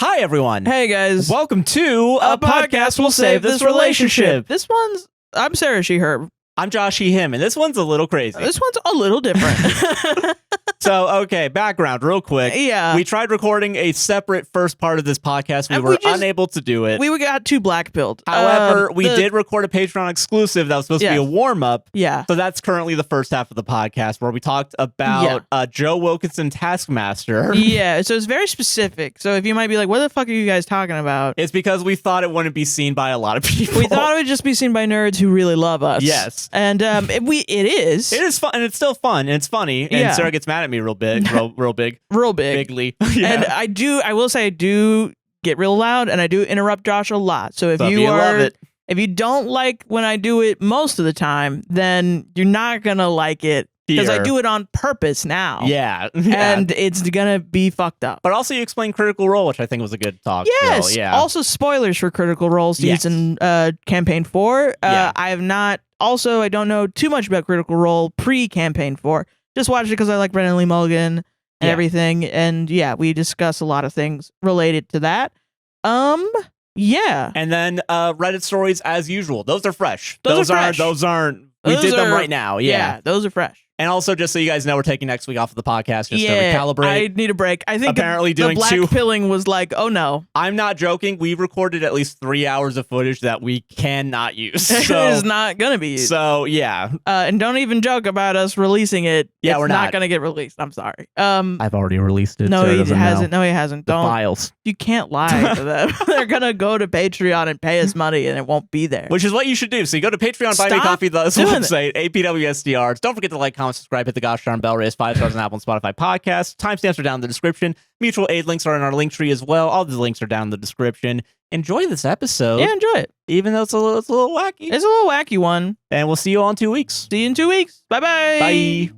Hi, everyone. Hey, guys. Welcome to A Podcast Will Save This Relationship. This one's... I'm Sarah, she, her. I'm Josh, he, him, and this one's a little crazy. This one's a little different. So, okay, background real quick. Yeah. We tried recording a separate first part of this podcast. We were unable to do it. We got too black-pilled. However, we did record a Patreon exclusive that was supposed to be a warm-up. Yeah. So that's currently the first half of the podcast where we talked about Joe Wilkinson Taskmaster. Yeah, so it's very specific. So if you might be like, what the fuck are you guys talking about? It's because we thought it wouldn't be seen by a lot of people. We thought it would just be seen by nerds who really love us. Yes. And it is. It is fun, and it's still fun, and it's funny, and Sarah gets mad at me real big, real big. Real big. Bigly. And I will say I do get real loud, and I do interrupt Josh a lot. So if if you don't like when I do it most of the time, then you're not going to like it. Because I do it on purpose now. Yeah. And it's going to be fucked up. But also you explained Critical Role, which I think was a good talk. Yes. Still. Yeah. Also spoilers for Critical Role season campaign 4. I have not... Also, I don't know too much about Critical Role pre-campaign 4. Just watched it because I like Brennan Lee Mulligan and everything. And yeah, we discuss a lot of things related to that. Yeah. And then Reddit stories as usual. Those are fresh. Those aren't. We did them right now. Yeah, those are fresh. And also, just so you guys know, we're taking next week off of the podcast just to recalibrate. I need a break. I think apparently doing the black pilling was like, oh no. I'm not joking. We recorded at least 3 hours of footage that we cannot use. So, it is not going to be used. So, yeah. And don't even joke about us releasing it. Yeah, we're not going to get released. I'm sorry. I've already released it. No, he hasn't. No, he hasn't. The files. You can't lie to them. They're going to go to Patreon and pay us money and it won't be there. Which is what you should do. So you go to Patreon, buy me coffee, the website, APWSTR. Don't forget to like, comment, subscribe, hit the gosh darn bell, raise 5 stars on Apple and Spotify podcasts. Timestamps are down in the description. Mutual aid links are in our link tree as well. All the links are down in the description. Enjoy this episode. Yeah, enjoy it. Even though it's a little wacky. It's a little wacky one. And we'll see you all in 2 weeks. See you in 2 weeks. Bye-bye. Bye.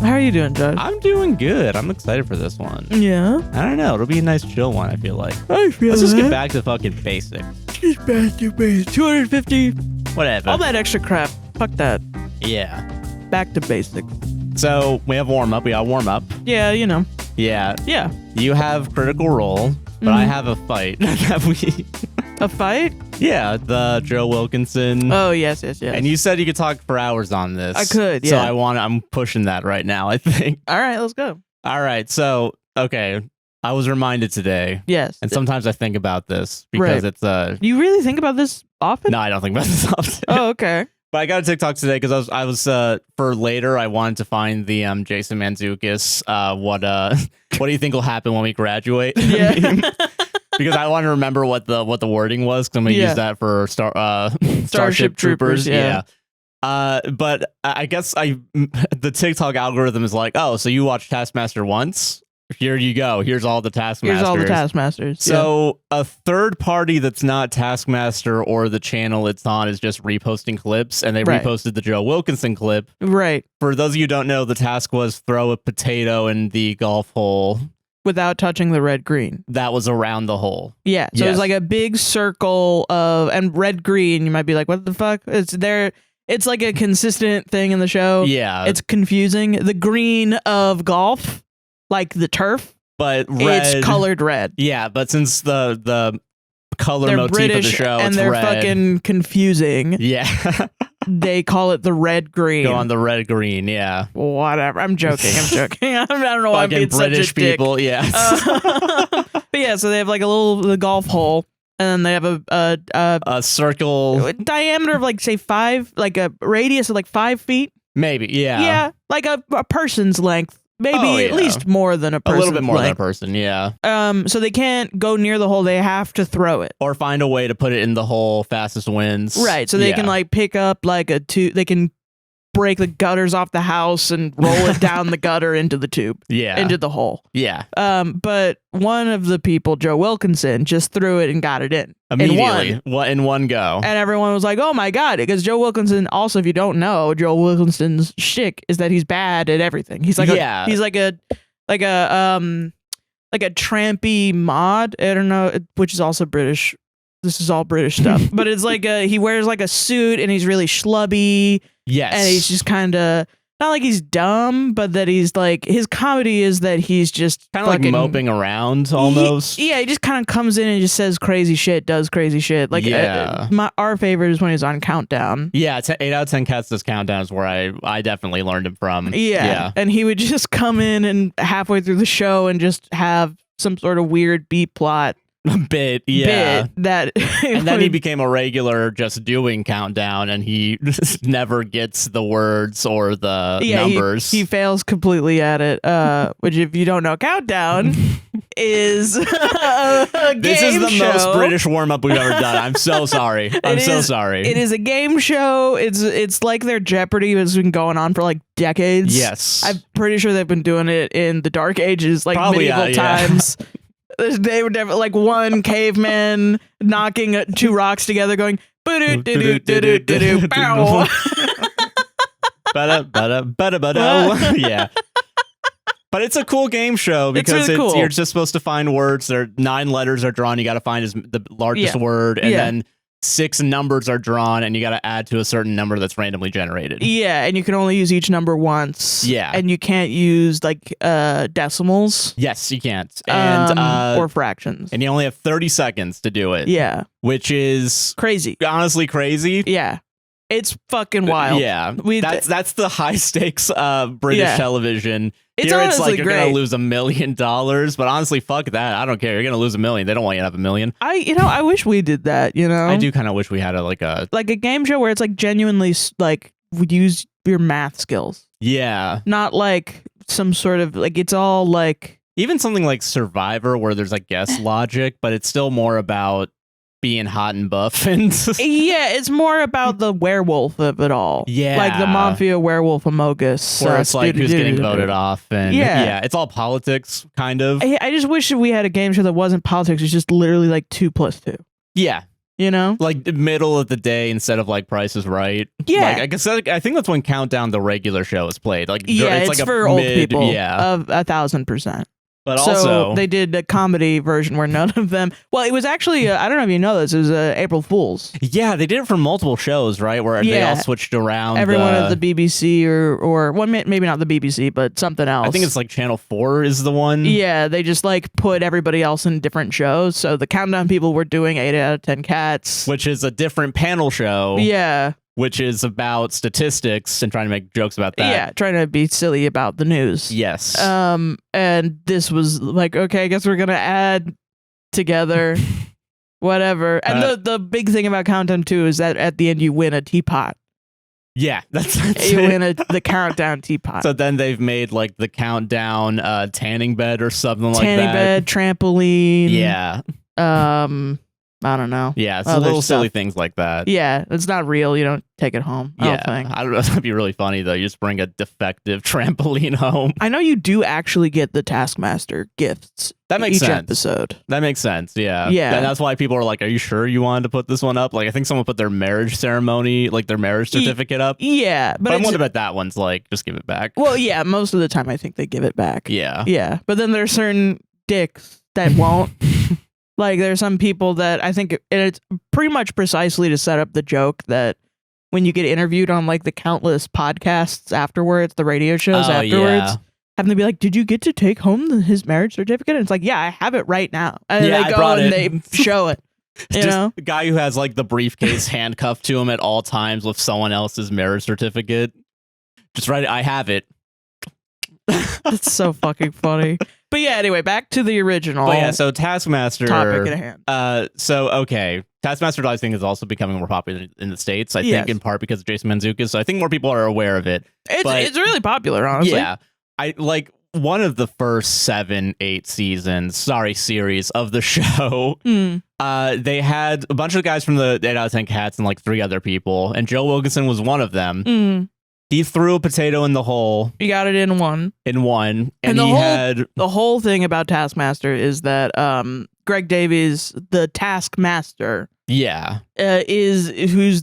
How are you doing, Josh? I'm doing good. I'm excited for this one. Yeah? I don't know. It'll be a nice chill one, I feel like. Let's just get back to fucking basics. Just back to basics. 250. Whatever. All that extra crap. Fuck that. Yeah. Back to basics. So, we have warm-up. We got warm-up. Yeah, you know. Yeah. Yeah. You have Critical Role, but I have a fight that we... A fight? Yeah, the Joe Wilkinson. Oh, yes. And you said you could talk for hours on this. I could, yeah. So I'm pushing that right now, I think. All right, let's go. All right, so, okay. I was reminded today. Yes. And sometimes I think about this because it's You really think about this often? No, I don't think about this often. Oh, okay. But I got a TikTok today because I was for later. I wanted to find the Jason Mantzoukas. What do you think will happen when we graduate? Yeah. Because I want to remember what the wording was. Because I'm gonna use that for Starship Troopers. Yeah. But I guess the TikTok algorithm is like, oh, so you watched Taskmaster once? Here you go. Here's all the Taskmasters. Here's all the Taskmasters. So a third party that's not Taskmaster or the channel it's on is just reposting clips, and they reposted the Joe Wilkinson clip. Right. For those of you who don't know, the task was throw a potato in the golf hole. Without touching the red-green. That was around the hole. Yeah. So it's like a big circle of... And red-green, you might be like, what the fuck? It's like a consistent thing in the show. Yeah. It's confusing. The green of golf... Like the turf, but red, it's colored red. Yeah, but since the color motif British of the show, and it's they're red. Fucking confusing. Yeah, they call it the red green. Go on the red green. Yeah, whatever. I'm joking. I don't know why I'm being British such a people. Dick. Yeah, but yeah, so they have like the golf hole, and then they have a circle diameter of like say 5, like a radius of like 5 feet. Maybe. Yeah. Yeah, like a person's length. Maybe at least more than a person. A little bit more than a person, yeah. So they can't go near the hole. They have to throw it. Or find a way to put it in the hole fastest wins. Right. So they can like pick up like they can break the gutters off the house and roll it down the gutter into the tube. Yeah. Into the hole. Yeah. But one of the people, Joe Wilkinson, just threw it and got it in. Immediately. In one go. And everyone was like, oh my God. Because Joe Wilkinson, also, if you don't know, Joe Wilkinson's shtick is that he's bad at everything. He's like he's like a trampy mod. I don't know, which is also British. This is all British stuff. But it's like he wears like a suit and he's really schlubby. Yes. And he's just kind of not like he's dumb, but that he's like, his comedy is that he's just kind of like moping around almost. He just kind of comes in and just says crazy shit, does crazy shit. Like, our favorite is when he's on Countdown. Yeah, 8 out of 10 Cats does Countdown is where I definitely learned him from. Yeah. And he would just come in and halfway through the show and just have some sort of weird B plot. Bit that and then he became a regular just doing Countdown, and he just never gets the words or the numbers. He fails completely at it, which if you don't know, Countdown is a game This is the show. most British warm-up we've ever done. I'm so sorry. I'm so sorry. It is a game show. It's like their Jeopardy has been going on for like decades. Yes. I'm pretty sure they've been doing it in the Dark Ages, like probably, medieval times. They were definitely like one caveman knocking two rocks together, going bow. Yeah. But it's a cool game show because really cool. You're just supposed to find words. There 9 letters are drawn. You got to find the largest word, and then 6 numbers are drawn, and you got to add to a certain number that's randomly generated. Yeah, and you can only use each number once. Yeah, and you can't use like decimals. Yes, you can't, and or fractions. And you only have 30 seconds to do it. Yeah, which is crazy. Honestly, crazy. Yeah. It's fucking wild. Yeah, that's the high stakes British television. It's Here honestly it's like you're great. gonna lose $1 million, but honestly, fuck that. I don't care. You're gonna lose $1 million. They don't want you to have $1 million. I wish we did that. I do kind of wish we had a game show where it's like genuinely like would use your math skills. Yeah, not like some sort of like it's all like even something like Survivor where there's like guess logic, but it's still more about being hot and buff and it's more about the werewolf of it all. Yeah, like the mafia werewolf amogus, where it's like who's getting voted off, and it's all politics kind of. I just wish we had a game show that wasn't politics. It's just literally like 2 + 2. Yeah, like middle of the day instead of like Price is Right. Yeah, I guess I think that's when Countdown the regular show is played. Like it's like for old people. Yeah, of 1,000%. But so also they did a comedy version where none of them. Well, it was actually I don't know if you know this. It was April Fools. Yeah, they did it for multiple shows, right? Where they all switched around. Everyone at the BBC or well, maybe not the BBC, but something else. I think it's like Channel 4 is the one. Yeah, they just like put everybody else in different shows. So the Countdown people were doing 8 out of 10 Cats, which is a different panel show. Yeah. Which is about statistics and trying to make jokes about that. Yeah, trying to be silly about the news. Yes. And this was like, okay, I guess we're gonna add together, whatever. And the big thing about Countdown 2 is that at the end you win a teapot. Yeah, that's you win the Countdown teapot. So then they've made like the Countdown tanning bed or something like that. Tanning bed, trampoline. Yeah. I don't know. Yeah, it's little silly things like that. Yeah, it's not real. You don't take it home. I don't think. I don't know. That'd be really funny though. You just bring a defective trampoline home. I know you do actually get the Taskmaster gifts. That makes sense. Episode. That makes sense. Yeah. Yeah. And that's why people are like, "Are you sure you wanted to put this one up?" Like, I think someone put their marriage ceremony, like their marriage certificate up. Yeah, but I wonder about that one's like, just give it back. Well, yeah, most of the time I think they give it back. Yeah. Yeah, but then there's certain dicks that won't. Like, there's some people that I think it's pretty much precisely to set up the joke that when you get interviewed on like the countless podcasts afterwards, the radio shows afterwards, have them be like, "Did you get to take home his marriage certificate?" And it's like, "Yeah, I have it right now." And they go and they show it. You know, the guy who has like the briefcase handcuffed to him at all times with someone else's marriage certificate. Just right, I have it. That's so fucking funny. But yeah, anyway, back to the original. But yeah, so Taskmaster topic at hand. Okay, Taskmaster I think is also becoming more popular in the States. I think in part because of Jason Mantzoukas. So I think more people are aware of it. It's really popular, honestly. Yeah, I like one of the first 7-8 series of the show. They had a bunch of guys from the 8 out of 10 Cats and like 3 other people, and Joe Wilkinson was one of them. He threw a potato in the hole. He got it in one. And the whole thing about Taskmaster is that Greg Davies, the Taskmaster, who's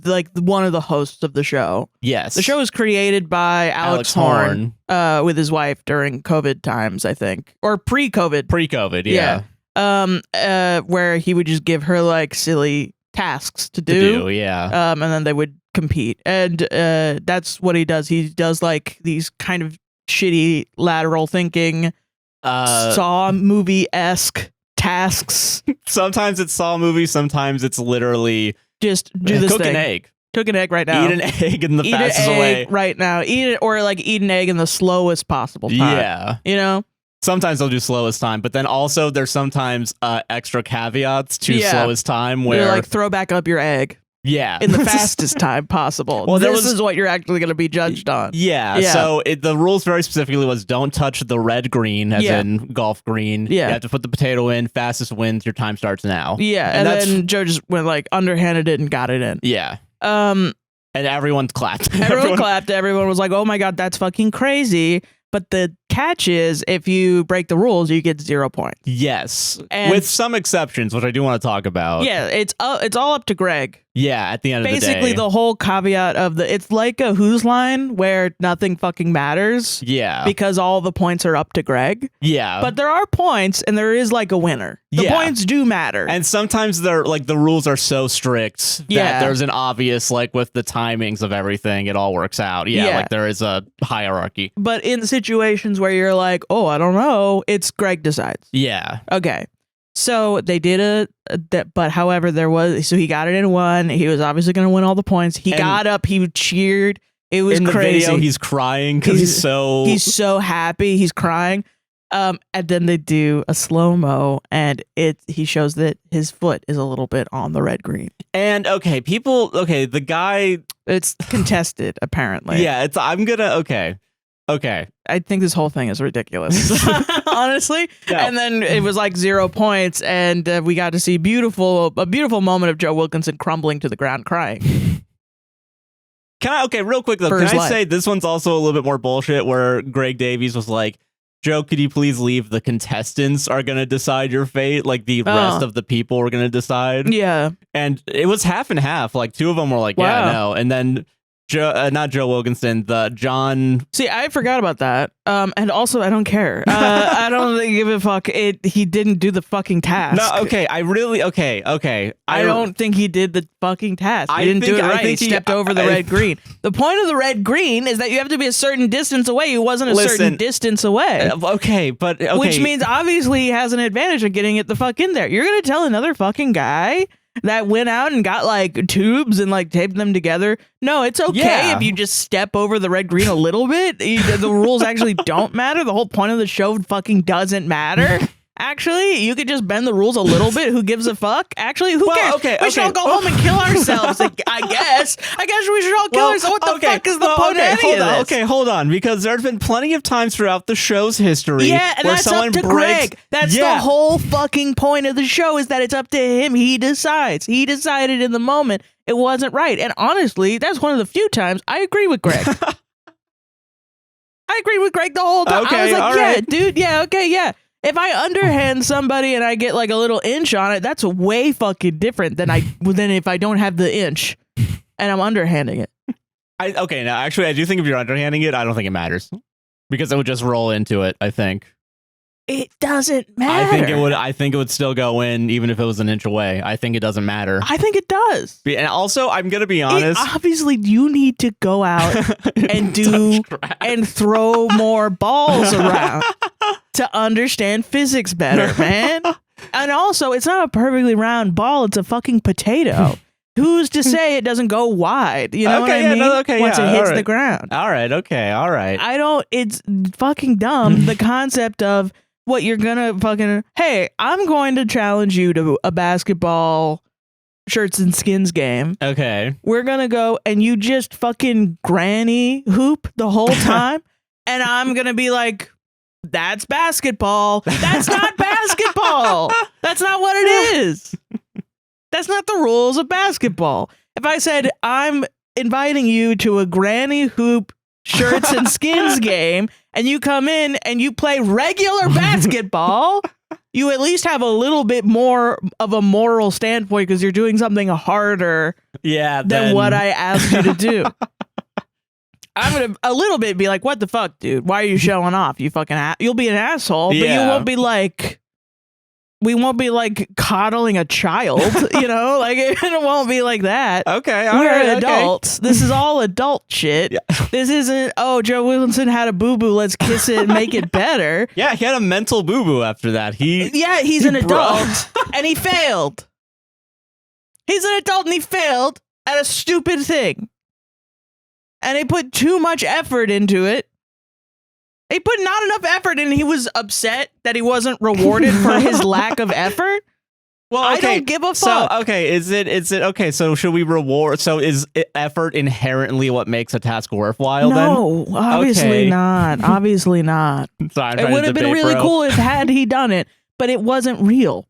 like one of the hosts of the show. Yes, the show was created by Alex Horn with his wife during COVID times, I think, or pre-COVID, yeah. Where he would just give her like silly tasks to do, and then they would compete. And that's what he does. He does like these kind of shitty lateral thinking, Saw movie-esque tasks. Sometimes it's Saw movie, sometimes it's literally just do this cook thing. An egg. Cook an egg right now. Eat an egg in the fastest way. Right now. Eat it, or like eat an egg in the slowest possible time. Yeah. You know? Sometimes they'll do slowest time, but then also there's sometimes extra caveats to slowest time where you're like throw back up your egg. Yeah. In the fastest time possible. Well, this is what you're actually going to be judged on. Yeah. So the rules very specifically was don't touch the red green, as in golf green. Yeah. You have to put the potato in. Fastest wins. Your time starts now. Yeah. And then Joe just went like underhanded it and got it in. Yeah. And everyone clapped. Everyone clapped. Everyone was like, oh my God, that's fucking crazy. But the catch is, if you break the rules, you get 0 points. Yes, with some exceptions, which I do want to talk about. Yeah, it's all up to Greg. Yeah, at the end of the day. Basically, the whole caveat of it's like a Who's Line where nothing fucking matters. Yeah. Because all the points are up to Greg. Yeah. But there are points, and there is like a winner. The points do matter. And sometimes they're like the rules are so strict that there's an obvious, like with the timings of everything, it all works out. Yeah, like there is a hierarchy. But in situations where you're like, oh, I don't know, it's Greg decides. Yeah. Okay. So they did but however, so he got it in one. He was obviously going to win all the points. He got up, he cheered. It was crazy. Video, he's crying because he's so happy. He's crying. And then they do a slow-mo, and he shows that his foot is a little bit on the red green. And the guy, it's contested apparently. Yeah, Okay. I think this whole thing is ridiculous, honestly. Yeah. And then it was like 0 points, and we got to see a beautiful moment of Joe Wilkinson crumbling to the ground crying. Real quick though, can I say this one's also a little bit more bullshit, where Greg Davies was like, Joe, could you please leave? The contestants are going to decide your fate. Like the rest of the people are going to decide. Yeah. And it was half and half. Like two of them were like, yeah, no. And then not Joe Wilkinson, the John. See, I forgot about that. And also, I don't care. I don't give a fuck. He didn't do the fucking task. No, okay. I don't think he did the fucking task. He didn't do it right. He stepped over the red green. The point of the red green is that you have to be a certain distance away. He wasn't a certain distance away. Which means obviously he has an advantage of getting it the fuck in there. You're gonna tell another fucking guy that went out and got like tubes and like taped them together. No, it's okay if you just step over the red green a little bit. The rules actually don't matter. The whole point of the show fucking doesn't matter. Actually, you could just bend the rules a little bit. Who gives a fuck? Actually, who cares? We should all go home and kill ourselves. Like, I guess we should all kill ourselves. What the fuck is the point of any of this? Okay, hold on. Because there have been plenty of times throughout the show's history and where that's someone up to Greg. That's the whole fucking point of the show, is that it's up to him. He decides. He decided in the moment it wasn't right. And honestly, that's one of the few times I agree with Greg. I agreed with Greg the whole time. I was like, dude, yeah. If I underhand somebody and I get like a little inch on it, that's way fucking different than if I don't have the inch and I'm underhanding it. Now actually I do think if you're underhanding it, I don't think it matters, because it would just roll into it. I think it doesn't matter. I think it would still go in even if it was an inch away. I think it doesn't matter. I think it does. And also, I'm gonna be honest. Obviously, you need to go out and and throw more balls around to understand physics better, man. And also, it's not a perfectly round ball; it's a fucking potato. Who's to say it doesn't go wide? You know what I mean? Once it hits the ground. All right. It's fucking dumb. The concept of what you're gonna fucking, hey, I'm going to challenge you to a basketball shirts and skins game. Okay. We're gonna go and you just fucking granny hoop the whole time. And I'm gonna be like, that's basketball. That's not basketball. That's not what it is. That's not the rules of basketball. If I said, I'm inviting you to a granny hoop shirts and skins game, and you come in and you play regular basketball, you at least have a little bit more of a moral standpoint, because you're doing something harder than what I asked you to do. I'm gonna a little bit be like, what the fuck, dude? Why are you showing off? You fucking you'll be an asshole, but you won't be like, we won't be like coddling a child, you know, like it won't be like that. Okay, we're adults. Okay. This is all adult shit. Yeah. This isn't, oh, Joe Williamson had a boo-boo, let's kiss it and make it better. Yeah, he had a mental boo-boo after that. He's an adult and he failed. He's an adult and he failed at a stupid thing. And he put too much effort into it. He put not enough effort in. He was upset that he wasn't rewarded for his lack of effort. Well, okay. I don't give a fuck. So, okay, is it okay? So, should we reward? So, is effort inherently what makes a task worthwhile? No, obviously not. Obviously not. Sorry, it would have been really cool if had he done it, but it wasn't real.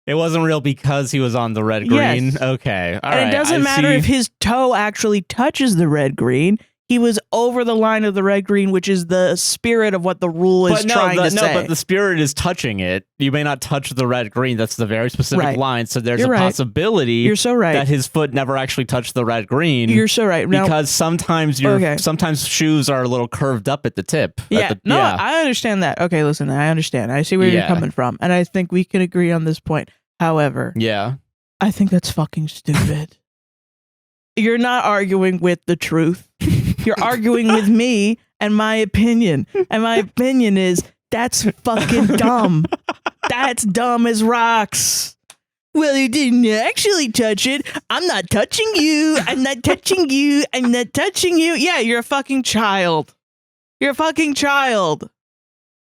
It wasn't real because he was on the red green. Yes. Okay, all and it doesn't matter if his toe actually touches the red green. He was over the line of the red green, which is the spirit of what the rule is trying to say. No, but the spirit is touching it. You may not touch the red green. That's the very specific line. So there's possibility You're so right. that his foot never actually touched the red green. You're so right. Because sometimes sometimes shoes are a little curved up at the tip. Yeah. I understand that. Okay, listen, I understand. I see where you're coming from. And I think we can agree on this point. However, I think that's fucking stupid. You're not arguing with the truth. You're arguing with me and my opinion. And my opinion is that's fucking dumb. That's dumb as rocks. Well, you didn't actually touch it. I'm not touching you. I'm not touching you. I'm not touching you. Yeah, you're a fucking child. You're a fucking child.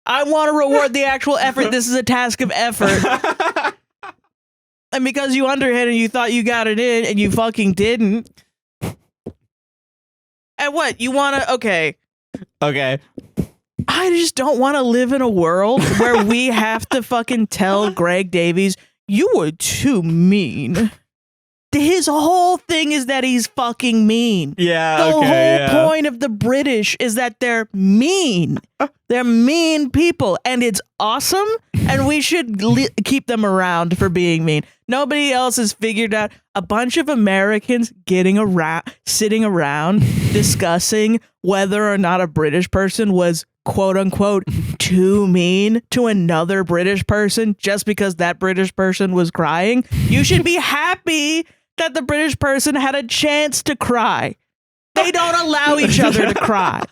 I want to reward the actual effort. This is a task of effort. And because you underhit and you thought you got it in and you fucking didn't. And what? You want to... Okay. I just don't want to live in a world where we have to fucking tell Greg Davies, you were too mean. His whole thing is that he's fucking mean. Yeah, the whole point of the British is that they're mean. They're mean people, and it's awesome, and we should keep them around for being mean. Nobody else has figured out a bunch of Americans sitting around discussing whether or not a British person was quote unquote too mean to another British person just because that British person was crying. You should be happy that the British person had a chance to cry. They don't allow each other to cry.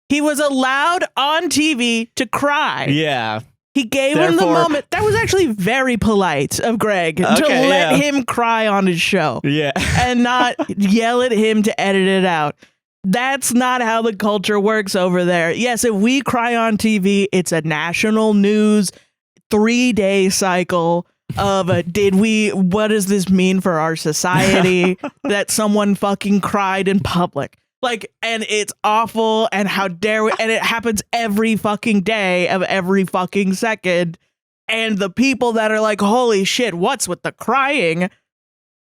He was allowed on TV to cry. Yeah. He gave him the moment. That was actually very polite of Greg to let him cry on his show. Yeah. And not yell at him to edit it out. That's not how the culture works over there. Yes, if we cry on TV, it's a national news 3-day cycle of what does this mean for our society that someone fucking cried in public? Like, and it's awful, and how dare we, and it happens every fucking day of every fucking second. And the people that are like, holy shit, what's with the crying,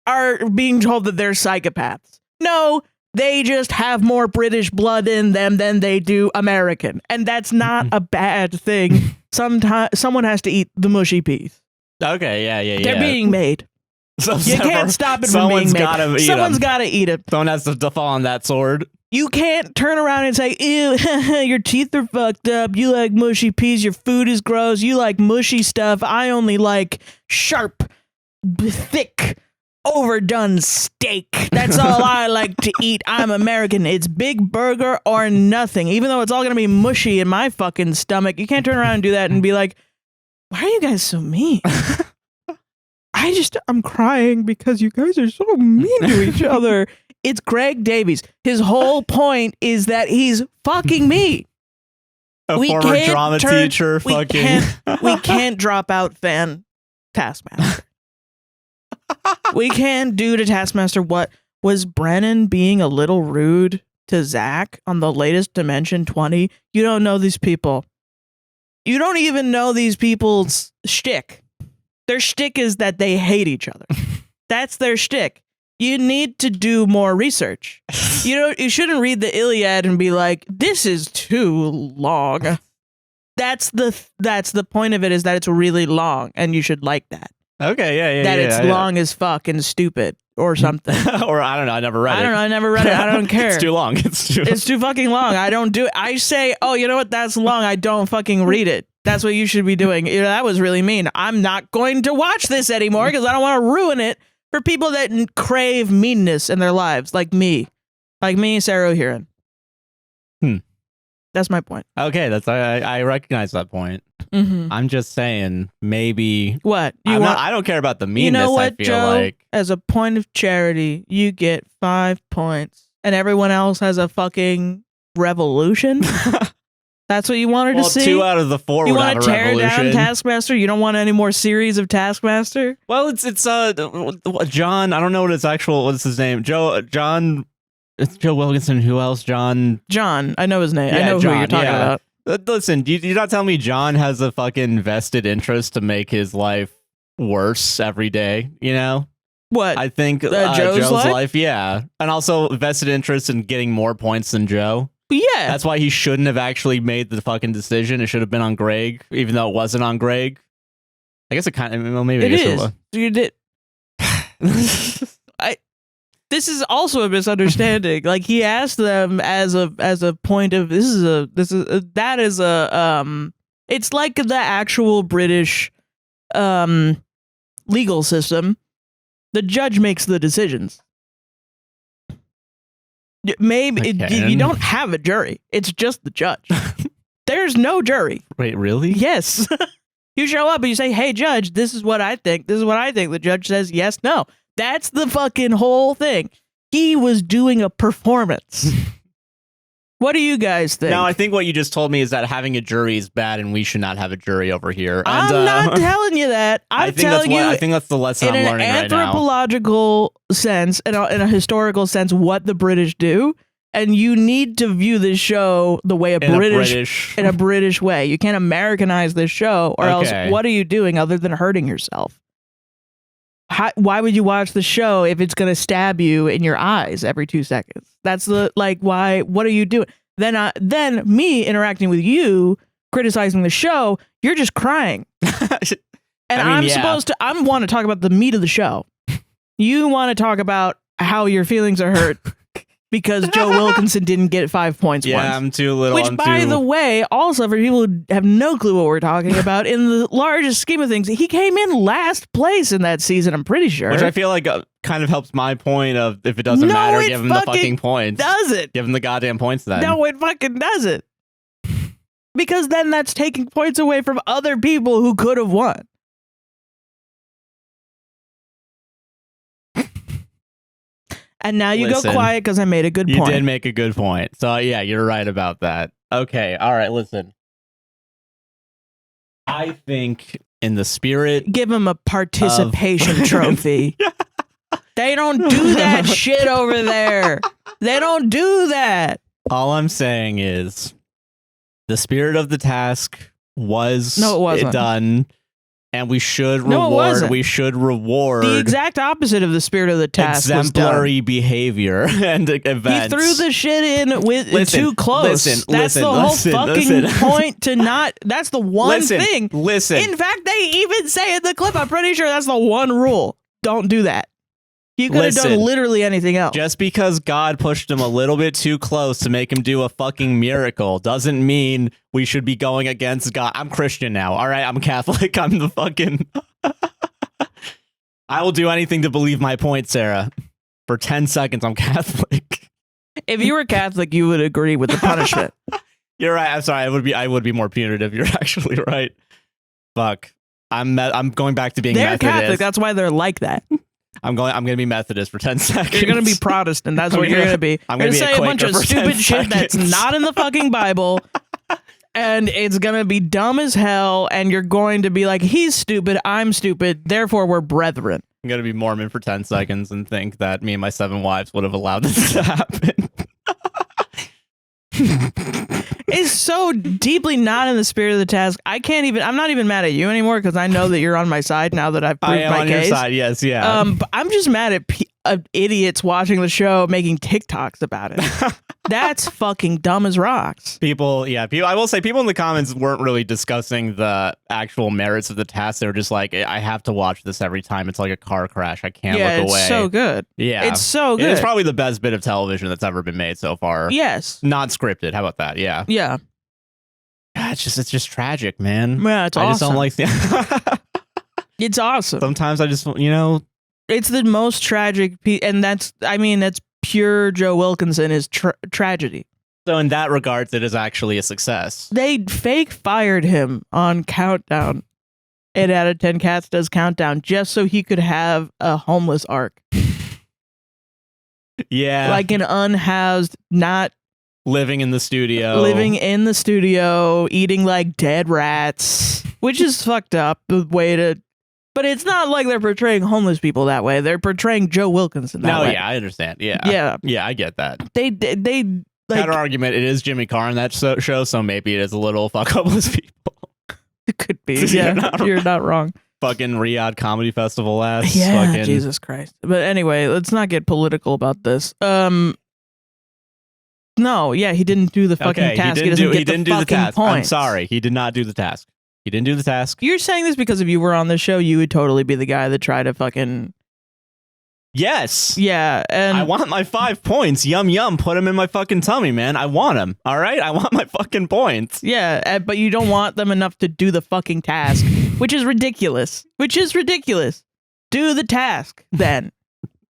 are being told that they're psychopaths. No, they just have more British blood in them than they do American. And that's not a bad thing. Sometimes someone has to eat the mushy peas. Okay, yeah. They're being made. You can't stop it from being made. Someone's got to eat it. Someone has to fall on that sword. You can't turn around and say, ew, your teeth are fucked up. You like mushy peas. Your food is gross. You like mushy stuff. I only like sharp, thick, overdone steak. That's all I like to eat. I'm American. It's big burger or nothing. Even though it's all going to be mushy in my fucking stomach, you can't turn around and do that and be like, why are you guys so mean? I'm crying because you guys are so mean to each other. It's Greg Davies. His whole point is that he's fucking me. A former drama teacher. We can't drop out fan Taskmaster. We can't do to Taskmaster what was Brennan being a little rude to Zach on the latest Dimension 20. You don't know these people. You don't even know these people's shtick. Their shtick is that they hate each other. That's their shtick. You need to do more research. You shouldn't read the Iliad and be like, this is too long. That's the point of it, is that it's really long, and you should like that. Okay, yeah. That it's long as fuck and stupid or something. Or I don't know, I never read it. I never read it. I don't care. It's too long. It's too fucking long. I don't do it. I say, oh, you know what? That's long. I don't fucking read it. That's what you should be doing. That was really mean. I'm not going to watch this anymore because I don't want to ruin it for people that crave meanness in their lives, like me. Like me, Sarah O'Hearn. That's my point. Okay, I recognize that point. I'm just saying, maybe... What? I don't care about the meanness, you know what, I feel Joe? like. As a point of charity, you get 5 points. And everyone else has a fucking revolution? That's what you wanted to see? 2 out of the 4 would have a revolution. You want to tear down Taskmaster? You don't want any more series of Taskmaster? Well, it's John. I don't know what's his name? It's Joe Wilkinson. Who else? John. I know his name. Yeah, I know John, who you're talking about. Listen, you're not telling me John has a fucking vested interest to make his life worse every day, you know? What? I think Joe's life, yeah. And also vested interest in getting more points than Joe. Yeah. That's why he shouldn't have actually made the fucking decision. It should have been on Greg, even though it wasn't on Greg. I guess it kind of, well, maybe it is. You did. This is also a misunderstanding. Like, he asked them as a point of it's like the actual British legal system. The judge makes the decisions. Maybe you don't have a jury. It's just the judge. There's no jury. Wait, really? Yes. You show up and you say, "Hey, judge, this is what I think. This is what I think." The judge says, "Yes, no." That's the fucking whole thing. He was doing a performance. What do you guys think? No, I think what you just told me is that having a jury is bad and we should not have a jury over here. And, I'm not telling you that. I think that's the lesson I'm learning right now. In an anthropological sense, in a historical sense, what the British do. And you need to view this show the way in a British way. You can't Americanize this show, or else what are you doing other than hurting yourself? Why would you watch the show if it's going to stab you in your eyes every 2 seconds? That's why, what are you doing? Then me interacting with you, criticizing the show, you're just crying. And I want to talk about the meat of the show. You want to talk about how your feelings are hurt because Joe Wilkinson didn't get 5 points once. I'm too little. Which, by the way, also for people who have no clue what we're talking about, in the largest scheme of things, he came in last place in that season, I'm pretty sure. Which I feel like kind of helps my point of, if it doesn't matter, give him the fucking points. Does it? Give him the goddamn points then. No, it fucking doesn't. Because then that's taking points away from other people who could have won. And now you go quiet because I made a good point. You did make a good point. So, yeah, you're right about that. Okay. All right. Listen. I think in the spirit... Give him a participation trophy. They don't do that shit over there. They don't do that. All I'm saying is the spirit of the task was done. And we should reward. The exact opposite of the spirit of the task. Exemplary behavior and events. He threw the shit in with too close. That's the whole fucking point to not. That's the one thing. In fact, they even say in the clip, I'm pretty sure that's the one rule. Don't do that. You could have done literally anything else. Just because God pushed him a little bit too close to make him do a fucking miracle doesn't mean we should be going against God. I'm Christian now. All right, I'm Catholic. I'm the fucking... I will do anything to believe my point, Sarah. For 10 seconds, I'm Catholic. If you were Catholic, you would agree with the punishment. You're right. I'm sorry. I would be more punitive. You're actually right. Fuck. I'm going back to being Methodist. They're Catholic. That's why they're like that. I'm going to be Methodist for 10 seconds. You're going to be Protestant. That's what you're going to be. I'm going to say a bunch of stupid shit that's not in the fucking Bible. And it's going to be dumb as hell. And you're going to be like, he's stupid. I'm stupid. Therefore, we're brethren. I'm going to be Mormon for 10 seconds and think that me and my 7 wives would have allowed this to happen. It's so deeply not in the spirit of the task. I'm not even mad at you anymore because I know that you're on my side now that I've proved my case. I am on your side, yes, yeah. But I'm just mad at idiots watching the show making TikToks about it. That's fucking dumb as rocks. People, I will say people in the comments weren't really discussing the actual merits of the task. They were just like, I have to watch this every time. It's like a car crash. I can't look away. It's so good. Yeah. It's so good. It's probably the best bit of television that's ever been made so far. Yes. Not scripted. How about that? Yeah. Yeah. it's just tragic, man. Yeah, it's I awesome. just don't like the It's awesome. Sometimes I just, it's the most tragic and that's pure Joe Wilkinson is tragedy. So in that regards, it is actually a success. They fake fired him on Countdown. 8 out of 10 Cats does Countdown just so he could have a homeless arc. Yeah. Like an unhoused, not living in the studio, eating like dead rats, which is fucked up. The way to, but it's not like they're portraying homeless people that way. They're portraying Joe Wilkinson that way. No, yeah, I understand. Yeah, I get that. They like, counter argument. It is Jimmy Carr in that show, so maybe it is a little fuck homeless people. It could be. Yeah, you're not wrong. Fucking Riyadh Comedy Festival ass. Yeah, fucking... Jesus Christ. But anyway, let's not get political about this. No, yeah, he didn't do the fucking task. He didn't do the task. Points. I'm sorry, he did not do the task. He didn't do the task. You're saying this because if you were on the show, you would totally be the guy that tried to fucking. Yes. Yeah, and I want my 5 points. Yum yum. Put them in my fucking tummy, man. I want them. All right. I want my fucking points. Yeah, but you don't want them enough to do the fucking task, which is ridiculous. Do the task then.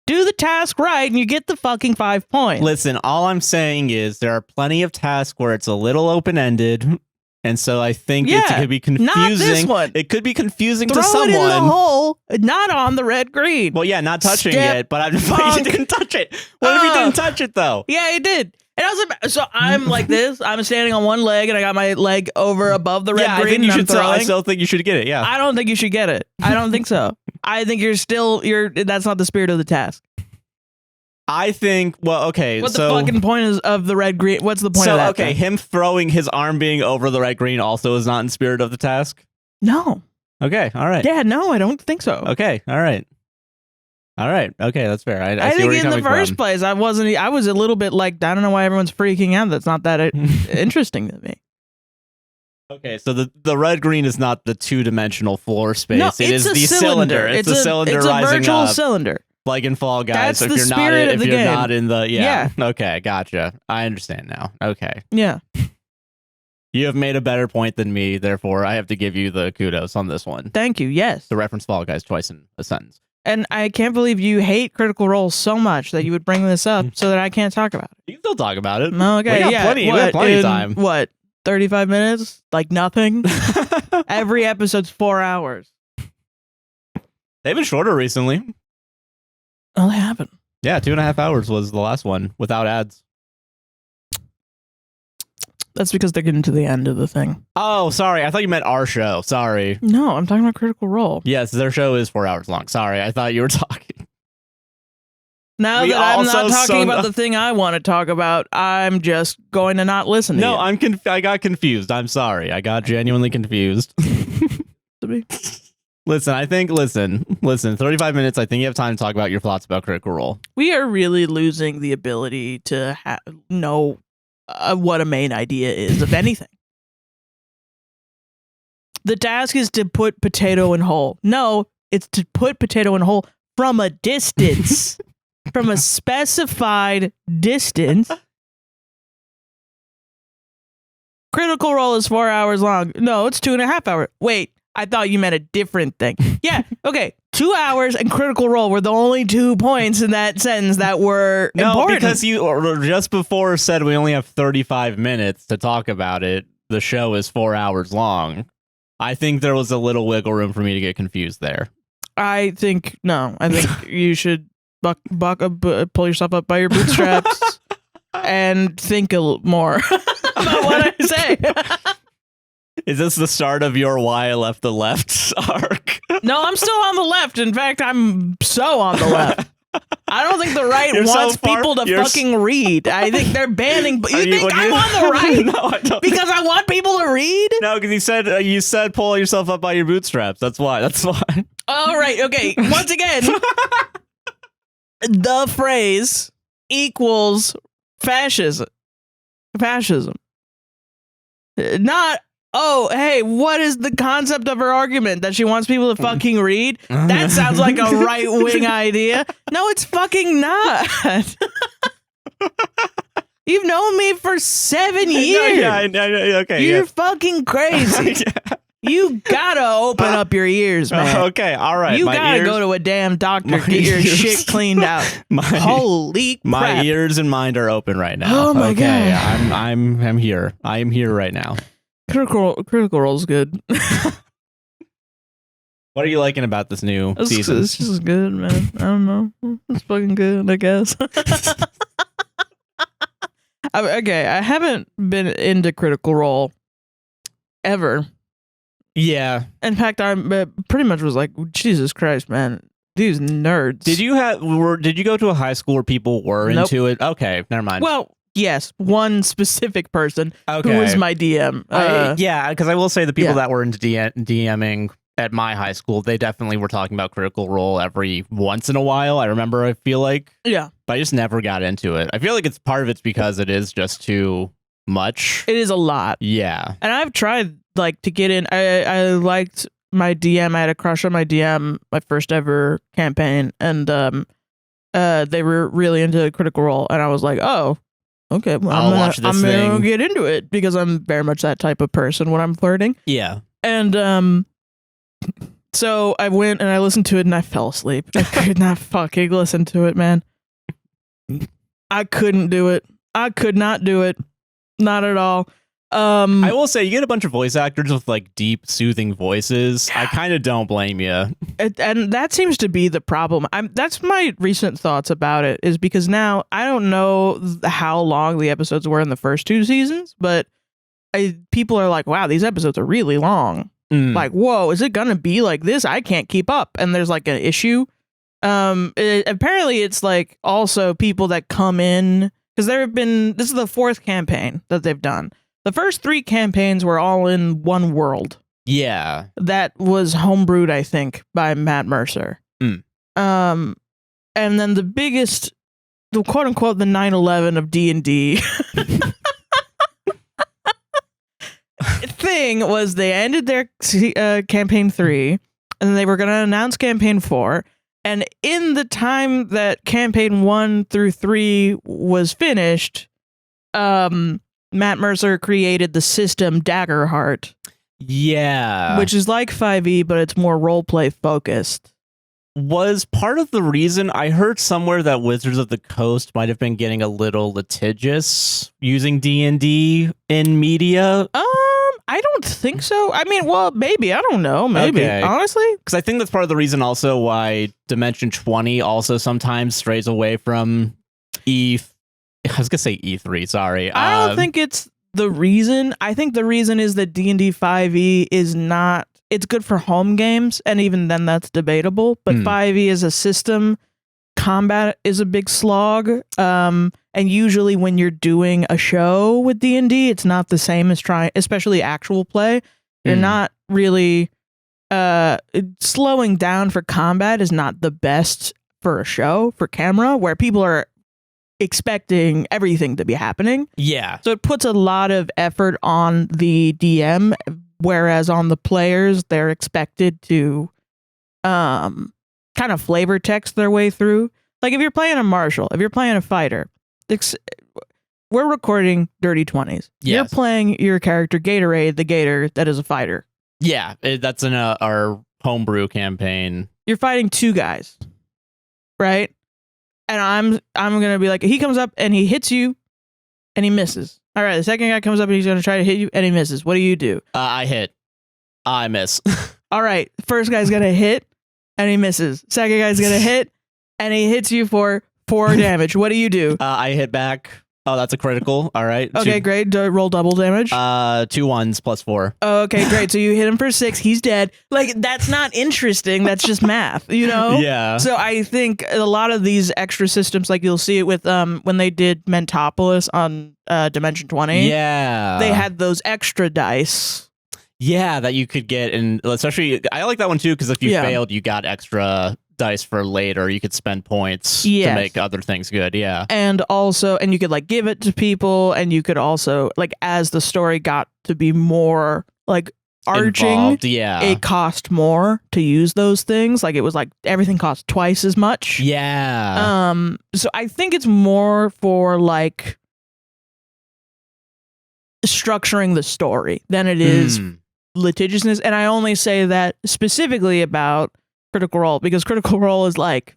Do the task right, and you get the fucking 5 points. Listen, all I'm saying is there are plenty of tasks where it's a little open ended. And so I think it could be confusing. Not this one. It could be confusing to Throw someone. It in the hole, not on the red green. Well, yeah, not touching it, but you didn't touch it. What if you didn't touch it though? Yeah, he did. And I'm like this. I'm standing on one leg, and I got my leg over above the red green. I still think you should get it. Yeah, I don't think you should get it. I don't think so. I think that's not the spirit of the task. I think, well, okay. What the fucking point is of the red green? What's the point of that? Okay, thing? him throwing his arm being over the red green also is not in spirit of the task? No. Okay, all right. Yeah, no, I don't think so. Okay, all right. All right, okay, that's fair. I see think where you're in the first from. place, I was a little bit like, I don't know why everyone's freaking out. That's not that interesting to me. Okay, so the red green is not the 2-dimensional floor space. No, it is the cylinder. It's a cylinder rising up. It's a virtual cylinder. Like in Fall Guys, That's the spirit of the game. Not in the yeah. Okay, gotcha. I understand now. Okay. Yeah. You have made a better point than me, therefore I have to give you the kudos on this one. Thank you. Yes. To reference Fall Guys twice in a sentence. And I can't believe you hate Critical Role so much that you would bring this up so that I can't talk about it. You can still talk about it. Okay, we got plenty of time. What? 35 minutes? Like nothing? Every episode's 4 hours. They've been shorter recently. Oh, they haven't. Yeah, 2.5 hours was the last one without ads. That's because they're getting to the end of the thing. Oh, sorry. I thought you meant our show. Sorry. No, I'm talking about Critical Role. Yes, their show is 4 hours long. Sorry, I thought you were talking. Now that I'm not talking about the thing I want to talk about, I'm just going to not listen to you. No, I got confused. I'm sorry. I got genuinely confused. Listen, 35 minutes, I think you have time to talk about your thoughts about Critical Role. We are really losing the ability to know what a main idea is, of anything. The task is to put potato in hole. No, it's to put potato in hole from a distance. From a specified distance. Critical Role is 4 hours long. No, it's 2.5 hours. Wait. I thought you meant a different thing. Yeah, okay. 2 hours and Critical Role were the only 2 points in that sentence that were important. No, because you just before said we only have 35 minutes to talk about it. The show is 4 hours long. I think there was a little wiggle room for me to get confused there. I think you should pull yourself up by your bootstraps and think a little more about what I say. Is this the start of your Why I Left the Left arc? No, I'm still on the left. In fact, I'm so on the left. I don't think the right wants people to fucking read. I think they're banning. You think I'm on the right? No, I don't. Because I want people to read? No, because you said pull yourself up by your bootstraps. That's why. All right. Okay. Once again, the phrase equals fascism. Not. Oh, hey, what is the concept of her argument? That she wants people to fucking read? That sounds like a right-wing idea. No, it's fucking not. You've known me for 7 years. Okay. You're fucking crazy. You gotta open up your ears, man. Okay, all right. You gotta go to a damn doctor, get your shit cleaned out. Holy crap. My ears and mind are open right now. Oh my god. I'm here. I am here right now. Critical Role's good. What are you liking about this new season? It's just good, man. I don't know. It's fucking good, I guess. Okay, I haven't been into Critical Role ever. Yeah. In fact, I pretty much was like, Jesus Christ, man. These nerds. Did you go to a high school where people were into it? Okay, never mind. Well, yes, one specific person who was my DM. Yeah, because I will say the people that were into DMing at my high school, they definitely were talking about Critical Role every once in a while. I feel like. Yeah. But I just never got into it. I feel like part of it's because it is just too much. It is a lot. Yeah. And I've tried to get in. I liked my DM. I had a crush on my DM, my first ever campaign, and they were really into Critical Role, and I was like, oh, okay, well, I'm gonna get into it because I'm very much that type of person when I'm flirting. Yeah. And so I went and I listened to it and I fell asleep. I could not fucking listen to it, man. I couldn't do it. I could not do it. Not at all. I will say you get a bunch of voice actors with like deep, soothing voices. I kind of don't blame you. And that seems to be the problem. That's my recent thoughts about it, is because now I don't know how long the episodes were in the first 2 seasons, but people are like, wow, these episodes are really long. Like, whoa, is it gonna be like this? I can't keep up. And there's like an issue. Apparently it's like also people that come in, because this is the 4th campaign that they've done. The first 3 campaigns were all in one world. Yeah. That was homebrewed, I think, by Matt Mercer. And then the biggest, the quote unquote, the 9/11 of D&D thing was they ended their campaign 3, and they were going to announce campaign 4. And in the time that campaign 1 through 3 was finished, Matt Mercer created the system Daggerheart. Yeah. Which is like 5e, but it's more roleplay focused. Was part of the reason I heard somewhere that Wizards of the Coast might have been getting a little litigious using D&D in media? I don't think so. I mean, well, maybe. I don't know. Maybe. Okay. Honestly. Because I think that's part of the reason also why Dimension 20 also sometimes strays away from I was going to say E3, sorry. I don't think it's the reason. I think the reason is that D&D 5e is not... It's good for home games, and even then that's debatable. But 5e as a system, combat is a big slog. And usually when you're doing a show with D&D, it's not the same as especially actual play. You're not really... slowing down for combat is not the best for a show, for camera, where people are expecting everything to be happening. Yeah. So it puts a lot of effort on the DM, whereas on the players, they're expected to kind of flavor text their way through. Like if you're playing a martial, if you're playing a fighter, we're recording Dirty 20s. Yes. You're playing your character Gatorade, the gator that is a fighter. Yeah, that's in our homebrew campaign. You're fighting 2 guys, right? And I'm gonna be like, he comes up and he hits you, and he misses. All right, the second guy comes up and he's gonna try to hit you, and he misses. What do you do? I hit. I miss. All right, first guy's gonna hit, and he misses. Second guy's gonna hit, and he hits you for 4 damage. What do you do? I hit back. Oh, that's a critical. All right. Okay, great. Roll double damage. 2 1s plus 4. Okay, great. So you hit him for 6. He's dead. Like, that's not interesting. That's just math, you know? Yeah. So I think a lot of these extra systems, like you'll see it with when they did Mentopolis on Dimension 20. Yeah. They had those extra dice. Yeah, that you could get, and especially I like that one too, because if you failed, you got extra dice for later. You could spend points to make other things good. Yeah. And also, and you could like give it to people, and you could also, like, as the story got to be more like arching, involved, it cost more to use those things. Like it was like everything cost twice as much. Yeah. So I think it's more for like structuring the story than it is litigiousness. And I only say that specifically about Critical Role because Critical Role is like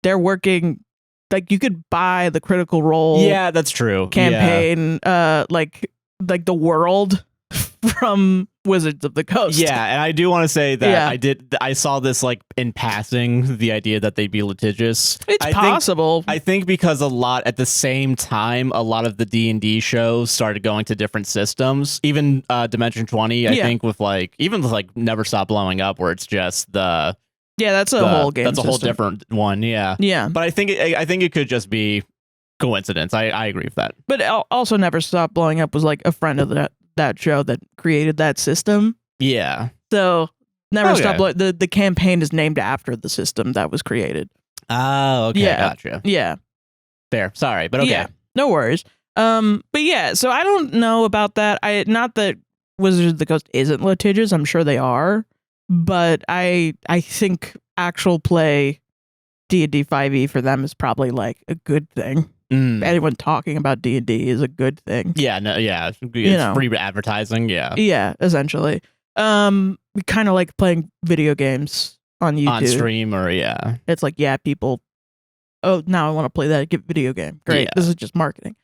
they're working like you could buy the Critical Role that's true campaign like the world from Wizards of the Coast. And I do want to say that I saw this like in passing, the idea that they'd be litigious. It's possible. I think because at the same time a lot of the D&D shows started going to different systems, even Dimension 20 I think with like even with like Never Stop Blowing Up where it's just the that's a whole game that's a whole system. different one. But I think it could just be coincidence. I agree with that. But also Never Stop Blowing Up was like a friend of that show that created that system. So Never Stop Blowing the campaign is named after the system that was created. Oh, okay, gotcha. Fair. Sorry, but okay. Yeah, no worries. But yeah, so I don't know about that. Not that Wizards of the Coast isn't litigious, I'm sure they are, but I think actual play D&D 5e for them is probably like a good thing. Anyone talking about D&D is a good thing. It's free advertising. Essentially. We kind of like playing video games on YouTube on stream or it's like people now I want to play that video game. Great. This is just marketing.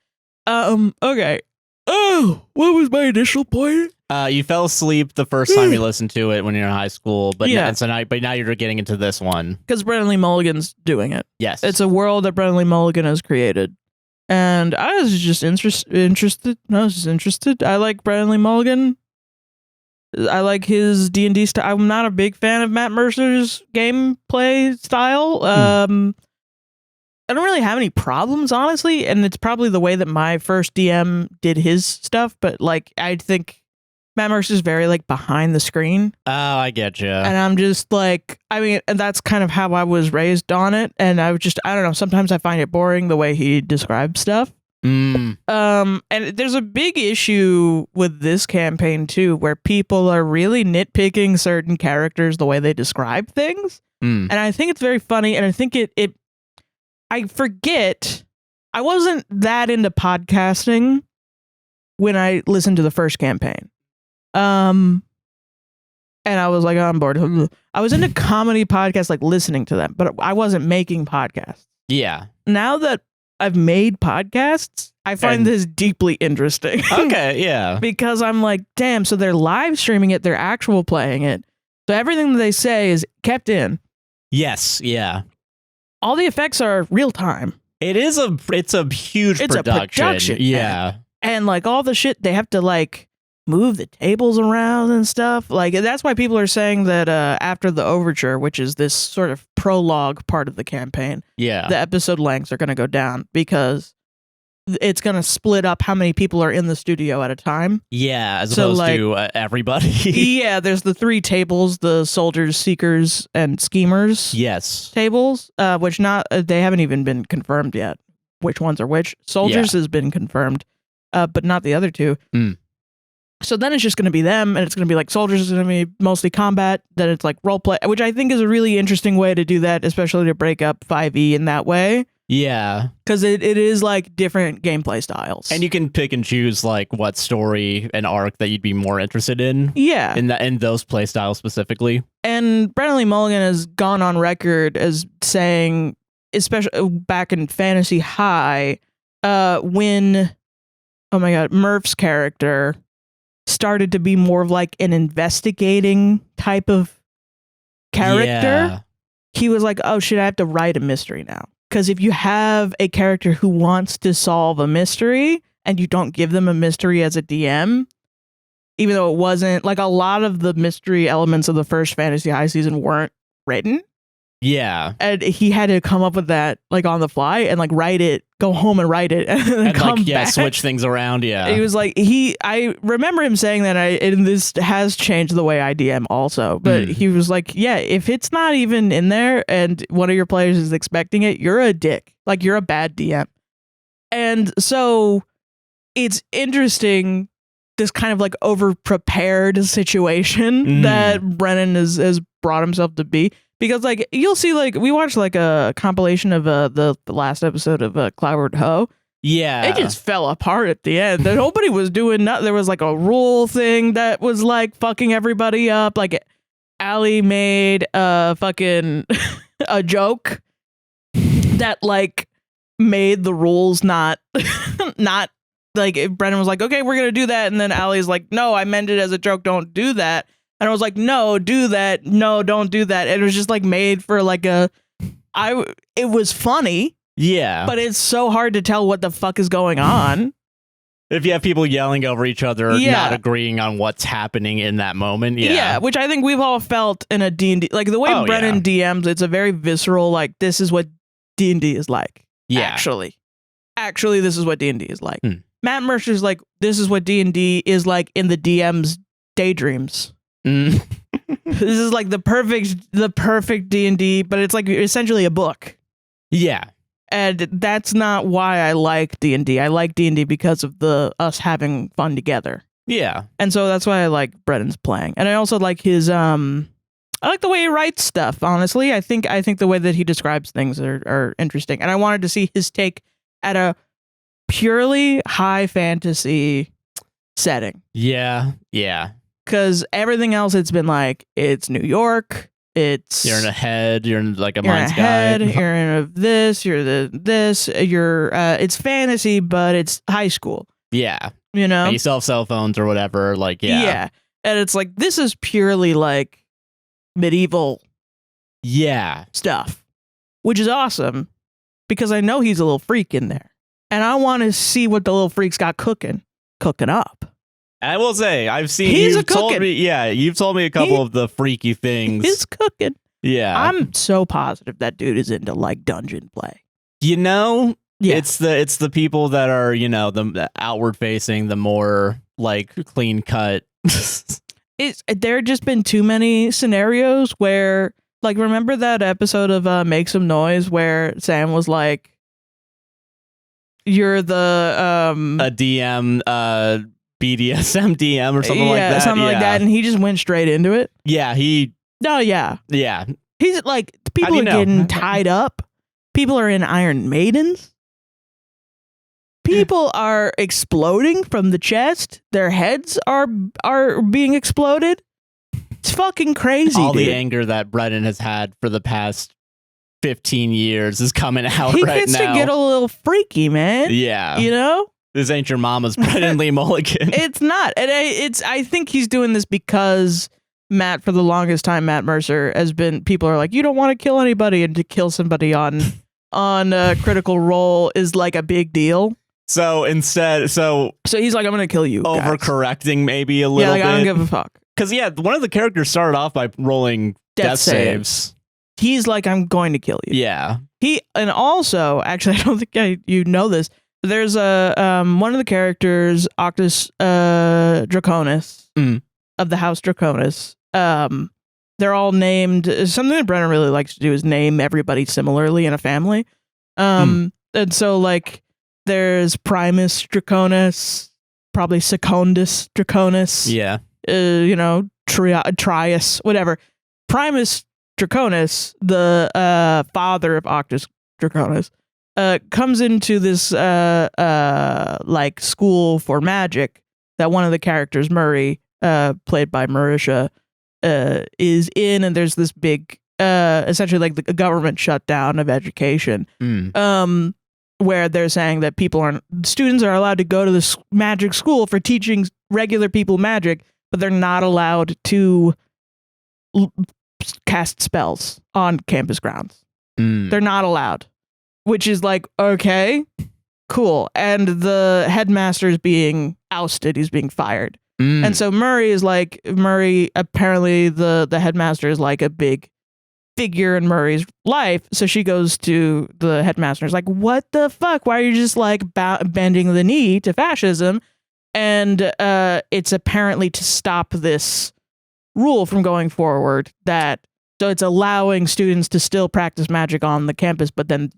Okay. What was my initial point? You fell asleep the first time you listened to it when you're in high school, but now you're getting into this one because Brennan Lee Mulligan's doing it. Yes, it's a world that Brennan Lee Mulligan has created, and I was just interested. I like Brennan Lee Mulligan. I like his D&D style. I'm not a big fan of Matt Mercer's gameplay style. I don't really have any problems, honestly, and it's probably the way that my first DM did his stuff. But like, I think Matt Mercer's very like behind the screen. Oh, I get you. And I'm just like, I mean, and that's kind of how I was raised on it. And I don't know. Sometimes I find it boring the way he describes stuff. And there's a big issue with this campaign too, where people are really nitpicking certain characters the way they describe things. And I think it's very funny. And I think I forget, I wasn't that into podcasting when I listened to the first campaign. And I was like, I'm bored. I was into comedy podcasts, like listening to them, but I wasn't making podcasts. Yeah. Now that I've made podcasts, I find this deeply interesting. Okay, yeah. Because I'm like, damn, so they're live streaming it, they're actual playing it. So everything that they say is kept in. Yes, yeah. All the effects are real time. It's a huge production. Yeah. And like all the shit, they have to like move the tables around and stuff. Like that's why people are saying that after the overture, which is this sort of prologue part of the campaign, the episode lengths are going to go down because it's going to split up how many people are in the studio at a time. Yeah, as opposed to everybody. Yeah, there's the 3 tables, the soldiers, seekers, and schemers. Tables, which they haven't even been confirmed yet. Which ones are which? Soldiers has been confirmed, but not the other 2. So then it's just going to be them, and it's going to be like soldiers is going to be mostly combat. Then it's like role play, which I think is a really interesting way to do that, especially to break up 5e in that way. Yeah, because it is like different gameplay styles, and you can pick and choose like what story and arc that you'd be more interested in. Yeah, in those play styles specifically. And Brennan Lee Mulligan has gone on record as saying, especially back in Fantasy High, when Murph's character started to be more of like an investigating type of character, he was like, oh shit, I have to write a mystery now. Because if you have a character who wants to solve a mystery and you don't give them a mystery as a DM, even though it wasn't like a lot of the mystery elements of the first Fantasy High season weren't written. Yeah. And he had to come up with that like on the fly and like write it, go home and write it and come like, back. Switch things around. Yeah. He was like, I remember him saying that and this has changed the way I DM also, but he was like, yeah, if it's not even in there and one of your players is expecting it, you're a dick. Like you're a bad DM. And so it's interesting, this kind of like over prepared situation that Brennan has brought himself to be. Because like you'll see, like we watched like a compilation of the last episode of Cloud Ho, Yeah. It just fell apart at the end. Nobody was doing nothing. There was like a rule thing that was like fucking everybody up. Like Allie made a fucking a joke that like made the rules not like if Brennan was like, okay, we're gonna do that, and then Allie's like, no, I meant it as a joke, don't do that. And I was like, no, do that, no, don't do that. And it was just like made for like it was funny. Yeah. But it's so hard to tell what the fuck is going on. If you have people yelling over each other, not agreeing on what's happening in that moment. Yeah. Yeah, which I think we've all felt in a D&D. Like the way Brennan DMs, it's a very visceral, like, this is what D&D is like. Yeah. Actually, this is what D&D is like. Matt Mercer's like, this is what D&D is like in the DM's daydreams. This is like the perfect D&D, but it's like essentially a book. Yeah. And that's not why I like D&D. I like D&D because of us having fun together. Yeah. And so that's why I like Brennan's playing. And I also like his I like the way he writes stuff, honestly. I think the way that he describes things are interesting. And I wanted to see his take at a purely high fantasy setting. Yeah. Yeah. Cuz everything else it's been like it's New York. You're in a head. You're in like a mind's guide. You're in this. You're this. You're. It's fantasy, but it's high school. Yeah. You know. And you still have cell phones or whatever. Like Yeah. And it's like this is purely like medieval. Yeah. Stuff, which is awesome because I know he's a little freak in there, and I want to see what the little freak's got cooking up. I will say, I've seen. You've told me a couple of the freaky things. He's cooking. Yeah, I'm so positive that dude is into like dungeon play. You know, it's the people that are the outward facing, the more like clean cut. There have just been too many scenarios where, like, remember that episode of Make Some Noise where Sam was like, "You're the a DM." BDSM DM or something like that. Something like that, and he just went straight into it. Yeah, yeah. He's like, people are getting tied up. People are in Iron Maidens. People are exploding from the chest. Their heads are being exploded. It's fucking crazy. All the anger that Brennan has had for the past 15 years is coming out right now. He gets to get a little freaky, man. Yeah, you know. This ain't your mama's Brennan Lee Mulligan. It's not. And I think he's doing this because Matt, for the longest time, Matt Mercer has been, people are like, you don't want to kill anybody, and to kill somebody on Critical Role is like a big deal. So instead, so he's like, I'm going to kill you. Overcorrecting maybe a little bit. Yeah, like, I don't give a fuck. Because, one of the characters started off by rolling death saves. He's like, I'm going to kill you. Yeah. And also, actually, I don't think you know this, there's one of the characters, Octus Draconis of the House Draconis. They're all named. Something that Brennan really likes to do is name everybody similarly in a family. And so like there's Primus Draconis, probably Secundus Draconis. Yeah. Trias, whatever. Primus Draconis, the father of Octus Draconis, comes into this like school for magic that one of the characters, Murray, played by Marisha, is in, and there's this big essentially like the government shutdown of education, where they're saying that students are allowed to go to this magic school for teaching regular people magic, but they're not allowed to cast spells on campus grounds. They're not allowed. Which is like, okay, cool. And the headmaster is being ousted. He's being fired. And so Murray, apparently the headmaster is like a big figure in Murray's life. So she goes to the headmaster and is like, what the fuck? Why are you just like bending the knee to fascism? And it's apparently to stop this rule from going forward, so it's allowing students to still practice magic on the campus, but then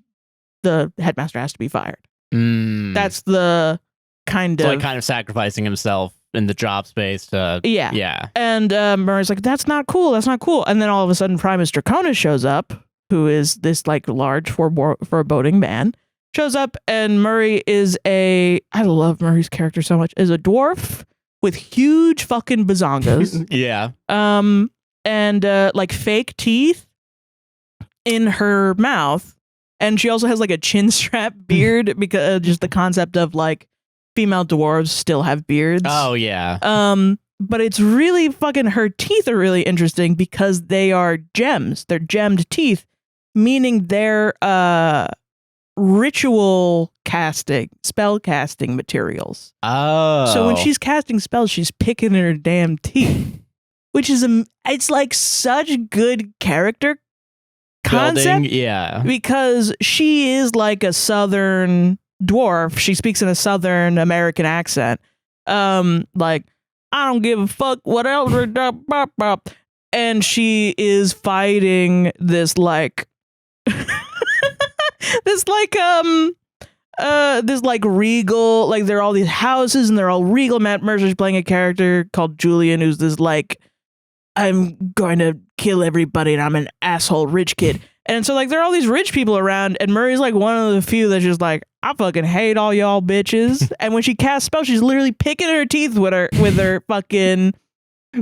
the headmaster has to be fired. That's the kind of sacrificing himself in the job space to yeah. And Murray's like, that's not cool. And then all of a sudden Primus Draconis shows up, who is this like large foreboding man, shows up, and Murray is I love Murray's character so much, is a dwarf with huge fucking bazongas. Yeah. And like fake teeth in her mouth. And she also has like a chin strap beard because just the concept of like female dwarves still have beards. Oh, yeah. But it's really fucking, her teeth are really interesting because they are gems. They're gemmed teeth, meaning they're ritual casting, spell casting materials. Oh. So when she's casting spells, she's picking her damn teeth, which is it's like such good character concept. Building, yeah. Because she is like a southern dwarf. She speaks in a southern American accent. Like, I don't give a fuck what else. And she is fighting this like this like regal, like there are all these houses and they're all regal. Matt Mercer's playing a character called Julian who's this like, I'm going to kill everybody and I'm an asshole rich kid. And so like there are all these rich people around and Murray's like one of the few that's just like, I fucking hate all y'all bitches. And when she casts spells, she's literally picking her teeth with her fucking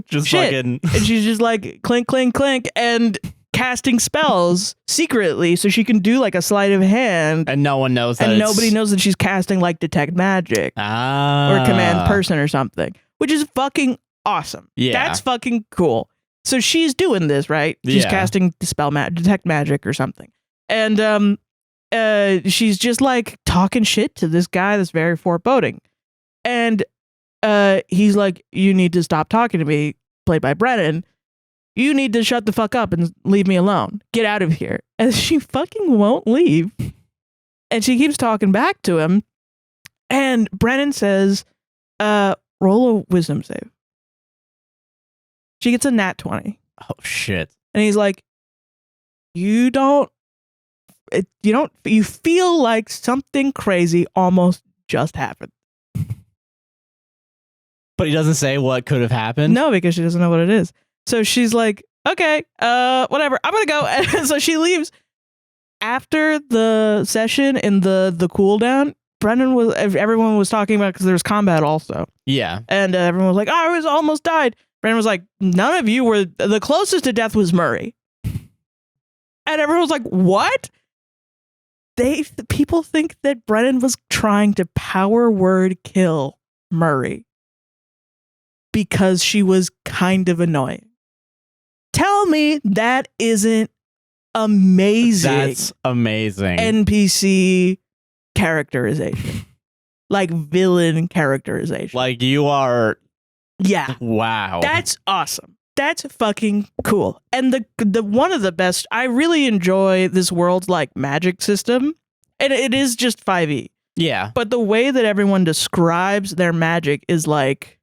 just shit. Fucking and she's just like clink, clink, clink and casting spells secretly so she can do like a sleight of hand. And no one knows that. And nobody knows that she's casting like detect magic or command person or something, which is fucking awesome. Yeah. That's fucking cool. So she's doing this, right? She's casting detect magic or something. And she's just like talking shit to this guy that's very foreboding. And he's like, you need to stop talking to me, played by Brennan. You need to shut the fuck up and leave me alone. Get out of here. And she fucking won't leave. And she keeps talking back to him. And Brennan says, roll a wisdom save. She gets a nat 20. Oh, shit. And he's like, you feel like something crazy almost just happened. But he doesn't say what could have happened? No, because she doesn't know what it is. So she's like, okay, whatever, I'm gonna go. And so she leaves. After the session in the cooldown, everyone was talking about, because there was combat also. Yeah. And everyone was like, oh, I was almost died. Brennan was like, none of you were, the closest to death was Murray. And everyone was like, what? People think that Brennan was trying to power word kill Murray because she was kind of annoying. Tell me that isn't amazing. That's amazing. NPC characterization. Like villain characterization. Like you are. Yeah. Wow. That's awesome. That's fucking cool. And the one of the best, I really enjoy this world's like magic system. And it is just 5e. Yeah. But the way that everyone describes their magic is like,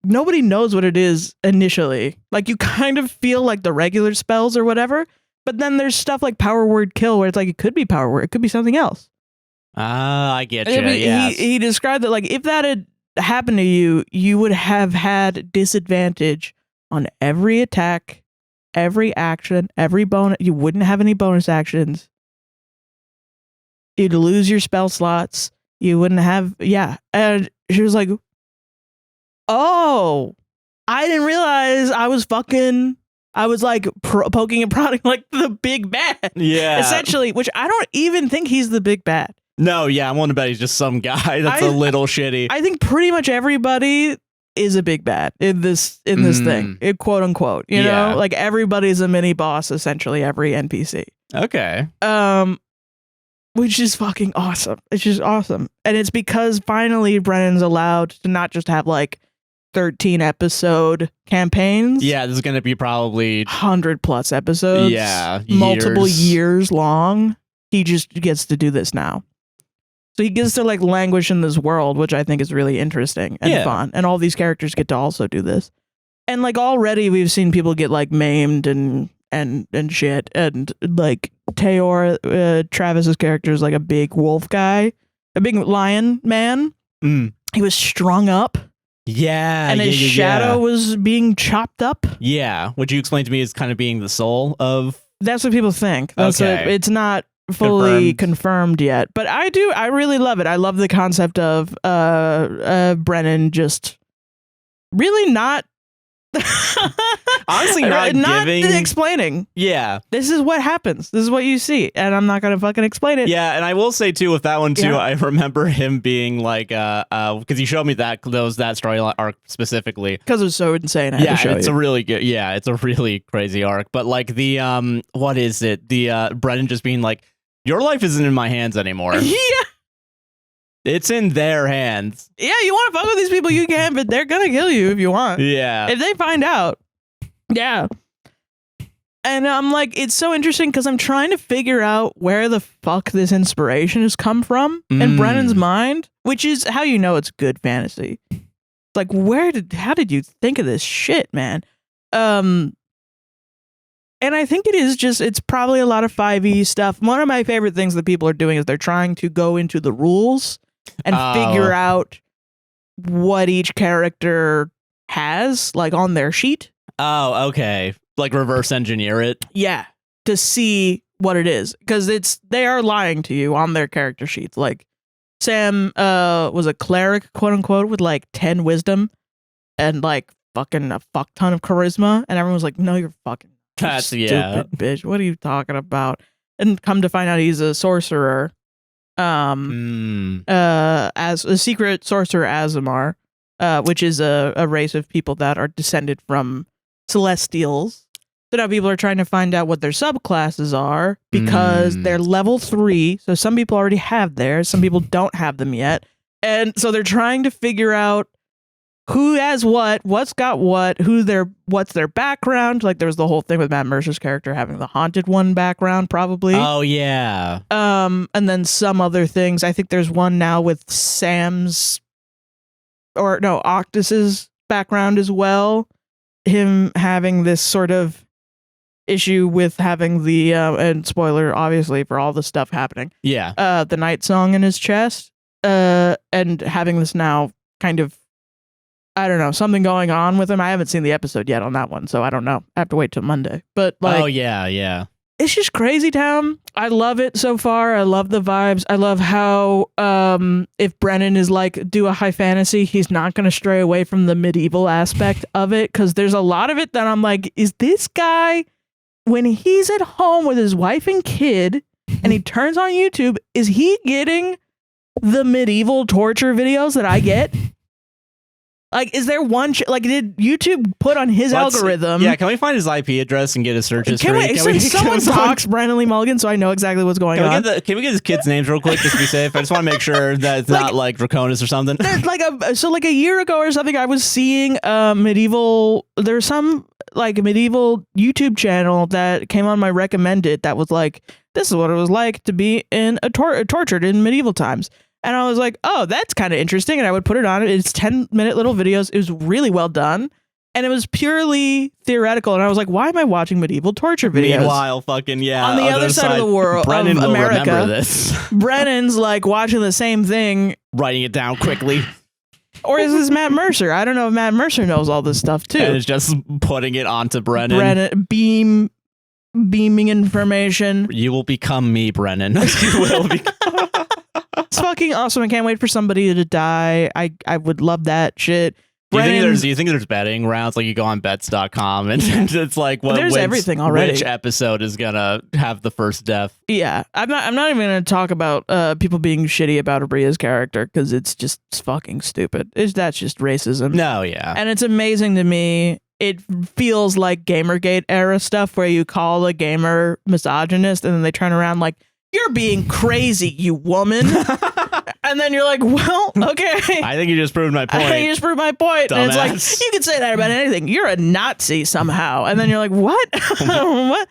nobody knows what it is initially. Like you kind of feel like the regular spells or whatever, but then there's stuff like power word kill where it's like, it could be power word, it could be something else. I get you. Yes. He described that like, if that had happened to you, you would have had disadvantage on every attack, every action, every bonus. You wouldn't have any bonus actions. You'd lose your spell slots. You wouldn't have, And she was like, oh, I didn't realize I was like poking and prodding like the big bad. Yeah. Essentially, which I don't even think he's the big bad. No, yeah, I'm willing to bet he's just some guy that's a little shitty. I think pretty much everybody is a big bad in this thing, quote unquote. You know, like everybody's a mini boss, essentially every NPC. Okay. Which is fucking awesome. It's just awesome. And it's because finally Brennan's allowed to not just have like 13 episode campaigns. Yeah, this is going to be probably 100+ episodes. Yeah. Multiple years long. He just gets to do this now. So he gets to like languish in this world, which I think is really interesting and fun. And all these characters get to also do this. And like already we've seen people get like maimed and shit. And like Teor, Travis's character is like a big wolf guy, a big lion man. He was strung up. Yeah. And his shadow was being chopped up. Yeah. Would you explain to me as kind of being the soul of? That's what people think. It's not fully confirmed yet. But I really love it. I love the concept of Brennan just really not honestly not giving explaining. Yeah, this is what happens, this is what you see, and I'm not gonna fucking explain it. Yeah, and I will say too with that one too, I remember him being like because he showed me that story arc specifically because it was so insane. It's a really good it's a really crazy arc. But like the what is it, the Brennan just being like, your life isn't in my hands anymore. Yeah, it's in their hands. Yeah, you want to fuck with these people, you can, but they're gonna kill you if you want. Yeah. If they find out. Yeah. And I'm like, it's so interesting because I'm trying to figure out where the fuck this inspiration has come from in Brennan's mind, which is how you know it's good fantasy. Like, how did you think of this shit, man? And I think it's probably a lot of 5e stuff. One of my favorite things that people are doing is they're trying to go into the rules and figure out what each character has, like, on their sheet. Oh, okay. Like reverse engineer it. Yeah, to see what it is, because they are lying to you on their character sheets. Like Sam was a cleric, quote unquote, with like 10 wisdom and like fucking a fuck ton of charisma, and everyone was like, "No, you're fucking stupid bitch. What are you talking about?" And come to find out, he's a sorcerer. As a secret sorcerer Azamar, which is a race of people that are descended from Celestials. So now people are trying to find out what their subclasses are because they're level 3. So some people already have theirs, some people don't have them yet. And so they're trying to figure out who has what's got what's their background. Like there was the whole thing with Matt Mercer's character having the haunted one background, probably. Oh yeah. And then some other things. I think there's one now with Octus's background as well. Him having this sort of issue with having the and spoiler obviously for all the stuff happening. Yeah. The night song in his chest. And having this now kind of, I don't know, something going on with him. I haven't seen the episode yet on that one, so I don't know. I have to wait till Monday. But like, oh yeah. It's just crazy town. I love it so far. I love the vibes. I love how if Brennan is like do a high fantasy, he's not going to stray away from the medieval aspect of it, because there's a lot of it that I'm like, is this guy, when he's at home with his wife and kid and he turns on YouTube, is he getting the medieval torture videos that I get? Like, is there one did YouTube put on his algorithm? Yeah, can we find his IP address and get his search history? Can someone talks Brandon Lee Mulligan so I know exactly what's going on? Can we get his kids' names real quick just to be safe? I just want to make sure that it's not like Draconis or something. Like a year ago or something, I was seeing medieval. There's some like medieval YouTube channel that came on my recommended that was like, this is what it was like to be in tortured in medieval times. And I was like, oh, that's kind of interesting. And I would put it on. It's 10-minute little videos. It was really well done. And it was purely theoretical. And I was like, why am I watching medieval torture videos? Meanwhile, fucking, yeah. On the other side of the world, Brennan of will America, remember this. Brennan's like watching the same thing. Writing it down quickly. Or is this Matt Mercer? I don't know if Matt Mercer knows all this stuff, too. And it's just putting it onto Brennan. Beaming information. You will become me, Brennan. You will become... It's fucking awesome. I can't wait for somebody to die. I would love that shit. Do you think there's betting rounds? Like you go on bets.com and it's like everything already. Which episode is gonna have the first death? Yeah. I'm not even gonna talk about people being shitty about Abria's character, because it's fucking stupid. That's just racism. No, yeah. And it's amazing to me. It feels like Gamergate era stuff where you call a gamer misogynist and then they turn around like, you're being crazy, you woman. And then you're like, well, okay. I think you just proved my point. And it's like, you can say that about anything. You're a Nazi somehow. And then you're like, what? What?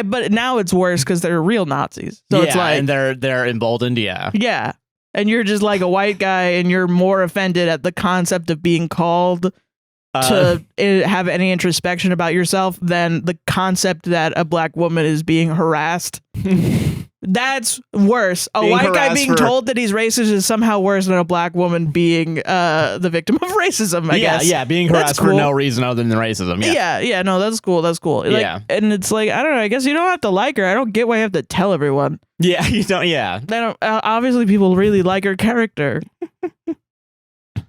But now it's worse because they're real Nazis. So it's like, and they're emboldened. Yeah. Yeah. And you're just like a white guy and you're more offended at the concept of being called to have any introspection about yourself than the concept that a black woman is being harassed. That's worse. A Being white guy harassed being for- told that he's racist is somehow worse than a black woman being the victim of racism, I guess. Yeah, being harassed for no reason other than racism. Yeah, no, that's cool. Like, Yeah. and it's like, I don't know, I guess you don't have to like her. I don't get why you have to tell everyone. Yeah, you don't. Yeah. They don't. Obviously, people really like her character.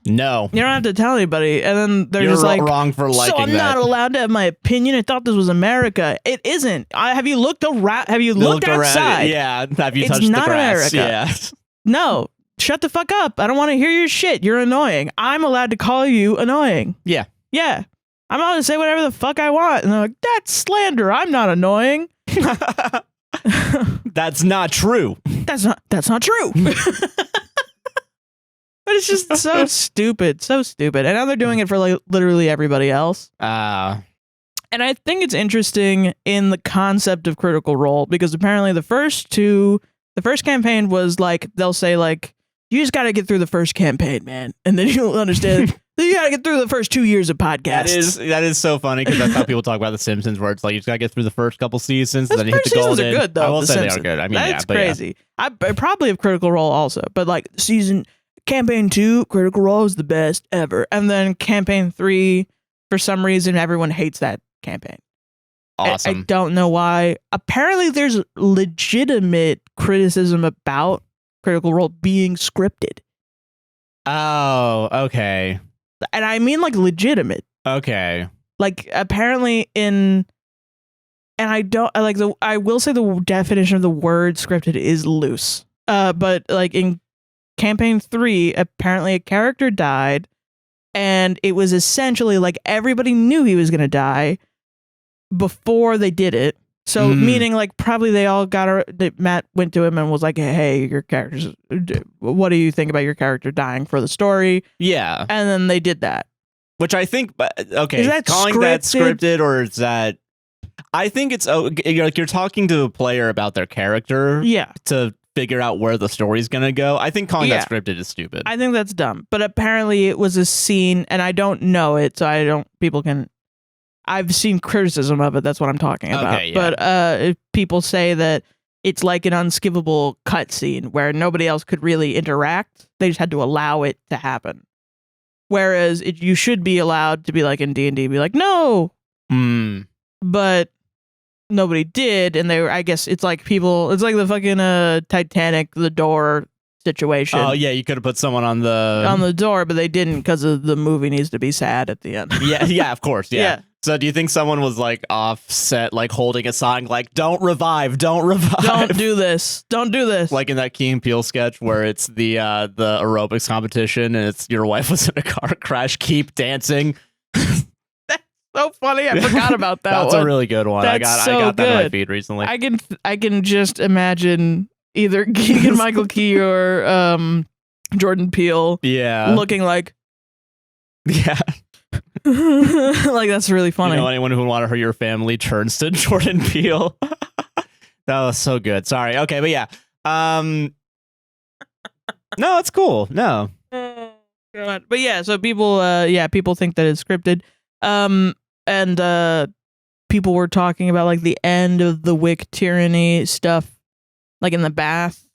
No. You don't have to tell anybody, and then they're You're just like, wrong for liking so I'm that. not allowed to have my opinion. I thought this was America. It isn't. Have you looked around? Have you looked outside? Yeah. Have you It's touched not the grass? America. Yeah. No. Shut the fuck up. I don't want to hear your shit. You're annoying. I'm allowed to call you annoying. Yeah. Yeah. I'm allowed to say whatever the fuck I want. And they're like, that's slander. I'm not annoying. That's not true. That's not true. But it's just so stupid. So stupid. And now they're doing it for like literally everybody else. And I think it's interesting in the concept of Critical Role because apparently the first campaign was like, they'll say like, you just got to get through the first campaign, man. And then you'll understand. You got to get through the first 2 years of podcasts. That is so funny because that's how people talk about The Simpsons, where it's like you just got to get through the first couple seasons, and then you hit the golden. Are good, though, I will The say Simpsons. they are good. I mean, that's but crazy. I probably have Critical Role also, but like campaign 2, Critical Role is the best ever, and then campaign 3, for some reason, everyone hates that campaign. Awesome. I don't know why. Apparently, there's legitimate criticism about Critical Role being scripted. Oh, okay. And I mean like legitimate. Okay. Like apparently I will say the definition of the word scripted is loose. But like in campaign 3, apparently a character died and it was essentially like everybody knew he was going to die before they did it. So meaning like probably they all Matt went to him and was like, hey, your character's, what do you think about your character dying for the story? Yeah. And then they did that. Which I think, okay, Is that calling that scripted or is that, I think it's, you're talking to a player about their character to figure out where the story's going to go. I think calling that scripted is stupid. I think that's dumb. But apparently it was a scene and I don't know it, so I've seen criticism of it. That's what I'm talking about. Okay, yeah. But people say that it's like an unskippable cutscene where nobody else could really interact. They just had to allow it to happen. Whereas you should be allowed to be like in D&D, be like, no. But nobody did. And I guess it's like the fucking Titanic, the door situation. Oh, yeah, you could have put someone on the door, but they didn't because the movie needs to be sad at the end. yeah, of course, yeah. So do you think someone was like offset, like holding a sign like, don't revive. Don't do this. Don't do this. Like in that Key and Peele sketch where it's the aerobics competition and it's your wife was in a car crash, keep dancing. That's so funny. I forgot about that That's one. a really good one. I got that in my feed recently. I can just imagine either Keegan Michael Key or Jordan Peele looking like like that's really funny. You know, anyone who would want to hurt your family turns to Jordan Peele. That was so good. Sorry. Okay, but yeah. No, it's cool. No. Oh, God. But yeah, so people think that it's scripted. And people were talking about like the end of the Wick tyranny stuff, like in the bath,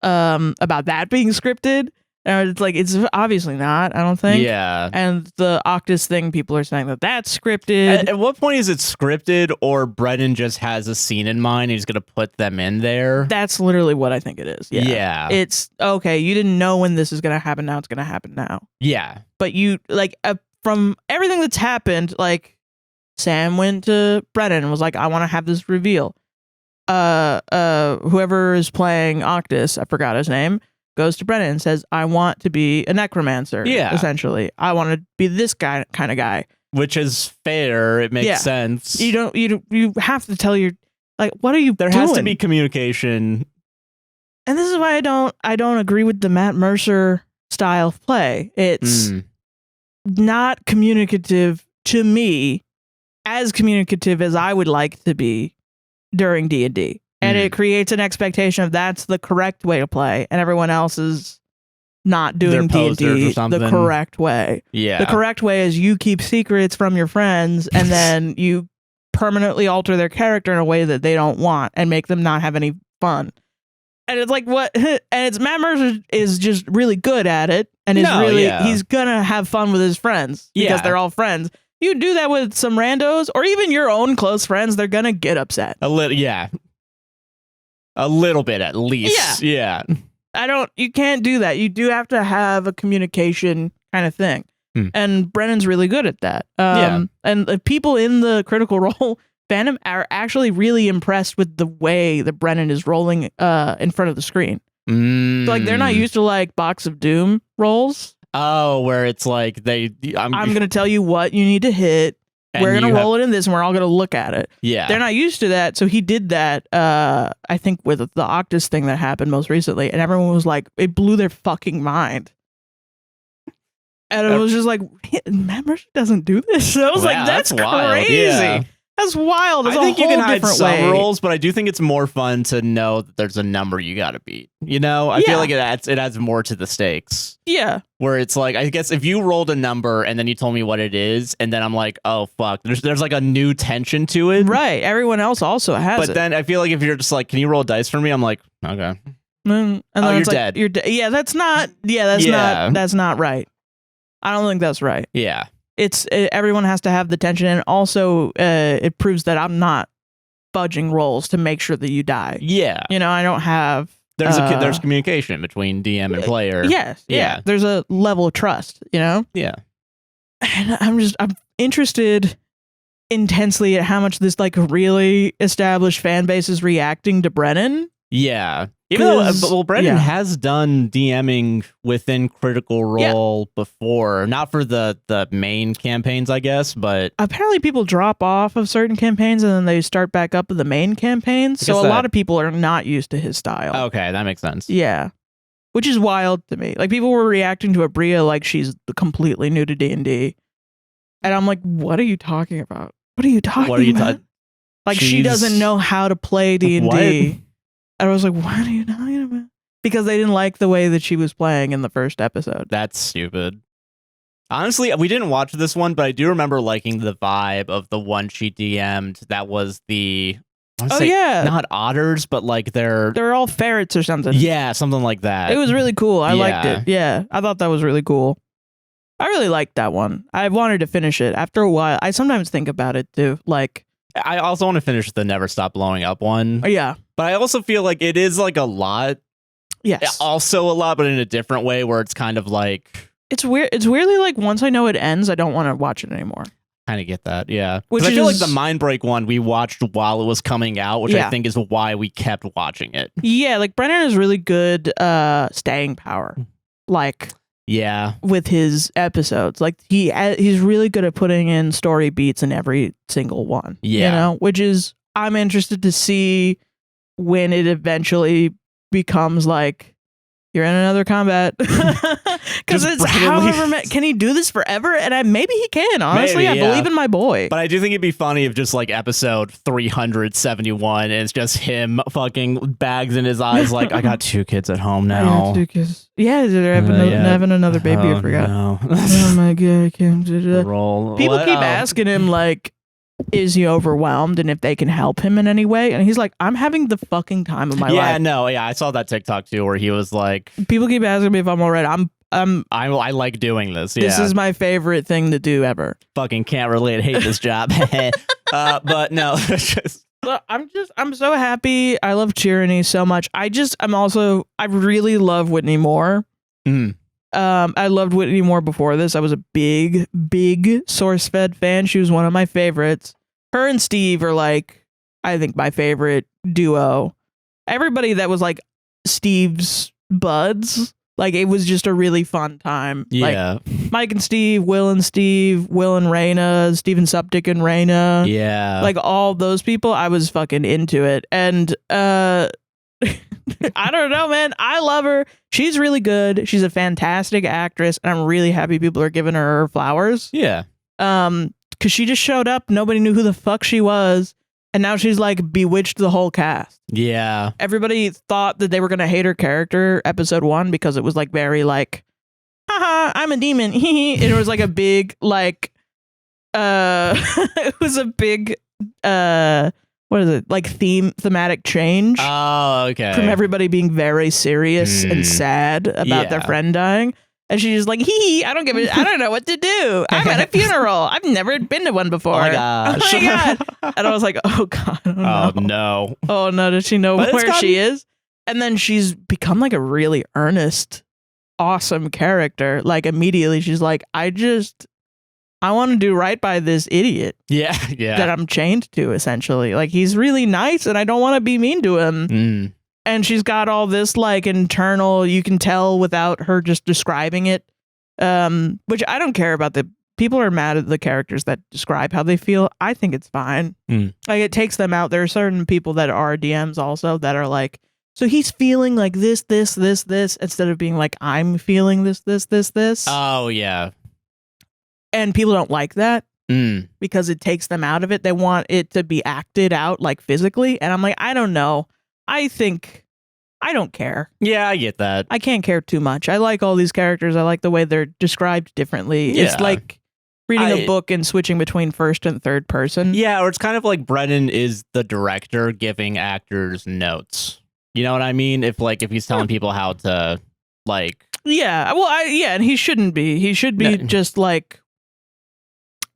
about that being scripted. And it's like, it's obviously not, I don't think. Yeah. And the Octus thing, people are saying that that's scripted. At what point is it scripted or Brennan just has a scene in mind and he's going to put them in there? That's literally what I think it is. Yeah. It's, okay, you didn't know when this is going to happen, now it's going to happen now. Yeah. But you, like, from everything that's happened, like, Sam went to Brennan and was like, I want to have this reveal. Whoever is playing Octus, I forgot his name, goes to Brennan and says, I want to be a necromancer. Yeah. Essentially. I want to be this guy kind of guy. Which is fair. It makes sense. You have to tell your, like, what are you doing? There has to be communication. And this is why I don't agree with the Matt Mercer style of play. It's not communicative to me, as communicative as I would like to be during D&D. And it creates an expectation of that's the correct way to play, and everyone else is not doing D&D the correct way. Yeah. The correct way is you keep secrets from your friends, and then you permanently alter their character in a way that they don't want and make them not have any fun. And it's like, what? And it's Matt Mercer is just really good at it. And he's gonna have fun with his friends because they're all friends. You do that with some randos or even your own close friends, they're gonna get upset. A little bit at least. Yeah. You can't do that. You do have to have a communication kind of thing. And Brennan's really good at that. And the people in the Critical Role fandom are actually really impressed with the way that Brennan is rolling in front of the screen. So, like, they're not used to like Box of Doom rolls. Oh, where it's like I'm going to tell you what you need to hit. We're going to roll it in this and we're all going to look at it. Yeah. They're not used to that. So he did that, I think, with the Octus thing that happened most recently. And everyone was like, it blew their fucking mind. And it was just like, Matt Mercer doesn't do this. So I was like, that's crazy. Yeah. That's wild. It's I think you can hide some way. rolls, but I do think it's more fun to know that there's a number you got to beat. You know, I feel like it adds more to the stakes. Yeah. Where it's like, I guess if you rolled a number and then you told me what it is, and then I'm like, oh fuck, there's like a new tension to it. Right. Everyone else also has it. But then I feel like if you're just like, can you roll dice for me? I'm like, okay. And then you're dead. You're dead. Yeah, that's not. Yeah, that's not right. I don't think that's right. Yeah. Everyone has to have the tension, and also it proves that I'm not fudging rolls to make sure that you die. Yeah, you know, I don't have. There's communication between DM and player. Yes, yeah. There's a level of trust. You know. Yeah. And I'm interested intensely at how much this like really established fan base is reacting to Brennan. Yeah. Even though, Brennan has done DMing within Critical Role before, not for the main campaigns, I guess, but apparently people drop off of certain campaigns and then they start back up with the main campaigns. So a lot of people are not used to his style. Okay, that makes sense. Yeah, which is wild to me. Like people were reacting to Brie like she's completely new to D&D, and I'm like, what are you talking about? What are you talking about? Like she doesn't know how to play D&D. And I was like, what are you talking about? Because they didn't like the way that she was playing in the first episode. That's stupid. Honestly, we didn't watch this one, but I do remember liking the vibe of the one she DM'd. That was not otters, but like they're all ferrets or something. Yeah, something like that. It was really cool. I liked it. Yeah, I thought that was really cool. I really liked that one. I wanted to finish it after a while. I sometimes think about it too. Like, I also want to finish the Never Stop Blowing Up one. Yeah. But I also feel like it is like a lot. Yes. Also a lot, but in a different way where it's kind of like... It's weird. It's weirdly like once I know it ends, I don't want to watch it anymore. Kind of get that, yeah. Because I feel like the Mindbreak one we watched while it was coming out, which I think is why we kept watching it. Yeah, like Brennan has really good staying power. Like... Yeah, with his episodes, like he's really good at putting in story beats in every single one. Yeah, you know, which is I'm interested to see when it eventually becomes like you're in another combat because it's however can he do this forever? And maybe he can. Honestly, I believe in my boy. But I do think it'd be funny if just like episode 371 and it's just him fucking bags in his eyes like I got 2 kids at home now. I got 2 kids. Yeah, they're having another baby. I forgot. No. Oh my god, I can't do that. People keep asking him like, is he overwhelmed and if they can help him in any way? And he's like, I'm having the fucking time of my life. Yeah, I saw that TikTok too where he was like, people keep asking me if I'm all right. I like doing this. Yeah. This is my favorite thing to do ever. Fucking can't relate. Hate this job. But no, I'm so happy. I love Tyranny so much. I really love Whitney Moore. I loved Whitney Moore before this. I was a big SourceFed fan. She was one of my favorites. Her and Steve are like, I think, my favorite duo. Everybody that was like Steve's buds, like it was just a really fun time. Yeah. Like Mike and Steve, Will and Steve, Will and Raina, Steven Suptic and Raina. Yeah. Like all those people, I was fucking into it. And I don't know, man. I love her. She's really good. She's a fantastic actress, and I'm really happy people are giving her flowers. Yeah. Because she just showed up. Nobody knew who the fuck she was, and now she's like bewitched the whole cast. Yeah. Everybody thought that they were gonna hate her character episode 1 because it was like very like, haha, I'm a demon. It was like a big like, it was a big what is it? Like thematic change. Oh, okay. From everybody being very serious and sad about their friend dying. And she's just like, I don't know what to do. I'm at a funeral. I've never been to one before. Oh my gosh. Oh my God. And I was like, oh God. Oh no. Oh no. Does she know where she is? And then she's become like a really earnest, awesome character. Like immediately she's like, I want to do right by this idiot. Yeah. That I'm chained to, essentially. Like he's really nice and I don't want to be mean to him. And she's got all this like internal, you can tell without her just describing it, which I don't care about. The people are mad at the characters that describe how they feel. I think it's fine. Like it takes them out. There are certain people that are DMs also that are like, so he's feeling like this, instead of being like, I'm feeling this. Oh, yeah. And people don't like that because it takes them out of it. They want it to be acted out like physically. And I'm like, I don't know. I think I don't care. Yeah, I get that. I can't care too much. I like all these characters. I like the way they're described differently. Yeah. It's like reading a book and switching between first and third person. Yeah, or it's kind of like Brennan is the director giving actors notes. You know what I mean? If he's telling people how to like. Yeah, well, and he shouldn't be. He should be just like,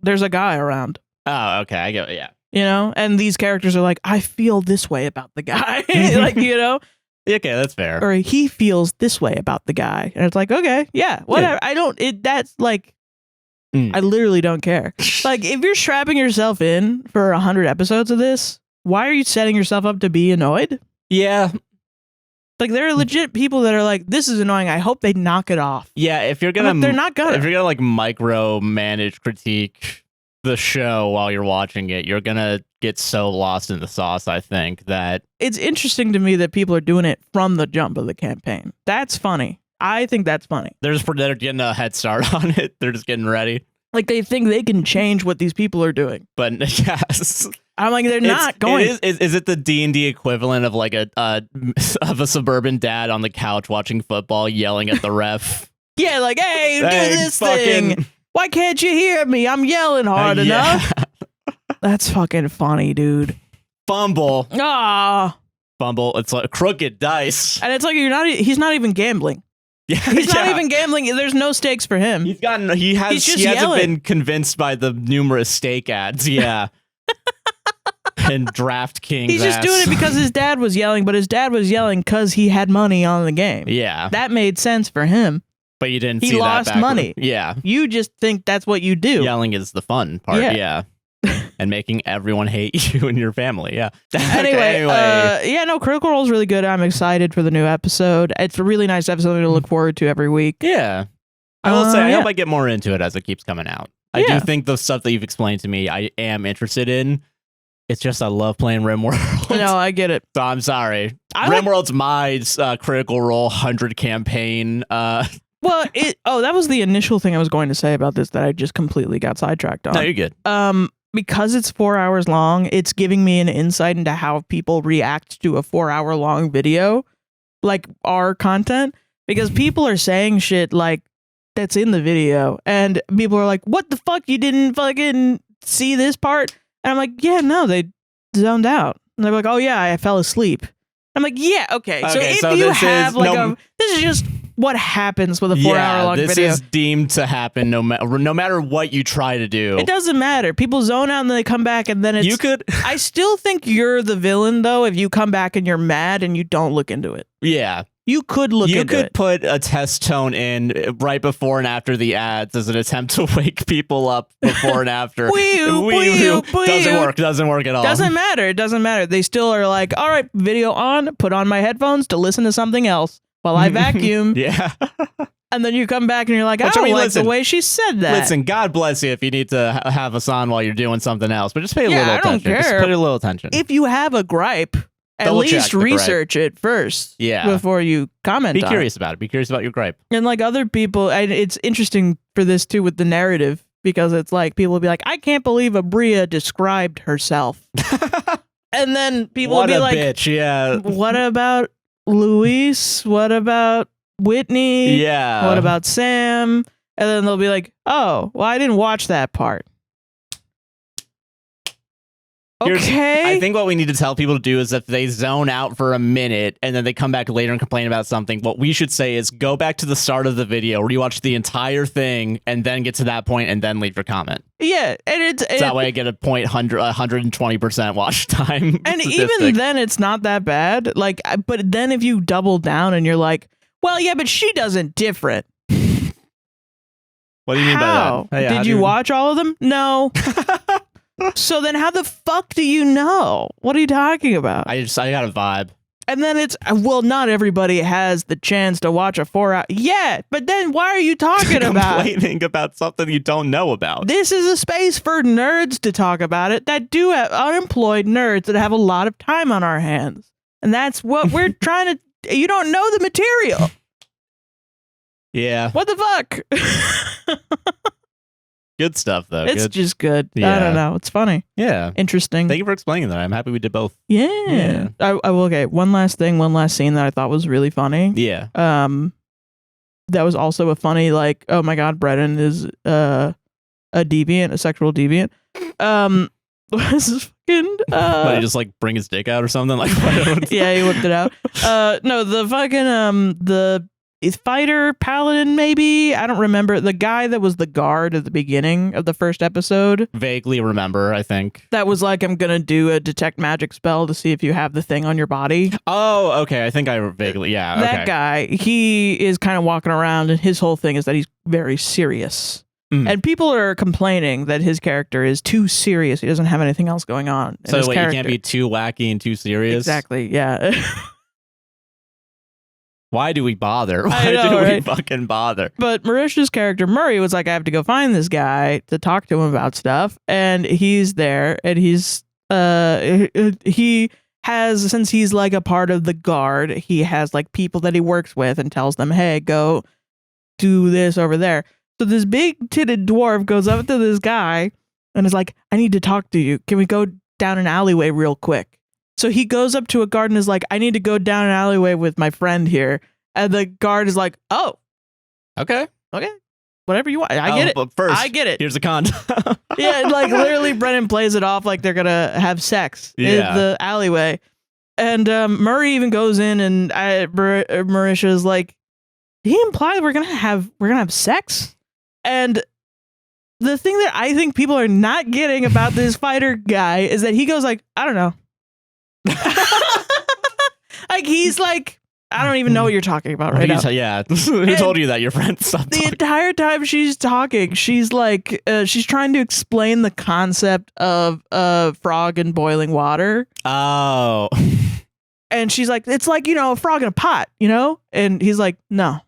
there's a guy around. Oh, okay, I get it. Yeah. You know, and these characters are like, I feel this way about the guy. Like, you know? Okay, that's fair. Or he feels this way about the guy. And it's like, okay, yeah, whatever. Yeah. That's like, I literally don't care. Like, if you're strapping yourself in for 100 episodes of this, why are you setting yourself up to be annoyed? Yeah. Like, there are legit people that are like, this is annoying. I hope they knock it off. Yeah, if you're gonna, they're not gonna. If you're gonna like micromanage critique the show while you're watching it, you're gonna get so lost in the sauce. I think that it's interesting to me that people are doing it from the jump of the campaign. That's funny. I think that's funny. They're getting a head start on it. They're just getting ready. Like they think they can change what these people are doing. But yes, I'm like, they're not going. Is it the D&D equivalent of like a suburban dad on the couch watching football yelling at the ref? Yeah, like, hey, do this thing. Why can't you hear me? I'm yelling hard enough. That's fucking funny, dude. Fumble. Fumble. It's like crooked dice. And it's like he's not even gambling. Yeah, he's not even gambling. There's no stakes for him. He hasn't been convinced by the numerous stake ads. Yeah. And DraftKings. He's just doing it because his dad was yelling, but his dad was yelling because he had money on the game. Yeah. That made sense for him. But you didn't see that. He lost money. Yeah. You just think that's what you do. Yelling is the fun part. Yeah. And making everyone hate you and your family. Yeah. Anyway. Critical Role is really good. I'm excited for the new episode. It's a really nice episode to look forward to every week. Yeah. I will say, I hope I get more into it as it keeps coming out. I do think the stuff that you've explained to me, I am interested in. It's just I love playing RimWorld. No, I get it. So I'm sorry. RimWorld's my Critical Role 100 campaign. Well, that was the initial thing I was going to say about this that I just completely got sidetracked on. No, you're good. Because it's 4 hours long, it's giving me an insight into how people react to a 4 hour long video, like our content, because people are saying shit like that's in the video and people are like, what the fuck? You didn't fucking see this part? And I'm like, yeah, no, they zoned out. And they're like, oh yeah, I fell asleep. I'm like, yeah, okay. So if you have this is just what happens with a 4 hour long video. This is deemed to happen no matter what you try to do. It doesn't matter. People zone out and then they come back and then it's... I still think you're the villain though if you come back and you're mad and you don't look into it. Yeah. You could look into it. You could put a test tone in right before and after the ads as an attempt to wake people up before and after. Doesn't work at all. Doesn't matter. It doesn't matter. They still are like, all right, video on, put on my headphones to listen to something else while I vacuum. Yeah. And then you come back and you're like, I don't like the way she said that. Listen, God bless you if you need to have us on while you're doing something else, but just pay a little attention. I don't care. Just pay a little attention. If you have a gripe, at least research it first before you comment on it. Be curious about it. Be curious about your gripe. And like other people, it's interesting for this too with the narrative because it's like people will be like, I can't believe Brie described herself. And then people will be like, bitch, yeah. What about Luis? What about Whitney? Yeah. What about Sam? And then they'll be like, oh, well, I didn't watch that part. Okay. I think what we need to tell people to do is if they zone out for a minute and then they come back later and complain about something, what we should say is go back to the start of the video, rewatch the entire thing, and then get to that point and then leave your comment. Yeah, and so that way I get a 120% watch time. And statistic. even then, it's not that bad. Like, but then if you double down and you're like, well, yeah, but she does it different. What do you mean by that? Did you watch all of them? No. So then how the fuck do you know? What are you talking about? I got a vibe. And then it's, well, not everybody has the chance to watch a 4-hour. Yeah, but then why are you talking about complaining about something you don't know about? This is a space for nerds to talk about it that do have unemployed nerds that have a lot of time on our hands. And that's what we're trying to, you don't know the material. Yeah. What the fuck? Good stuff, though. It's just good. Yeah. I don't know. It's funny. Yeah. Interesting. Thank you for explaining that. I'm happy we did both. Yeah. I will. Okay. One last scene that I thought was really funny. Yeah. That was also a funny, like, oh my God, Brennan is a deviant, a sexual deviant. Was fucking But he just like bring his dick out or something? Like, yeah, he whipped it out. No, the fucking the fighter paladin, maybe, I don't remember, the guy that was the guard at the beginning of the first episode. Vaguely remember, I think. That was like, I'm gonna do a detect magic spell to see if you have the thing on your body. Oh, okay. I think I vaguely, yeah. That guy, he is kind of walking around, and his whole thing is that he's very serious. And people are complaining that his character is too serious. He doesn't have anything else going on. So wait, you can't be too wacky and too serious? Exactly, yeah. Why do we bother? Why do we fucking bother? But Marisha's character, Murray, was like, I have to go find this guy to talk to him about stuff. And he's there, and he has, since he's like a part of the guard, he has like people that he works with and tells them, hey, go do this over there. So this big-titted dwarf goes up to this guy and is like, I need to talk to you. Can we go down an alleyway real quick? So he goes up to a guard and is like, I need to go down an alleyway with my friend here. And the guard is like, oh. Okay. Whatever you want. I get it. But first, I get it. Here's a con. Yeah, like literally Brennan plays it off like they're going to have sex in the alleyway. And Murray even goes in and Marisha is like, did he imply that we're gonna have sex? And the thing that I think people are not getting about this fighter guy is that he goes like, I don't know. Like he's like, I don't even know what you're talking about right now. Who told you that your friend stopped the entire time she's talking, she's like, she's trying to explain the concept of frog in boiling water. Oh. And she's like, it's like, a frog in a pot, And he's like, no.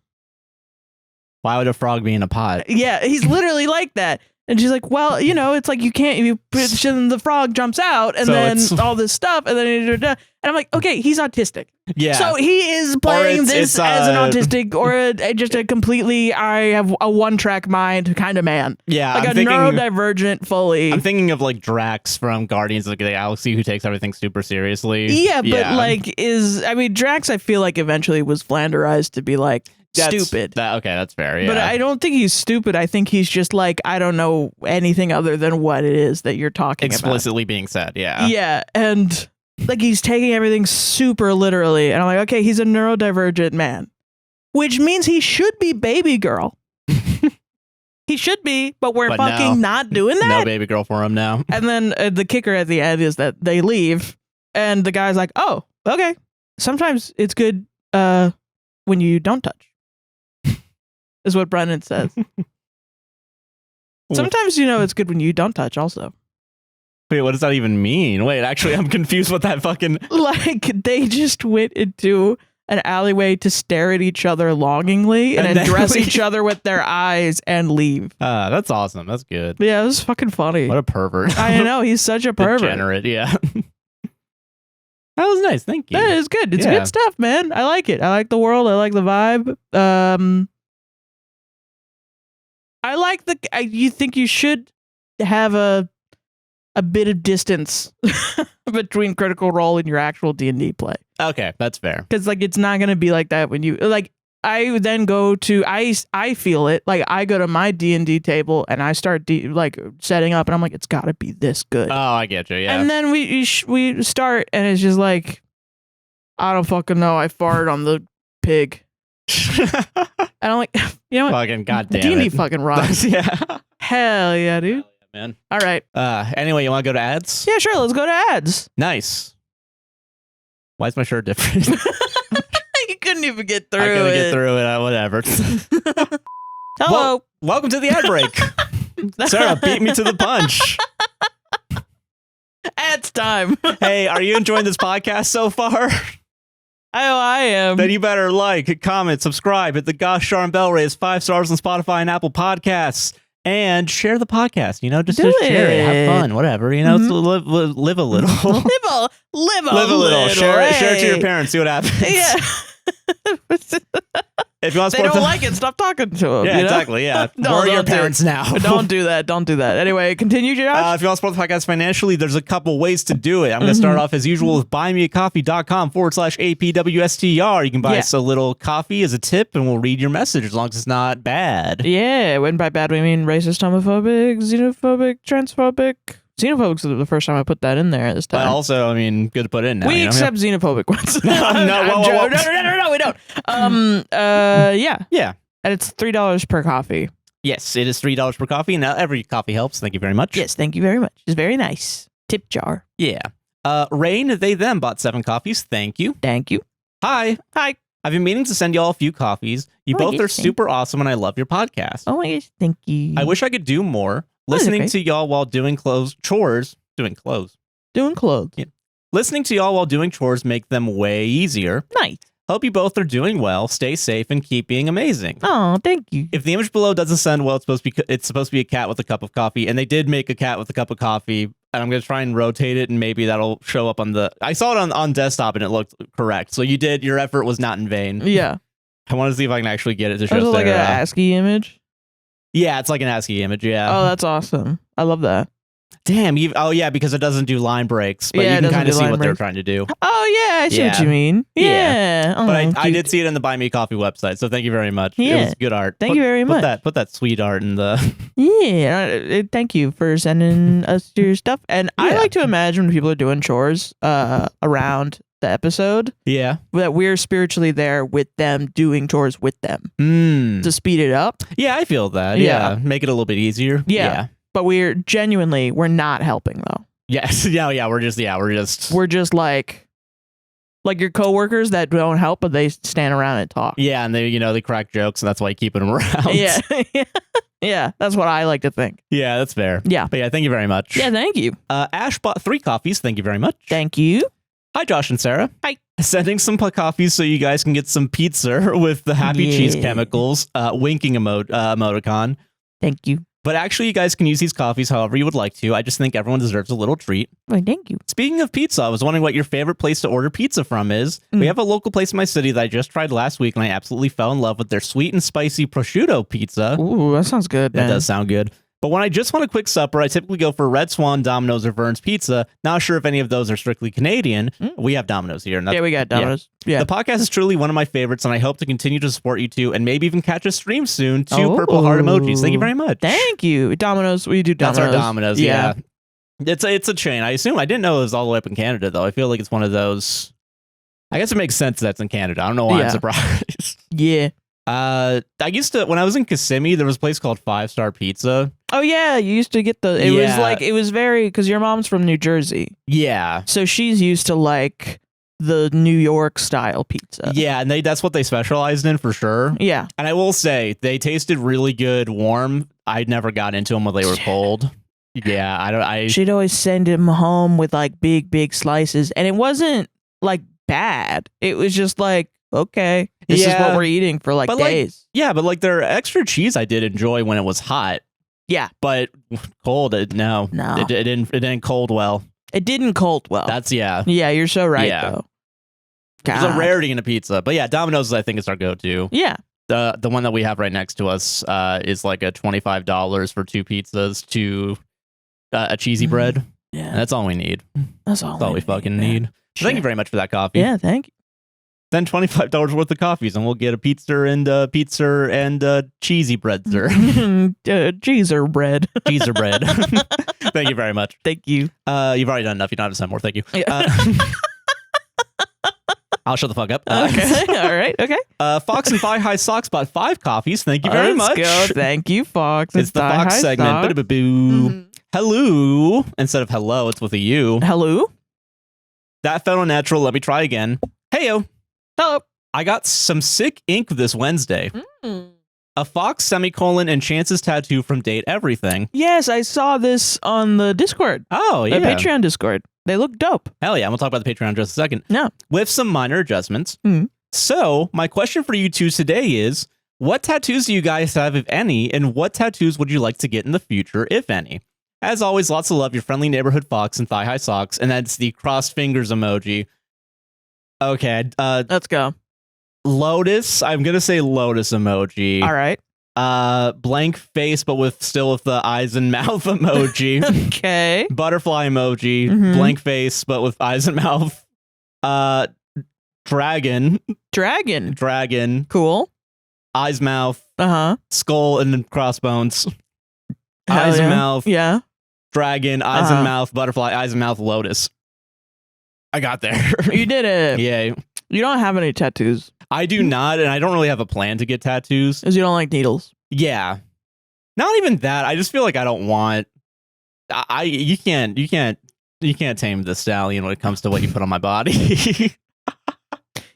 Why would a frog be in a pot? Yeah, he's literally like that. And she's like, well, it's like you can't, you put, and the frog jumps out and so then all this stuff. And then, and I'm like, okay, he's autistic. Yeah. So he is playing this as an autistic or just a completely, I have a one-track mind kind of man. Yeah. Like neurodivergent fully. I'm thinking of like Drax from Guardians of the Galaxy who takes everything super seriously. Yeah, but like Drax, I feel like eventually was flanderized to be like, stupid. That's fair. Yeah. But I don't think he's stupid. I think he's just like, I don't know anything other than what it is that you're talking explicitly about. being said. Yeah. Yeah. And like he's taking everything super literally. And I'm like, okay, he's a neurodivergent man, which means he should be baby girl. He should be, but we're fucking not doing that. No baby girl for him now. And then the kicker at the end is that they leave and the guy's like, oh, okay. Sometimes it's good when you don't touch. Is what Brennan says. Sometimes, it's good when you don't touch also. Wait, what does that even mean? Wait, actually, I'm confused what that fucking... Like, they just went into an alleyway to stare at each other longingly and address each other with their eyes and leave. That's awesome. That's good. Yeah, it was fucking funny. What a pervert. I know, he's such a pervert. Degenerate, yeah. That was nice, thank you. Yeah, it's good. It's good stuff, man. I like it. I like the world. I like the vibe. I like you think you should have a bit of distance between Critical Role and your actual D&D play. Okay, that's fair. Because like it's not going to be like that when you like I then go to I feel it like I go to my D&D table and I start like setting up and I'm like it's got to be this good. Oh, I get you. Yeah. And then we start and it's just like I don't fucking know. I farted on the pig. And I'm like, you know what? Fucking goddamn D&D it. fucking rocks. Yeah. Hell yeah, dude. Man. All right. Anyway, you want to go to ads? Yeah, sure. Let's go to ads. Nice. Why is my shirt different? You couldn't even get through it. I couldn't get through it. Whatever. Hello. Welcome to the ad break. Sarah beat me to the punch. Ads time. Hey, are you enjoying this podcast so far? I am. Then you better like, comment, subscribe, hit the gosh darn bell, raise 5 stars on Spotify and Apple Podcasts, and share the podcast. You know, just share it, have fun, whatever. You know, live a little, live a little. Share it to your parents. See what happens. Yeah. If you want to they don't like it, stop talking to them. Yeah, you know? exactly. Yeah, No, we're your parents now. Don't do that. Don't do that. Anyway, continue, Josh. If you want to support the podcast financially, there's a couple ways to do it. I'm going to start off as usual with buymeacoffee.com/APWSTR. You can buy us a little coffee as a tip, and we'll read your message as long as it's not bad. Yeah, when by bad we mean racist, homophobic, xenophobic, transphobic. Xenophobic's the first time I put that in there this time. But also, I mean, good to put in now. We accept xenophobic ones. No, we don't. Yeah. Yeah. And it's $3 per coffee. Yes, it is $3 per coffee. Now, every coffee helps. Thank you very much. Yes, thank you very much. It's very nice. Tip jar. Yeah. Rain, they them bought 7 coffees. Thank you. Thank you. Hi. Hi. I've been meaning to send y'all a few coffees. You both are thanks. super awesome, and I love your podcast. Oh my gosh, thank you. I wish I could do more. Listening to y'all while doing chores. Doing clothes. Doing clothes. Yeah. Listening to y'all while doing chores make them way easier. Nice. Hope you both are doing well, stay safe, and keep being amazing. Oh, thank you. If the image below doesn't send well, it's supposed to be a cat with a cup of coffee, and they did make a cat with a cup of coffee, and I'm going to try and rotate it, and maybe that'll show up on the... I saw it on desktop, and it looked correct. So your effort was not in vain. Yeah. I want to see if I can actually get it to show Sarah. Is it like an ASCII image? Yeah, it's like an ASCII image, yeah. Oh, that's awesome. I love that. Damn, oh yeah, because it doesn't do line breaks, but you can kind of see what they're trying to do. Oh yeah, I see what you mean. Yeah. Oh, but I did see it in the Buy Me Coffee website, so thank you very much. Yeah. It was good art. Thank you very much. Put that sweet art in the... Yeah, thank you for sending us your stuff. And I like to imagine when people are doing chores around the episode, that we're spiritually there with them, doing chores with them to speed it up. Yeah, I feel that. Yeah. Make it a little bit easier. Yeah. But we're not helping though. Yes. Yeah. We're just like your coworkers that don't help, but they stand around and talk. Yeah, and they crack jokes, and that's why you keep them around. Yeah. Yeah, that's what I like to think. Yeah, that's fair. Yeah. But yeah, thank you very much. Yeah, thank you. Ash bought 3 coffees. Thank you very much. Thank you. Hi, Josh and Sarah. Hi. Sending some coffees so you guys can get some pizza with the happy cheese chemicals. Winking emoticon. Thank you. But actually, you guys can use these coffees however you would like to. I just think everyone deserves a little treat. Oh, thank you. Speaking of pizza, I was wondering what your favorite place to order pizza from is. We have a local place in my city that I just tried last week, and I absolutely fell in love with their sweet and spicy prosciutto pizza. Ooh, that sounds good, man. That does sound good. But when I just want a quick supper, I typically go for Red Swan, Domino's, or Vern's Pizza. Not sure if any of those are strictly Canadian. We have Domino's here. Yeah, we got Domino's. Yeah. The podcast is truly one of my favorites, and I hope to continue to support you two and maybe even catch a stream soon. 2 purple heart emojis. Thank you very much. Thank you. Domino's. We do Domino's. That's our Domino's, yeah. It's a chain. I didn't know it was all the way up in Canada, though. I feel like it's one of those... I guess it makes sense that's in Canada. I don't know why I'm surprised. Yeah. I used to, when I was in Kissimmee, there was a place called 5 Star Pizza. Oh yeah, you used to get it was very, because your mom's from New Jersey. Yeah. So she's used to like the New York style pizza. Yeah, and that's what they specialized in for sure. Yeah. And I will say, they tasted really good warm. I never got into them when they were cold. Yeah, She'd always send him home with like big slices, and it wasn't like bad. It was just like, okay, this is what we're eating for like days. But like their extra cheese I did enjoy when it was hot. Yeah. But cold, no. It didn't cold well. It didn't cold well. That's, Yeah, you're so right, though. God. It's a rarity in a pizza. But yeah, Domino's, I think, is our go-to. Yeah. The one that we have right next to us is like a $25 for 2 pizzas to a cheesy bread. Yeah. And that's all we need. That's all we fucking need. So thank you very much for that coffee. Yeah, thank you. Then $25 worth of coffees, and we'll get a pizza and cheesy bread, sir. Cheeser bread. Cheeser bread. Thank you very much. Thank you. You've already done enough. You don't have to send more. Thank you. Yeah. I'll shut the fuck up. Okay. All right. Okay. Fox and Thigh High Socks bought 5 coffees. Thank you very much. Go. Thank you, Fox. It's the Fox segment. Mm-hmm. Hello. Instead of hello, it's with a U. Hello. That felt unnatural. Let me try again. Heyo. Hello. I got some sick ink this Wednesday. A fox semicolon and Chance's tattoo from Date Everything. Yes, I saw this on the Discord. Oh, yeah. The Patreon Discord. They look dope. Hell yeah. I'm going to talk about the Patreon in just a second. Yeah. With some minor adjustments. So, my question for you two today is, what tattoos do you guys have, if any, and what tattoos would you like to get in the future, if any? As always, lots of love, your friendly neighborhood fox and thigh-high socks, and that's the crossed fingers emoji. Okay. Let's go. Lotus. I'm going to say lotus emoji. All right. Blank face, but with the eyes and mouth emoji. Okay. Butterfly emoji. Blank face, but with eyes and mouth. Dragon. Cool. Eyes, mouth. Skull and then crossbones. Hell eyes yeah. and mouth. Yeah. Dragon. Eyes and mouth. Butterfly. Eyes and mouth. Lotus. I got there. You did it. Yay. You don't have any tattoos. I do not, and I don't really have a plan to get tattoos. Because you don't like needles. Yeah. Not even that. I just feel like I don't want. You can't tame the stallion when it comes to what you put on my body.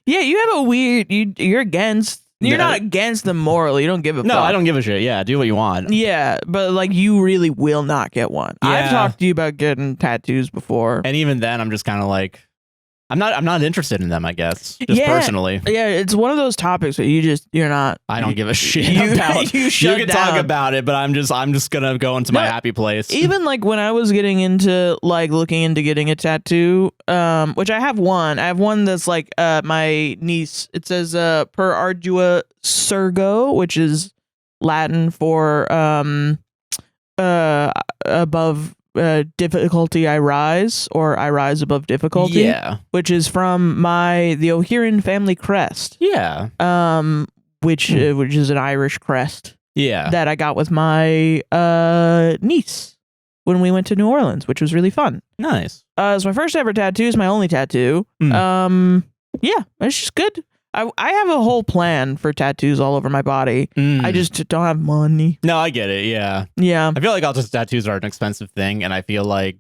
Yeah, you have a weird. You're against. You're not against them morally. You don't give a fuck. No, I don't give a shit. Yeah, do what you want. Yeah, but like you really will not get one. Yeah. I've talked to you about getting tattoos before, and even then, I'm just kind of like, I'm not interested in them. I guess just personally. Yeah, it's one of those topics that you're not. I don't give a shit about. You can talk about it, but I'm just gonna go into my happy place. Even like when I was getting into like looking into getting a tattoo, which I have one. I have one that's like my niece. It says per ardua surgo, which is Latin for above difficulty I rise, or I rise above difficulty. Yeah, which is from the O'Hearn family crest. Yeah, which is an Irish crest. Yeah, that I got with my niece when we went to New Orleans, which was really fun. Nice. It's my first ever tattoo. It's my only tattoo. Yeah, it's just good. I have a whole plan for tattoos all over my body. I just don't have money. No, I get it. Yeah. Yeah. I feel like tattoos are an expensive thing, and I feel like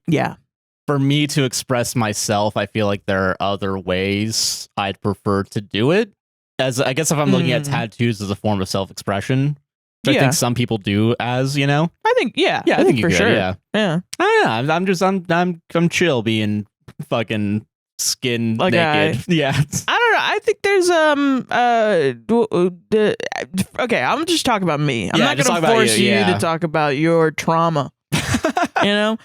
for me to express myself, I feel like there are other ways I'd prefer to do it. As I guess if I'm looking at tattoos as a form of self-expression, which I think some people do as, I think I think for you sure. Could, yeah. Yeah. I don't know. I'm chill being fucking skin naked. Yeah. I don't know. I think there's okay, I'm just talking about me. I'm not gonna force you to talk about your trauma. But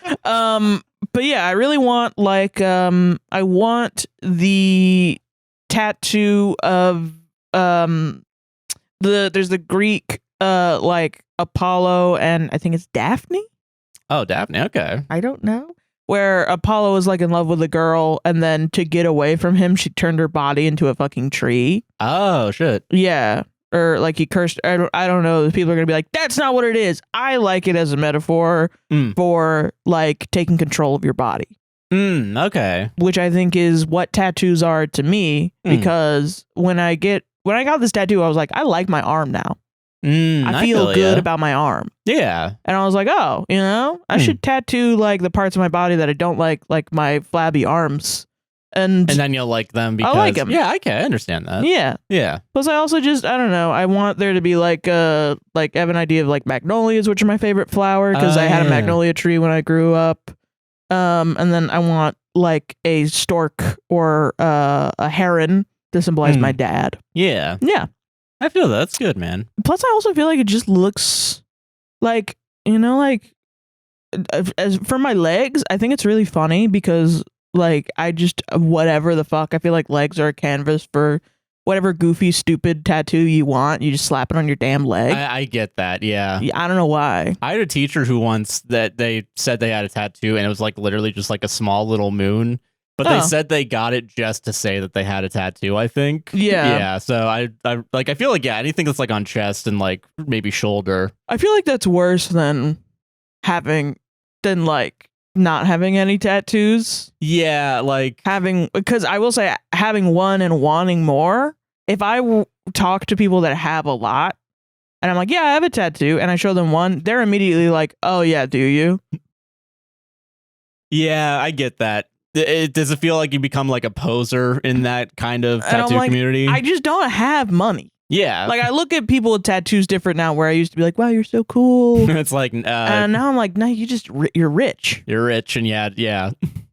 yeah, I really want like I want the tattoo of there's the Greek like Apollo and I think it's Daphne. Oh, Daphne. Okay. I don't know. Where Apollo was like in love with a girl, and then to get away from him, she turned her body into a fucking tree. Oh shit. Yeah, or like he cursed. I don't know. People are gonna be like, "That's not what it is." I like it as a metaphor for like taking control of your body. Okay. Which I think is what tattoos are to me, because when I got this tattoo, I was like, I like my arm now. I feel good about my arm. Yeah. And I was like, oh, I should tattoo like the parts of my body that I don't like my flabby arms. And then you'll like them because I like them. Yeah, I understand that. Yeah. Yeah. Plus I also just, I don't know, I want there to be like I have an idea of like magnolias, which are my favorite flower, because I had a magnolia tree when I grew up. And then I want like a stork or a heron to symbolize my dad. Yeah. Yeah. I feel that's good, man. Plus, I also feel like it just looks like, as for my legs, I think it's really funny because, like, I just, whatever the fuck, I feel like legs are a canvas for whatever goofy, stupid tattoo you want. You just slap it on your damn leg. I get that, yeah. I don't know why. I had a teacher who once that they said they had a tattoo and it was like literally just like a small little moon. But they said they got it just to say that they had a tattoo, I think. Yeah. Yeah. So I feel like, yeah, anything that's like on chest and like maybe shoulder. I feel like that's worse than like not having any tattoos. Yeah. Like because I will say having one and wanting more. If I talk to people that have a lot and I'm like, yeah, I have a tattoo, and I show them one, they're immediately like, oh yeah, do you? Yeah, I get that. Does it feel like you become like a poser in that kind of tattoo community? I just don't have money. Yeah. Like I look at people with tattoos different now, where I used to be like, wow, you're so cool. It's like, and now I'm like, no, you're rich. You're rich, and yeah.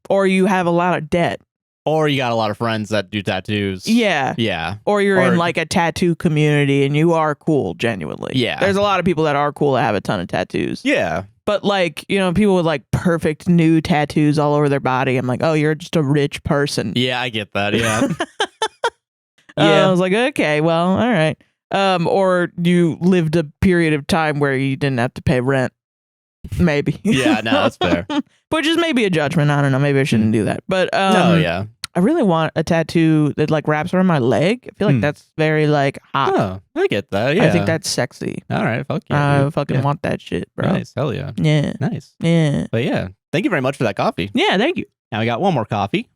Or you have a lot of debt. Or you got a lot of friends that do tattoos. Yeah. Yeah. Or you're in like a tattoo community and you are cool, genuinely. Yeah. There's a lot of people that are cool that have a ton of tattoos. Yeah. But like, people with like perfect new tattoos all over their body, I'm like, oh, you're just a rich person. Yeah, I get that. Yeah. I was like, okay, well, all right. Or you lived a period of time where you didn't have to pay rent. Maybe. Yeah, no, that's fair. Which is maybe a judgment. I don't know. Maybe I shouldn't do that. But no, yeah. I really want a tattoo that like wraps around my leg. I feel like that's very like hot. Oh, I get that. Yeah. I think that's sexy. All right, fuck yeah. I fucking want that shit, bro. Nice, hell yeah. Yeah. Nice. Yeah. But yeah, thank you very much for that coffee. Yeah, thank you. Now we got one more coffee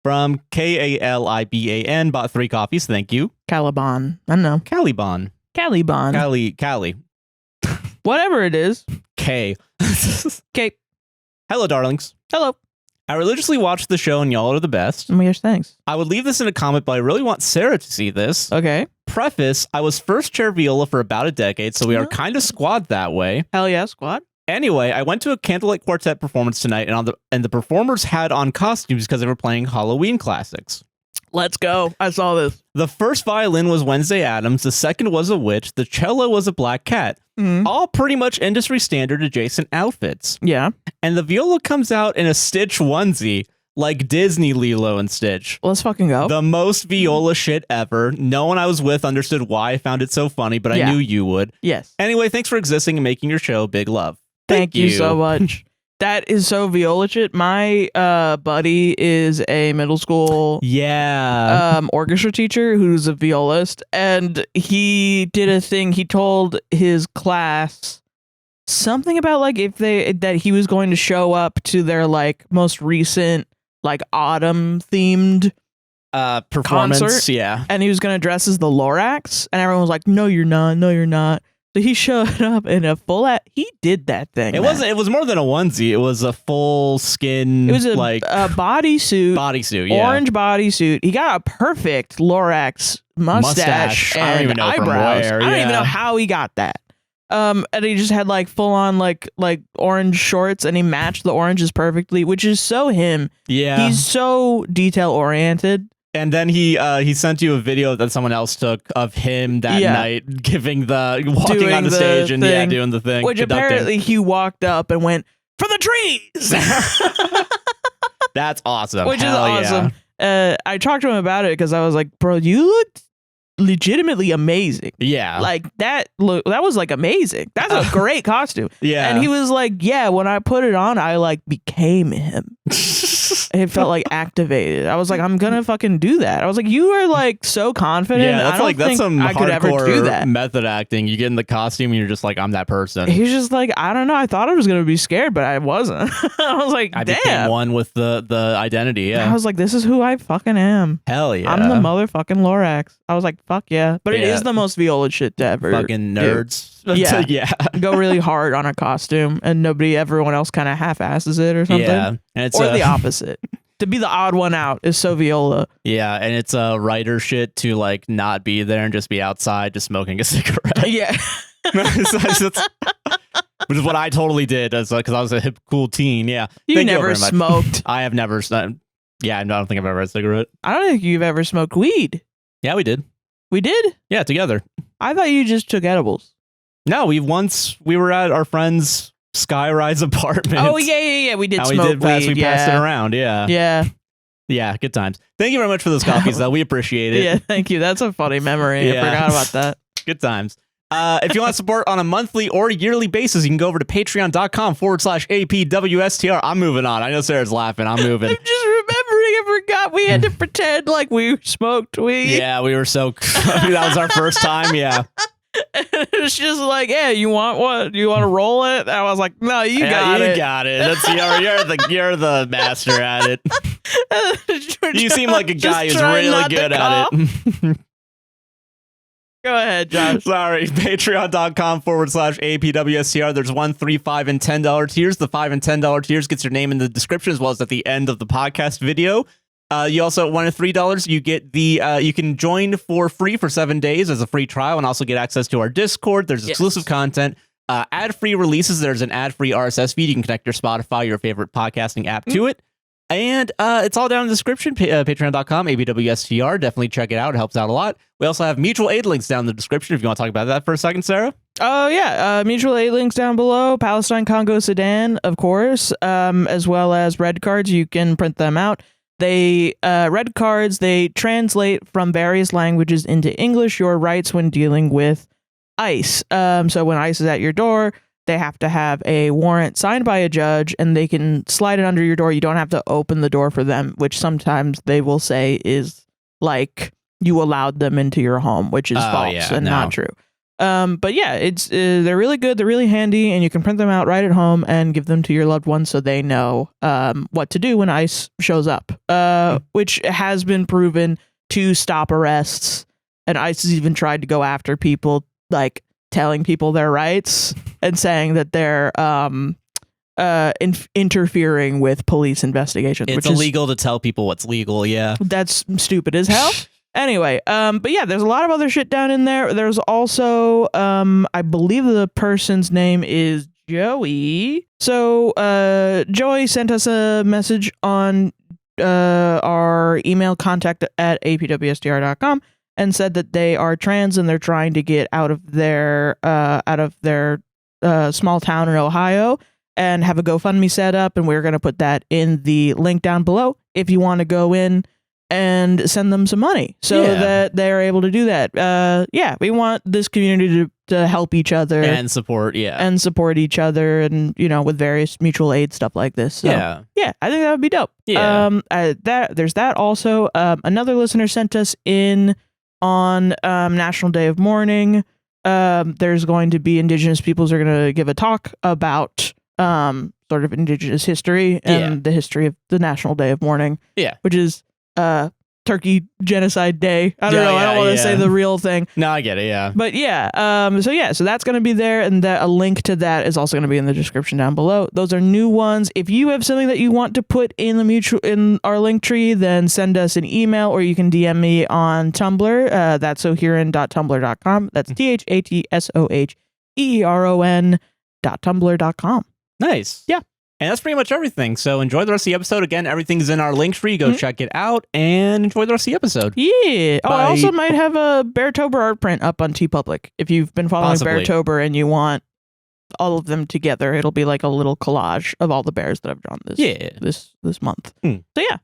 from Kaliban. Bought 3 coffees. Thank you. Caliban. I don't know. Caliban. Cali. Whatever it is. K. Okay. Hello, darlings. Hello. I religiously watch the show and y'all are the best. Oh my gosh, thanks. I would leave this in a comment, but I really want Sarah to see this. Okay. Preface, I was first chair viola for about a decade, so we are kind of squad that way. Hell yeah, squad. Anyway, I went to a Candlelight Quartet performance tonight, and the performers had on costumes because they were playing Halloween classics. Let's go. I saw this. The first violin was Wednesday Addams, the second was a witch, the cello was a black cat. All pretty much industry standard adjacent outfits. Yeah. And the viola comes out in a Stitch onesie, like Disney Lilo and Stitch. Let's fucking go. The most viola shit ever. No one I was with understood why I found it so funny, but I knew you would. Yes. Anyway, thanks for existing and making your show. Big love. Thank you so much. That is so viola shit. My buddy is a middle school orchestra teacher who's a violist, and he did a thing. He told his class something about like that he was going to show up to their like most recent like autumn themed performance concert, and he was going to dress as the Lorax, and everyone was like, no you're not. So he showed up in a he did that thing. It was more than a onesie. It was a full skin. It was a bodysuit. Bodysuit, yeah. Orange bodysuit. He got a perfect Lorax mustache and I don't even know eyebrows. from where. I don't even know how he got that. And he just had like full on like orange shorts, and he matched the oranges perfectly, which is so him. Yeah. He's so detail oriented. And then he sent you a video that someone else took of him that night walking on the stage and doing the thing. Which apparently he walked up and went, for the trees! That's awesome. Which is awesome. Yeah. I talked to him about it because I was like, bro, you looked legitimately amazing. Yeah. Like that was like amazing. That's a great costume. Yeah. And he was like, yeah, when I put it on, I like became him. It felt like activated. I was like, I'm gonna fucking do that. I was like, you are like so confident. Yeah, that's some I could ever do that. Method acting. You get in the costume and you're just like, I'm that person. He's just like, I don't know. I thought I was gonna be scared, but I wasn't. I was like, I damn. became one with the identity. Yeah. I was like, this is who I fucking am. Hell yeah. I'm the motherfucking Lorax. I was like, fuck yeah. But it is the most viola shit to ever. Fucking nerds. Yeah. Yeah. Go really hard on a costume and everyone else kind of half-asses it or something. Yeah. And it's or the opposite. To be the odd one out is so viola. Yeah, and it's a writer shit to like not be there and just be outside just smoking a cigarette. Yeah. Which is what I totally did because I was a hip, cool teen. Yeah. You never smoked. I have never. Yeah, I don't think I've ever had a cigarette. I don't think you've ever smoked weed. Yeah, we did. We did? Yeah, together. I thought you just took edibles. No, we were at our friend's skyrise apartment. Oh yeah. We did smoke weed. We passed it around. Yeah. Yeah. Yeah. Good times. Thank you very much for those coffees, though. We appreciate it. Yeah. Thank you. That's a funny memory. Yeah. I forgot about that. Good times. If you want to support on a monthly or yearly basis, you can go over to patreon.com/APWSTR. I'm moving on. I know Sarah's laughing. I'm moving. I'm just remembering we had to pretend like we smoked weed. Yeah, we were so. That was our first time. Yeah. It's just like, yeah, you want what? You want to roll it? And I was like, no, you got it. You got it. That's you're the master at it. You seem like a guy who's really good at it. Go ahead, Josh. Sorry. Patreon.com/APWSTR. There's $1, $3, $5, and $10 tiers. The $5 and $10 tiers gets your name in the description as well as at the end of the podcast video. You also at $1 and $3, you get you can join for free for 7 days as a free trial and also get access to our Discord. There's exclusive content, ad-free releases. There's an ad-free RSS feed. You can connect your Spotify, your favorite podcasting app to it. And it's all down in the description, patreon.com, APWSTR. Definitely check it out. It helps out a lot. We also have mutual aid links down in the description if you want to talk about that for a second, Sarah. Oh, yeah. Mutual aid links down below. Palestine, Congo, Sudan, of course, as well as red cards. You can print them out. Red cards, they translate from various languages into English your rights when dealing with ICE. So when ICE is at your door, they have to have a warrant signed by a judge and they can slide it under your door. You don't have to open the door for them, which sometimes they will say is like you allowed them into your home, which is false and not true. But yeah, they're really good. They're really handy, and you can print them out right at home and give them to your loved ones so they know what to do when ICE shows up, which has been proven to stop arrests. And ICE has even tried to go after people, like telling people their rights and saying that they're interfering with police investigations. It's illegal to tell people what's legal. Yeah, that's stupid as hell. Anyway, but yeah, there's a lot of other shit down in there. There's also, I believe the person's name is Joey. So, Joey sent us a message on our email contact at apwstr.com and said that they are trans and they're trying to get out of their small town in Ohio and have a GoFundMe set up. And we're going to put that in the link down below if you want to go in and send them some money so that they're able to do that. We want this community to help each other and support each other, and with various mutual aid stuff like this. So, I think that would be dope. There's that also. Another listener sent us in on National Day of Mourning. There's going to be Indigenous peoples are going to give a talk about sort of Indigenous history and the history of the National Day of Mourning. Which is Turkey Genocide Day. I don't know. I don't want to say the real thing. No, I get it. Yeah. But so that's going to be there, and a link to that is also going to be in the description down below. Those are new ones. If you have something that you want to put in in our link tree, then send us an email, or you can DM me on Tumblr. That's soheron.tumblr.com. That's THATSOHEERON.tumblr.com. Nice. Yeah. And that's pretty much everything. So enjoy the rest of the episode. Again, everything's in our link tree. Go check it out and enjoy the rest of the episode. Yeah. Oh, I also might have a Beartober art print up on TeePublic. If you've been following Beartober and you want all of them together, it'll be like a little collage of all the bears that I've drawn this month. So yeah,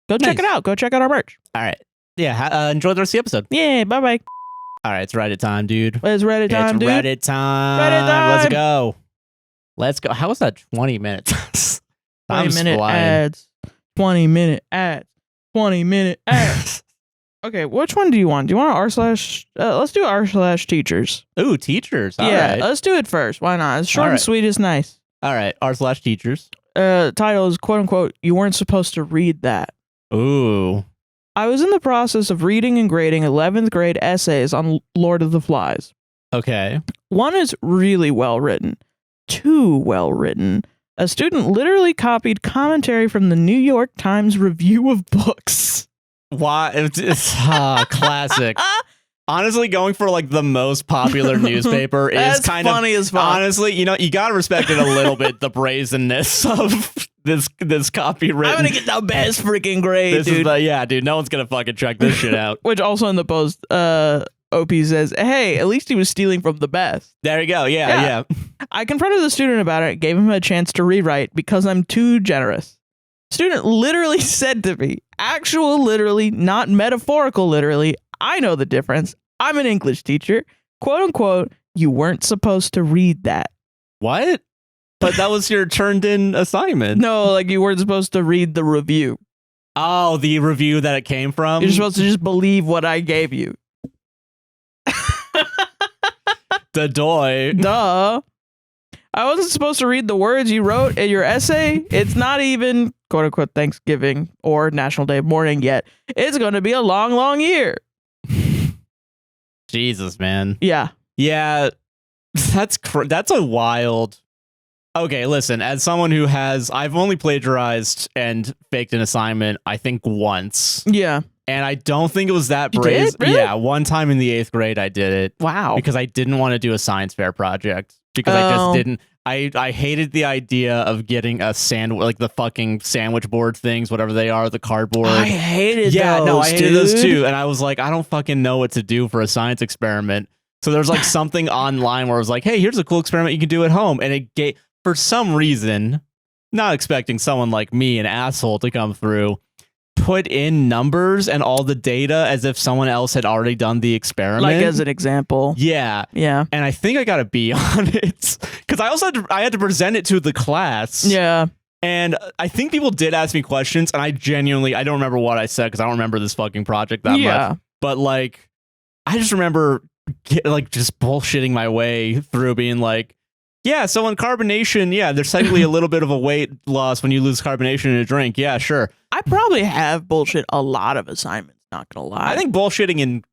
go check it out. Go check out our merch. All right. Yeah. Enjoy the rest of the episode. Yeah. Bye-bye. All right. It's Reddit time, dude. It's Reddit time, dude. Reddit time. Let's go. How was that 20 minutes? 20-minute ads. 20-minute ads. 20-minute ads. Okay, which one do you want? Do you want let's do r/teachers. Ooh, teachers. All right. Let's do it first. Why not? It's short and sweet is nice. All right, r/teachers. Title is quote unquote, you weren't supposed to read that. Ooh. I was in the process of reading and grading 11th grade essays on Lord of the Flies. Okay. One is really well written. Too well written. A student literally copied commentary from the New York Times review of books. Why? It's classic. Honestly, going for like the most popular newspaper is kind of funny as fuck. Honestly, you gotta respect it a little bit. The brazenness of this copywritten. I'm gonna get the best freaking grade, dude. Dude. No one's gonna fucking check this shit out. Which also in the post, OP says, hey, at least he was stealing from the best. There you go. Yeah. I confronted the student about it, gave him a chance to rewrite because I'm too generous. Student literally said to me, actual literally, not metaphorical literally, I know the difference. I'm an English teacher. Quote unquote, you weren't supposed to read that. What? But that was your turned in assignment. No, like you weren't supposed to read the review. Oh, the review that it came from? You're supposed to just believe what I gave you. The doy. Duh. I wasn't supposed to read the words you wrote in your essay. It's not even quote unquote Thanksgiving or National Day of Mourning yet. It's going to be a long, long year. Jesus, man. Yeah. Yeah. That's a wild. Okay, listen, as someone who I've only plagiarized and faked an assignment, I think once. Yeah. And I don't think it was that brazen. You did? Really? Yeah, one time in the 8th grade I did it. Wow. Because I didn't want to do a science fair project. Because I just didn't. I hated the idea of getting a sandwich, like the fucking sandwich board things, whatever they are, the cardboard. I hated those. Yeah, no, I hated dude. those too. And I was like, I don't fucking know what to do for a science experiment. So there's like something online where it was like, hey, here's a cool experiment you can do at home. And it gave, for some reason, not expecting someone like me, an asshole, to come through, put in numbers and all the data as if someone else had already done the experiment. Like as an example. Yeah. Yeah. And I think I got a B on it. Because I also had to present it to the class. Yeah. And I think people did ask me questions, and I don't remember what I said because I don't remember this fucking project that much. But like, I just remember just bullshitting my way through being like, yeah, so in carbonation, yeah, there's technically a little bit of a weight loss when you lose carbonation in a drink. Yeah, sure. I probably have bullshit a lot of assignments, not gonna lie. I think bullshitting and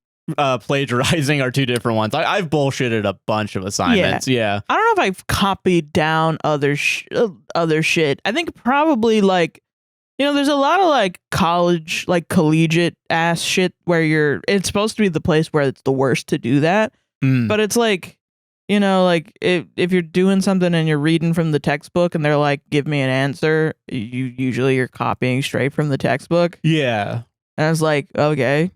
plagiarizing are two different ones. I've bullshitted a bunch of assignments. Yeah. I don't know if I've copied down other shit. I think probably like, there's a lot of like college, like collegiate ass shit where it's supposed to be the place where it's the worst to do that. But it's like, like if you're doing something and you're reading from the textbook and they're like, give me an answer, you're copying straight from the textbook. Yeah. And it's like, okay,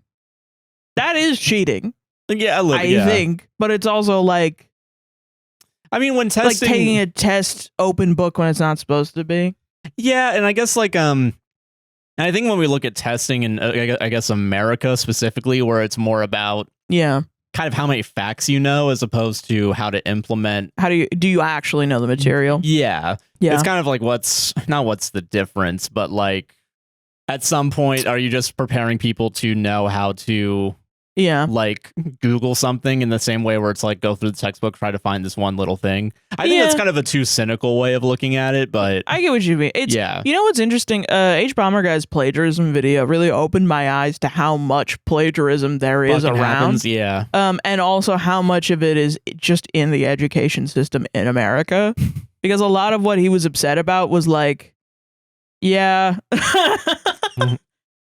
that is cheating. Yeah, I think, but it's also like, I mean, when testing, like taking a test open book when it's not supposed to be. Yeah, and I guess like and I think when we look at testing in I guess America specifically, where it's more about kind of how many facts you know as opposed to how to implement. How do you actually know the material? Yeah. It's kind of like what's the difference, but like at some point, are you just preparing people to know how to like Google something in the same way where it's like go through the textbook, try to find this one little thing? I think that's kind of a too cynical way of looking at it, but I get what you mean. It's, you know what's interesting? H Bomber Guy's plagiarism video really opened my eyes to how much plagiarism there is around. Happens, yeah. And also how much of it is just in the education system in America. Because a lot of what he was upset about was like,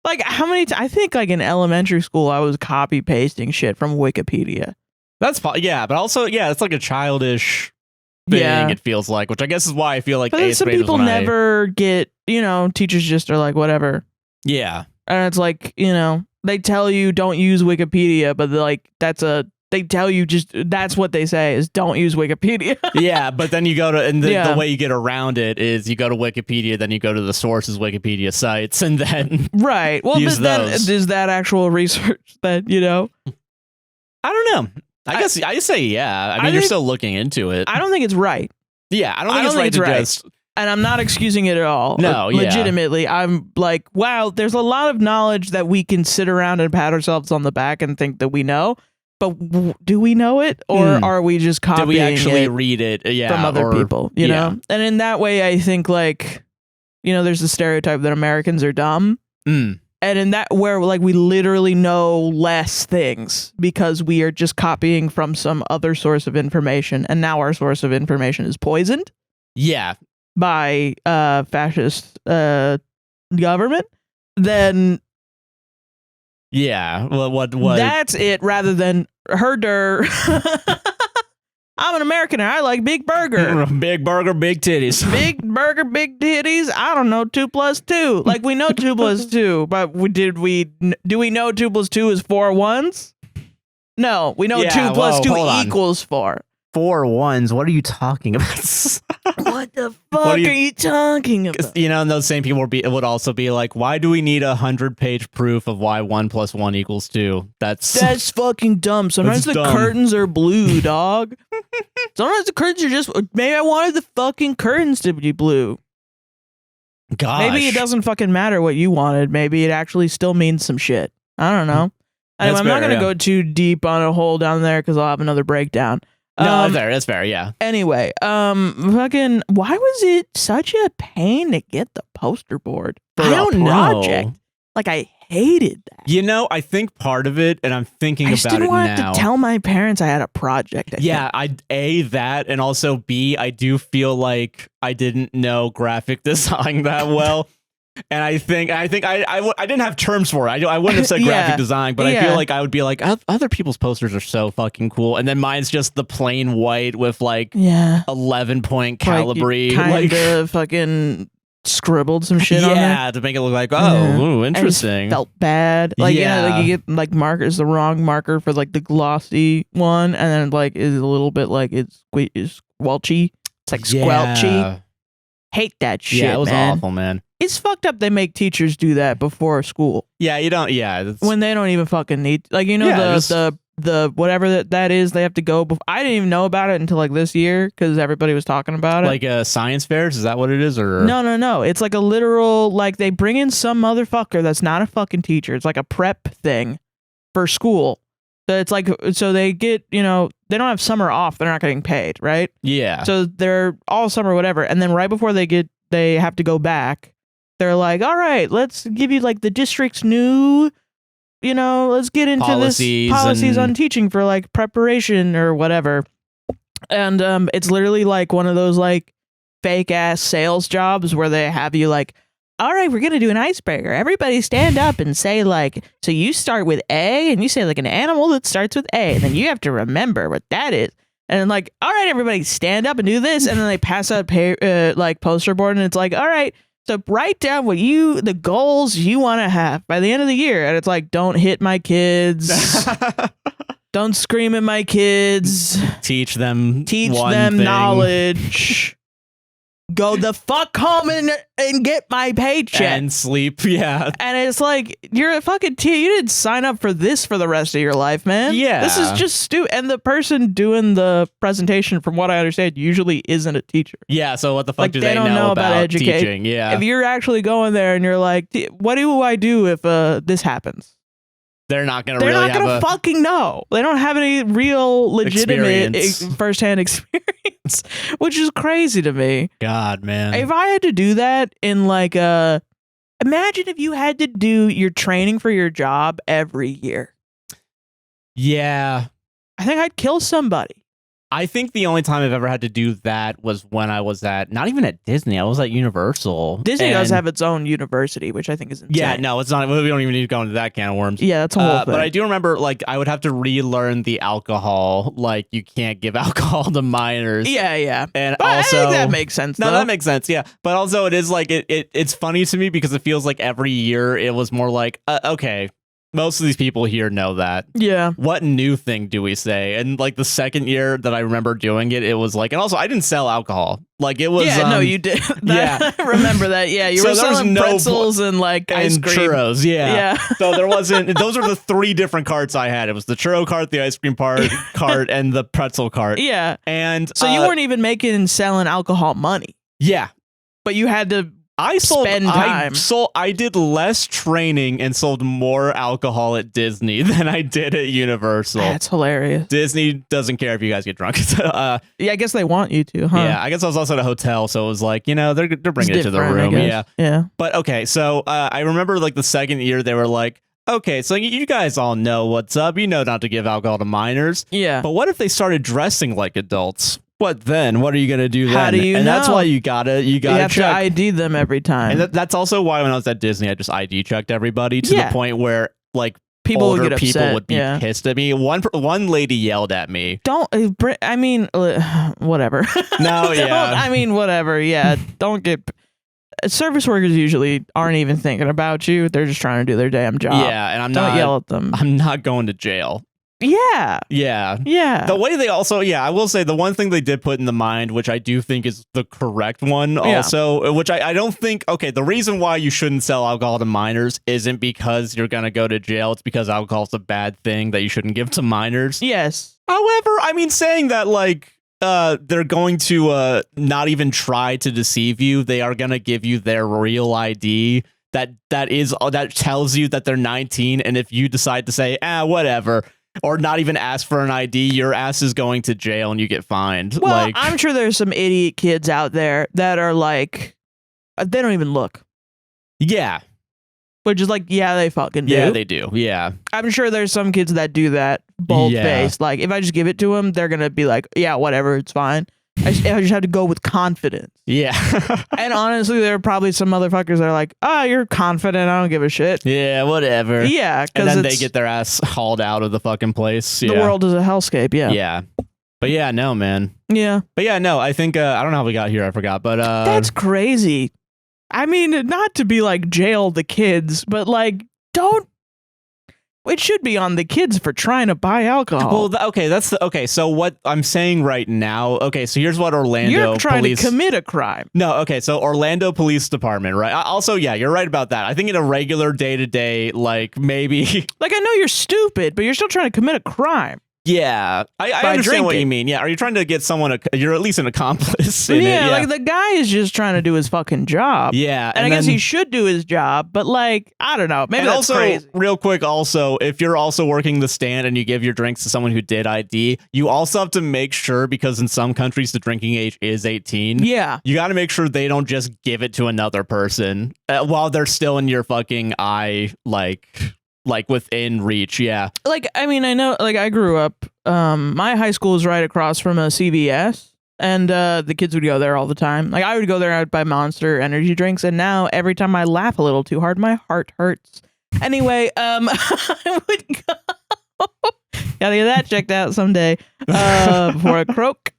like how many I think like in elementary school I was copy pasting shit from Wikipedia. That's but also it's like a childish thing. It feels like, which I guess is why I feel like some people never get, teachers just are like whatever. Yeah, and it's like they tell you don't use Wikipedia, but like they tell you just that's what they say is don't use Wikipedia. Yeah, but then you go to the way you get around it is you go to Wikipedia, then you go to the sources Wikipedia sites, and then right. Well, use then those. Is that actual research that I don't know. I guess I say I mean, you're still looking into it. I don't think it's right. Yeah, I don't think it's right to just. And I'm not excusing it at all. No, legitimately, I'm like, wow, there's a lot of knowledge that we can sit around and pat ourselves on the back and think that we know. But do we know it, or are we just copying? Do we actually read it? From other people, you know. And in that way, I think like, there's the stereotype that Americans are dumb, and in that where like we literally know less things because we are just copying from some other source of information, and now our source of information is poisoned. Yeah, by fascist government. Then. Yeah, well, what? That's it. Rather than herder, I'm an American and I like big burger. Big burger, big titties. Big burger, big titties. I don't know 2 + 2. Like we know 2 + 2, but do we know 2 + 2 is 4 ones? No, we know 2 + 2 equals 4. 4 ones. What are you talking about? What the fuck are you talking about? And those same people would also be like, why do we need 100-page proof of why 1 + 1 = 2? That's fucking dumb. Sometimes the curtains are blue, dog. Sometimes the curtains are just, maybe I wanted the fucking curtains to be blue. Gosh. Maybe it doesn't fucking matter what you wanted. Maybe it actually still means some shit. I don't know. Anyway, I'm not going to go too deep on a hole down there because I'll have another breakdown. No, that's fair, yeah. Anyway, fucking, why was it such a pain to get the poster board for a project? Know. Like, I hated that. You know, I think part of it, and I'm thinking about it now. I didn't want to tell my parents I had a project. That, and also B, I do feel like I didn't know graphic design that well. And I think I didn't have terms for it. I wouldn't have said graphic design, but I feel like I would be like, other people's posters are so fucking cool. And then mine's just the plain white with like 11-point Calibri. Kind of fucking scribbled some shit on it. Yeah, to make it look like, ooh, interesting. It felt bad. Like, you know, like you get like markers, the wrong marker for like the glossy one. And then like is a little bit like it's squelchy. It's like squelchy. Hate that shit, yeah, it was awful, man. It's fucked up they make teachers do that before school. Yeah, you don't, when they don't even fucking need, like, you know, the whatever that is, they have to go. I didn't even know about it until like this year because everybody was talking about it. Like science fairs, is that what it is? Or No. It's like a literal, like they bring in some motherfucker that's not a fucking teacher. It's like a prep thing for school. So it's like, so they get, you know, they don't have summer off. They're not getting paid, right? Yeah. So they're all summer, whatever. And then right before they have to go back, they're like, all right, let's give you like the district's new, you know, let's get into policies on teaching for like preparation or whatever. And it's literally like one of those like fake ass sales jobs where they have you like, all right, we're going to do an icebreaker. Everybody stand up and say like, so you start with A and you say like an animal that starts with A. And then you have to remember what that is. And then like, all right, everybody stand up and do this. And then they pass out like poster board and it's like, all right, so write down the goals you want to have by the end of the year. And it's like, don't hit my kids. Don't scream at my kids. Teach them knowledge. Go the fuck home and get my paycheck. And sleep, yeah. And it's like, you're a fucking you didn't sign up for this for the rest of your life, man. Yeah. This is just stupid. And the person doing the presentation, from what I understand, usually isn't a teacher. Yeah, so what the fuck do they don't know about education. Teaching? Yeah. If you're actually going there and you're like, what do I do if this happens? They're not going to fucking know. They don't have any real legitimate firsthand experience, which is crazy to me. God, man. If I had to do that in like imagine if you had to do your training for your job every year. Yeah. I think I'd kill somebody. I think the only time I've ever had to do that was when I was not even at Disney. I was at Universal. Disney does have its own university, which I think is insane. Yeah, no, it's not. We don't even need to go into that can of worms. Yeah, that's a whole thing. But I do remember, like, I would have to relearn the alcohol. Like, you can't give alcohol to minors. Yeah. And but also, I think that makes sense. No, that makes sense. Yeah, but also it is like it's funny to me because it feels like every year it was more like, okay. Most of these people here know that. Yeah. What new thing do we say? And like the second year that I remember doing it, it was like, and also I didn't sell alcohol. Like it was. Yeah, no, you did. I remember that. Yeah, you were selling pretzels and like ice cream. Churros. Yeah. So there wasn't. Those are the three different carts I had. It was the churro cart, the ice cream cart, and the pretzel cart. Yeah. And so you weren't even making and selling alcohol money. Yeah. But you had to. I did less training and sold more alcohol at Disney than I did at Universal. That's hilarious. Disney doesn't care if you guys get drunk. Yeah, I guess they want you to, huh? Yeah, I guess I was also at a hotel, so it was like, you know, they're bringing it to the room. Yeah. But okay, so I remember like the second year they were like, okay, so you guys all know what's up. You know not to give alcohol to minors. Yeah. But what if they started dressing like adults? What then? What are you gonna do then? How do you know? That's why you gotta have check. to ID them every time. And that's also why when I was at Disney, I just ID checked everybody to the point where like older would people would be pissed at me. One lady yelled at me. I mean, whatever. No, yeah. I mean, whatever. Yeah, don't get. Service workers usually aren't even thinking about you. They're just trying to do their damn job. Yeah, and don't yell at them. I'm not going to jail. Yeah. The way they also, I will say the one thing they did put in the mind, which I do think is the correct one also, which I don't think, okay, the reason why you shouldn't sell alcohol to minors isn't because you're going to go to jail. It's because alcohol's a bad thing that you shouldn't give to minors. Yes. However, I mean, saying that, like, they're going to not even try to deceive you. They are going to give you their real ID that tells you that they're 19, and if you decide to say whatever, or not even ask for an ID, your ass is going to jail and you get fined. Well, like, I'm sure there's some idiot kids out there that are like, they don't even look. Yeah. Which is like, yeah, they fucking do. Yeah, they do. Yeah. I'm sure there's some kids that do that bold-faced. Like, if I just give it to them, they're going to be like, yeah, whatever, it's fine. I just have to go with confidence. Yeah. And honestly, there are probably some motherfuckers that are like, you're confident, I don't give a shit. Yeah, whatever. Yeah. And then they get their ass hauled out of the fucking place. The world is a hellscape, yeah. Yeah. But yeah, no, man. Yeah. But yeah, no, I think, I don't know how we got here, I forgot, but... That's crazy. I mean, not to be like, jail the kids, but like, don't... It should be on the kids for trying to buy alcohol. Well, okay, so what I'm saying right now, okay, so here's what Orlando You're trying police... to commit a crime. No, okay, so Orlando Police Department, right? Also, yeah, you're right about that. I think in a regular day-to-day, like, maybe... Like, I know you're stupid, but you're still trying to commit a crime. Yeah, I understand drinking. what you mean. Yeah, are you trying to get someone? You're at least an accomplice. In yeah, it. like the guy is just trying to do his fucking job. Yeah, and I guess he should do his job, but like I don't know. Maybe that's also, crazy. Real quick, also, if you're also working the stand and you give your drinks to someone who did ID, you also have to make sure, because in some countries the drinking age is 18. Yeah, you got to make sure they don't just give it to another person while they're still in your fucking eye, like within reach. Yeah, like I mean, I know, like I grew up. My high school is right across from a CVS, and the kids would go there all the time. Like I would go there, I'd buy Monster energy drinks, and now every time I laugh a little too hard, my heart hurts. Anyway, I would go. Gotta get that checked out someday before I croak.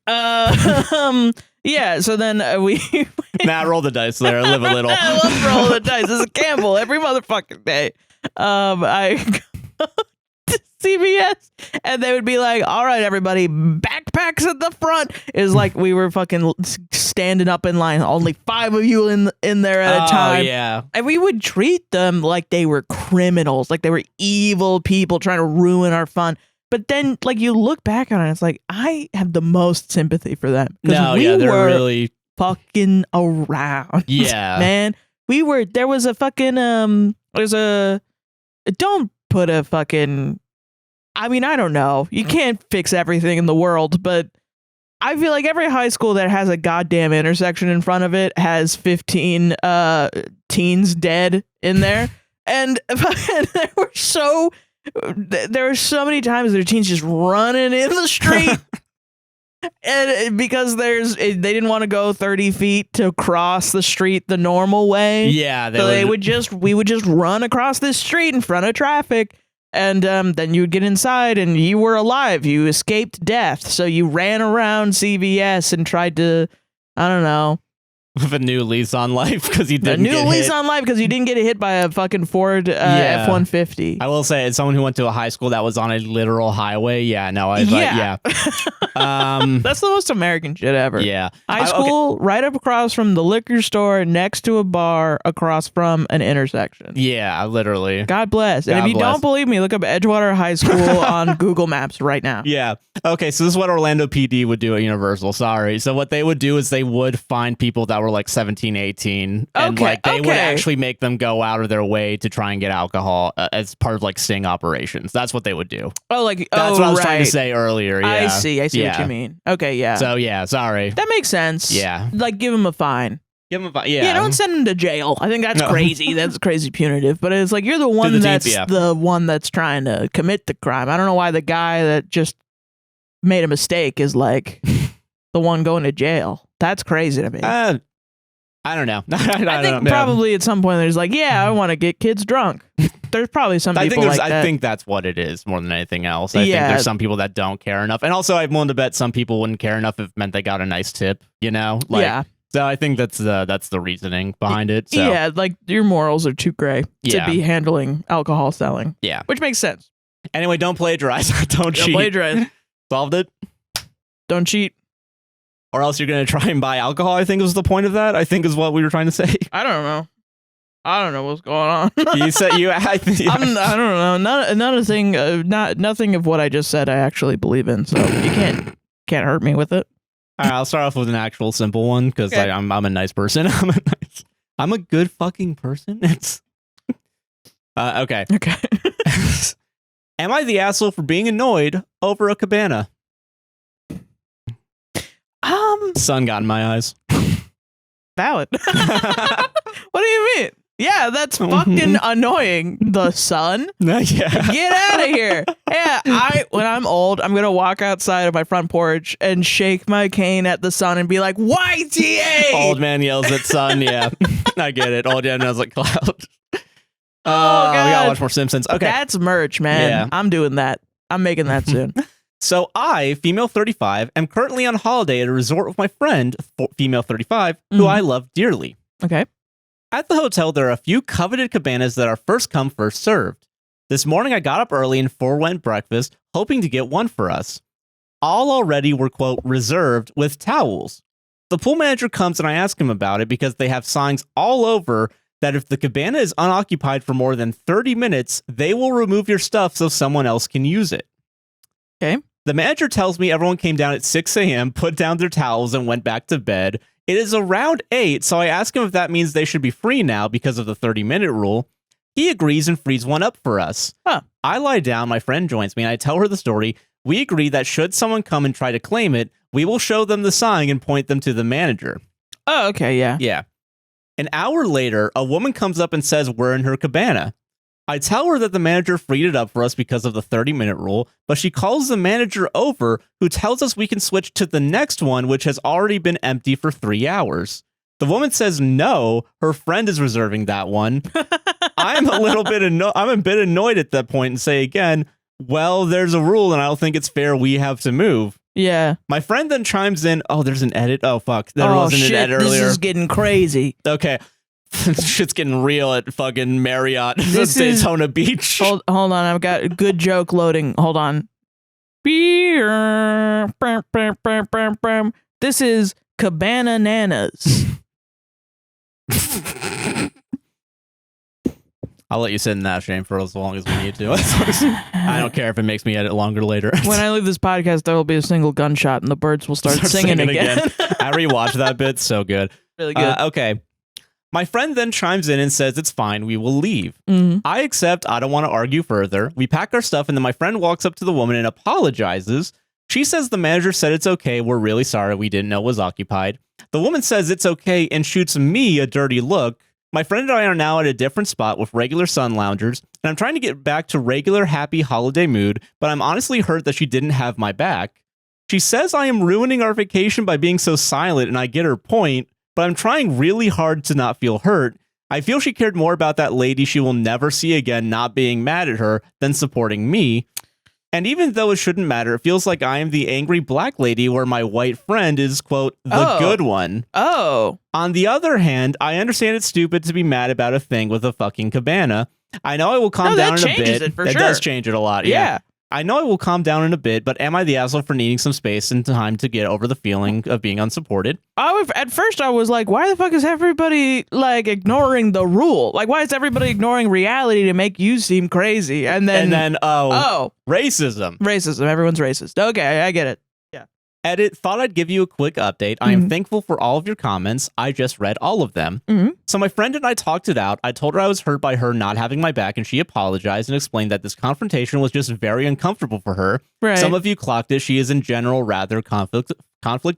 Yeah, so then we... Nah, roll the dice there, live a little. I love roll the dice. This is a gamble every motherfucking day. I go to CVS, and they would be like, all right, everybody, backpacks at the front. Is like we were fucking standing up in line, only 5 of you in there at a time. Yeah. And we would treat them like they were criminals, like they were evil people trying to ruin our fun. But then, like, you look back on it, it's like, I have the most sympathy for them. No, we they're were really fucking around. Yeah. Man, there was a fucking, don't put a fucking, I mean, I don't know. You can't fix everything in the world, but I feel like every high school that has a goddamn intersection in front of it has 15 teens dead in there. And there were so many times their teens just running in the street. And because they didn't want to go 30 feet to cross the street the normal way. Yeah. We would just run across this street in front of traffic. And then you would get inside and you were alive. You escaped death. So you ran around CVS and tried to, I don't know. With a new lease on life because you didn't get hit. On life because you didn't get hit by a fucking Ford F-150. I will say, as someone who went to a high school that was on a literal highway, yeah. That's the most American shit ever. Yeah. High school, right up across from the liquor store, next to a bar, across from an intersection. Yeah, literally. God bless. And if you don't believe me, look up Edgewater High School on Google Maps right now. Yeah. Okay, so this is what Orlando PD would do at Universal. Sorry. So what they would do is they would find people that were like 17, 18, and like they would actually make them go out of their way to try and get alcohol as part of like sting operations. That's what they would do. Oh, like that's what I was trying to say earlier. Yeah. I see what you mean. Okay, yeah. So yeah, sorry. That makes sense. Yeah. Like give him a fine. Give him a fine. Yeah. Yeah, don't send him to jail. I think that's crazy. That's crazy punitive. But it's like you're the one the one that's trying to commit the crime. I don't know why the guy that just made a mistake is like the one going to jail. That's crazy to me. I don't know. I think probably at some point there's like, yeah, I want to get kids drunk. There's probably some people like that. I think that's what it is more than anything else. I think there's some people that don't care enough. And also I'm willing to bet some people wouldn't care enough if it meant they got a nice tip, you know? Like, yeah. So I think that's the reasoning behind it. So. Yeah, like your morals are too gray to be handling alcohol selling. Yeah. Which makes sense. Anyway, don't plagiarize. Don't cheat. Plagiarize. Solved it? Don't cheat. Or else you're going to try and buy alcohol, I think was the point of that, I think is what we were trying to say. I don't know. I don't know what's going on. You said I don't know. Nothing of what I just said I actually believe in, so you can't hurt me with it. All right, I'll start off with an actual simple one because I'm a nice person. I'm a good fucking person. It's okay. Okay. Am I the asshole for being annoyed over a cabana? Sun got in my eyes. Valid. What do you mean? Yeah, that's fucking annoying. The sun? Yeah. Get out of here. Yeah, when I'm old, I'm gonna walk outside of my front porch and shake my cane at the sun and be like, YTA! Old man yells at sun, yeah. I get it. Old man yells at cloud. Oh, God. We gotta watch more Simpsons. Okay. That's merch, man. Yeah. I'm doing that. I'm making that soon. So I, female 35, am currently on holiday at a resort with my friend, female 35, who I love dearly. Okay. At the hotel, there are a few coveted cabanas that are first come, first served. This morning, I got up early and forewent breakfast, hoping to get one for us. All already were, quote, reserved with towels. The pool manager comes and I ask him about it because they have signs all over that if the cabana is unoccupied for more than 30 minutes, they will remove your stuff so someone else can use it. Okay. The manager tells me everyone came down at 6 a.m., put down their towels, and went back to bed. It is around 8, so I ask him if that means they should be free now because of the 30-minute rule. He agrees and frees one up for us. Huh. I lie down, my friend joins me, and I tell her the story. We agree that should someone come and try to claim it, we will show them the sign and point them to the manager. Oh, okay, yeah. Yeah. An hour later, a woman comes up and says we're in her cabana. I tell her that the manager freed it up for us because of the 30-minute rule, but she calls the manager over, who tells us we can switch to the next one, which has already been empty for 3 hours. The woman says no, her friend is reserving that one. I'm a bit annoyed at that point and say again, well, there's a rule and I don't think it's fair we have to move. Yeah. My friend then chimes in, oh, there's an edit. Oh, fuck. There wasn't an edit earlier. This is getting crazy. Okay. Shit's getting real at fucking Marriott. This is Daytona Beach. Hold on, I've got a good joke loading. Hold on. This is Cabana Nanas. I'll let you sit in that shame for as long as we need to. I don't care if it makes me edit longer later. When I leave this podcast, there will be a single gunshot and the birds will start singing again. I rewatched that bit. So good. Really good. Okay. My friend then chimes in and says it's fine, we will leave. I accept, I don't want to argue further. We pack our stuff and then my friend walks up to the woman and apologizes. She says the manager said it's okay, we're really sorry, we didn't know it was occupied. The woman says it's okay and shoots me a dirty look. My friend and I are now at a different spot with regular sun loungers, and I'm trying to get back to regular happy holiday mood, but I'm honestly hurt that she didn't have my back. She says I am ruining our vacation by being so silent, and I get her point, but I'm trying really hard to not feel hurt. I feel she cared more about that lady she will never see again not being mad at her than supporting me. And even though it shouldn't matter, it feels like I am the angry black lady where my white friend is, quote, the good one. Oh. On the other hand, I understand it's stupid to be mad about a thing with a fucking cabana. I know I will calm down in a bit. That does change it a lot. Yeah. I know I will calm down in a bit, but am I the asshole for needing some space and time to get over the feeling of being unsupported? At first I was like, why the fuck is everybody like ignoring the rule? Like, why is everybody ignoring reality to make you seem crazy? And then racism. Racism. Everyone's racist. Okay, I get it. Yeah. Edit, thought I'd give you a quick update. I am thankful for all of your comments. I just read all of them. So my friend and I talked it out. I told her I was hurt by her not having my back, and she apologized and explained that this confrontation was just very uncomfortable for her. Right. Some of you clocked it. She is in general rather conflict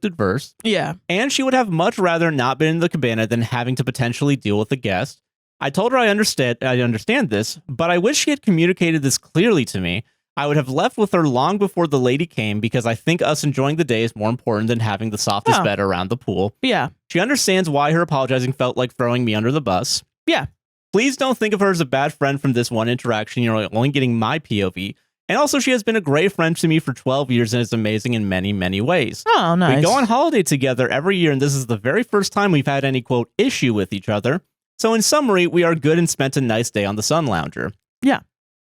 adverse. Yeah. And she would have much rather not been in the cabana than having to potentially deal with a guest. I told her I understand this, but I wish she had communicated this clearly to me. I would have left with her long before the lady came because I think us enjoying the day is more important than having the softest bed around the pool. Yeah. She understands why her apologizing felt like throwing me under the bus. Yeah. Please don't think of her as a bad friend from this one interaction. You're only getting my POV. And also, she has been a great friend to me for 12 years and is amazing in many, many ways. Oh, nice. We go on holiday together every year, and this is the very first time we've had any, quote, issue with each other. So in summary, we are good and spent a nice day on the Sun Lounger. Yeah.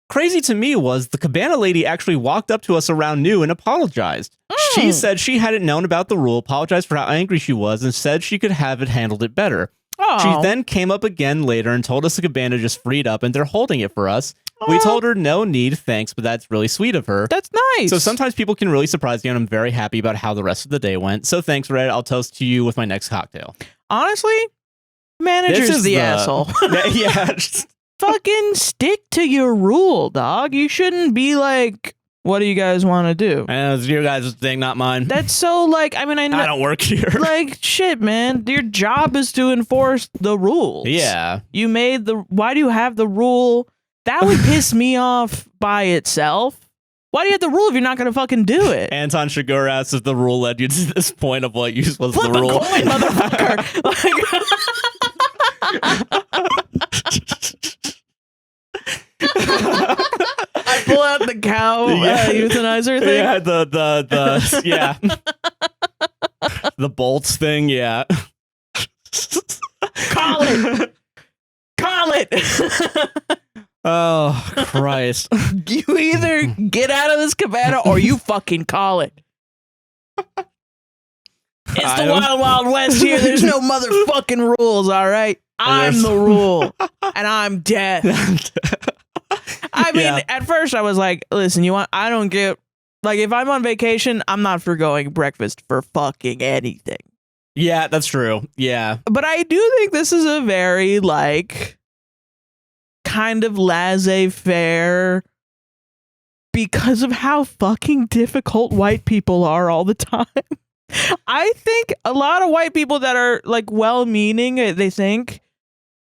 Crazy to me was the cabana lady actually walked up to us around noon and apologized. She said she hadn't known about the rule, apologized for how angry she was, and said she could have handled it better. Oh. She then came up again later and told us the cabana just freed up and they're holding it for us. We told her no need, thanks, but that's really sweet of her. That's nice. So sometimes people can really surprise you, and I'm very happy about how the rest of the day went. So thanks, Red. I'll toast to you with my next cocktail. Honestly, manager's the asshole. Yeah. Fucking stick to your rule, dog. You shouldn't be like, what do you guys want to do? I know, it's your guys' thing, not mine. That's so like, I mean, I know. I don't work here. Like, shit, man. Your job is to enforce the rules. Yeah. You made why do you have the rule? That would piss me off by itself. Why do you have the rule if you're not going to fucking do it? Anton Chigurh asks if the rule led you to this point of what you supposed to the rule. Flip a coin, motherfucker. I pull out the cow euthanizer thing. Yeah, the yeah. The bolts thing, yeah. Call it. Call it. Oh, Christ. You either get out of this cabana or you fucking call it. It's the Wild Wild West here. There's no motherfucking rules, all right? I'm the rule, and I'm death. I mean, at first I was like, listen, I don't get, like, if I'm on vacation, I'm not forgoing breakfast for fucking anything. Yeah, that's true. Yeah. But I do think this is a very, like, kind of laissez-faire because of how fucking difficult white people are all the time. I think a lot of white people that are, like, well-meaning, they think,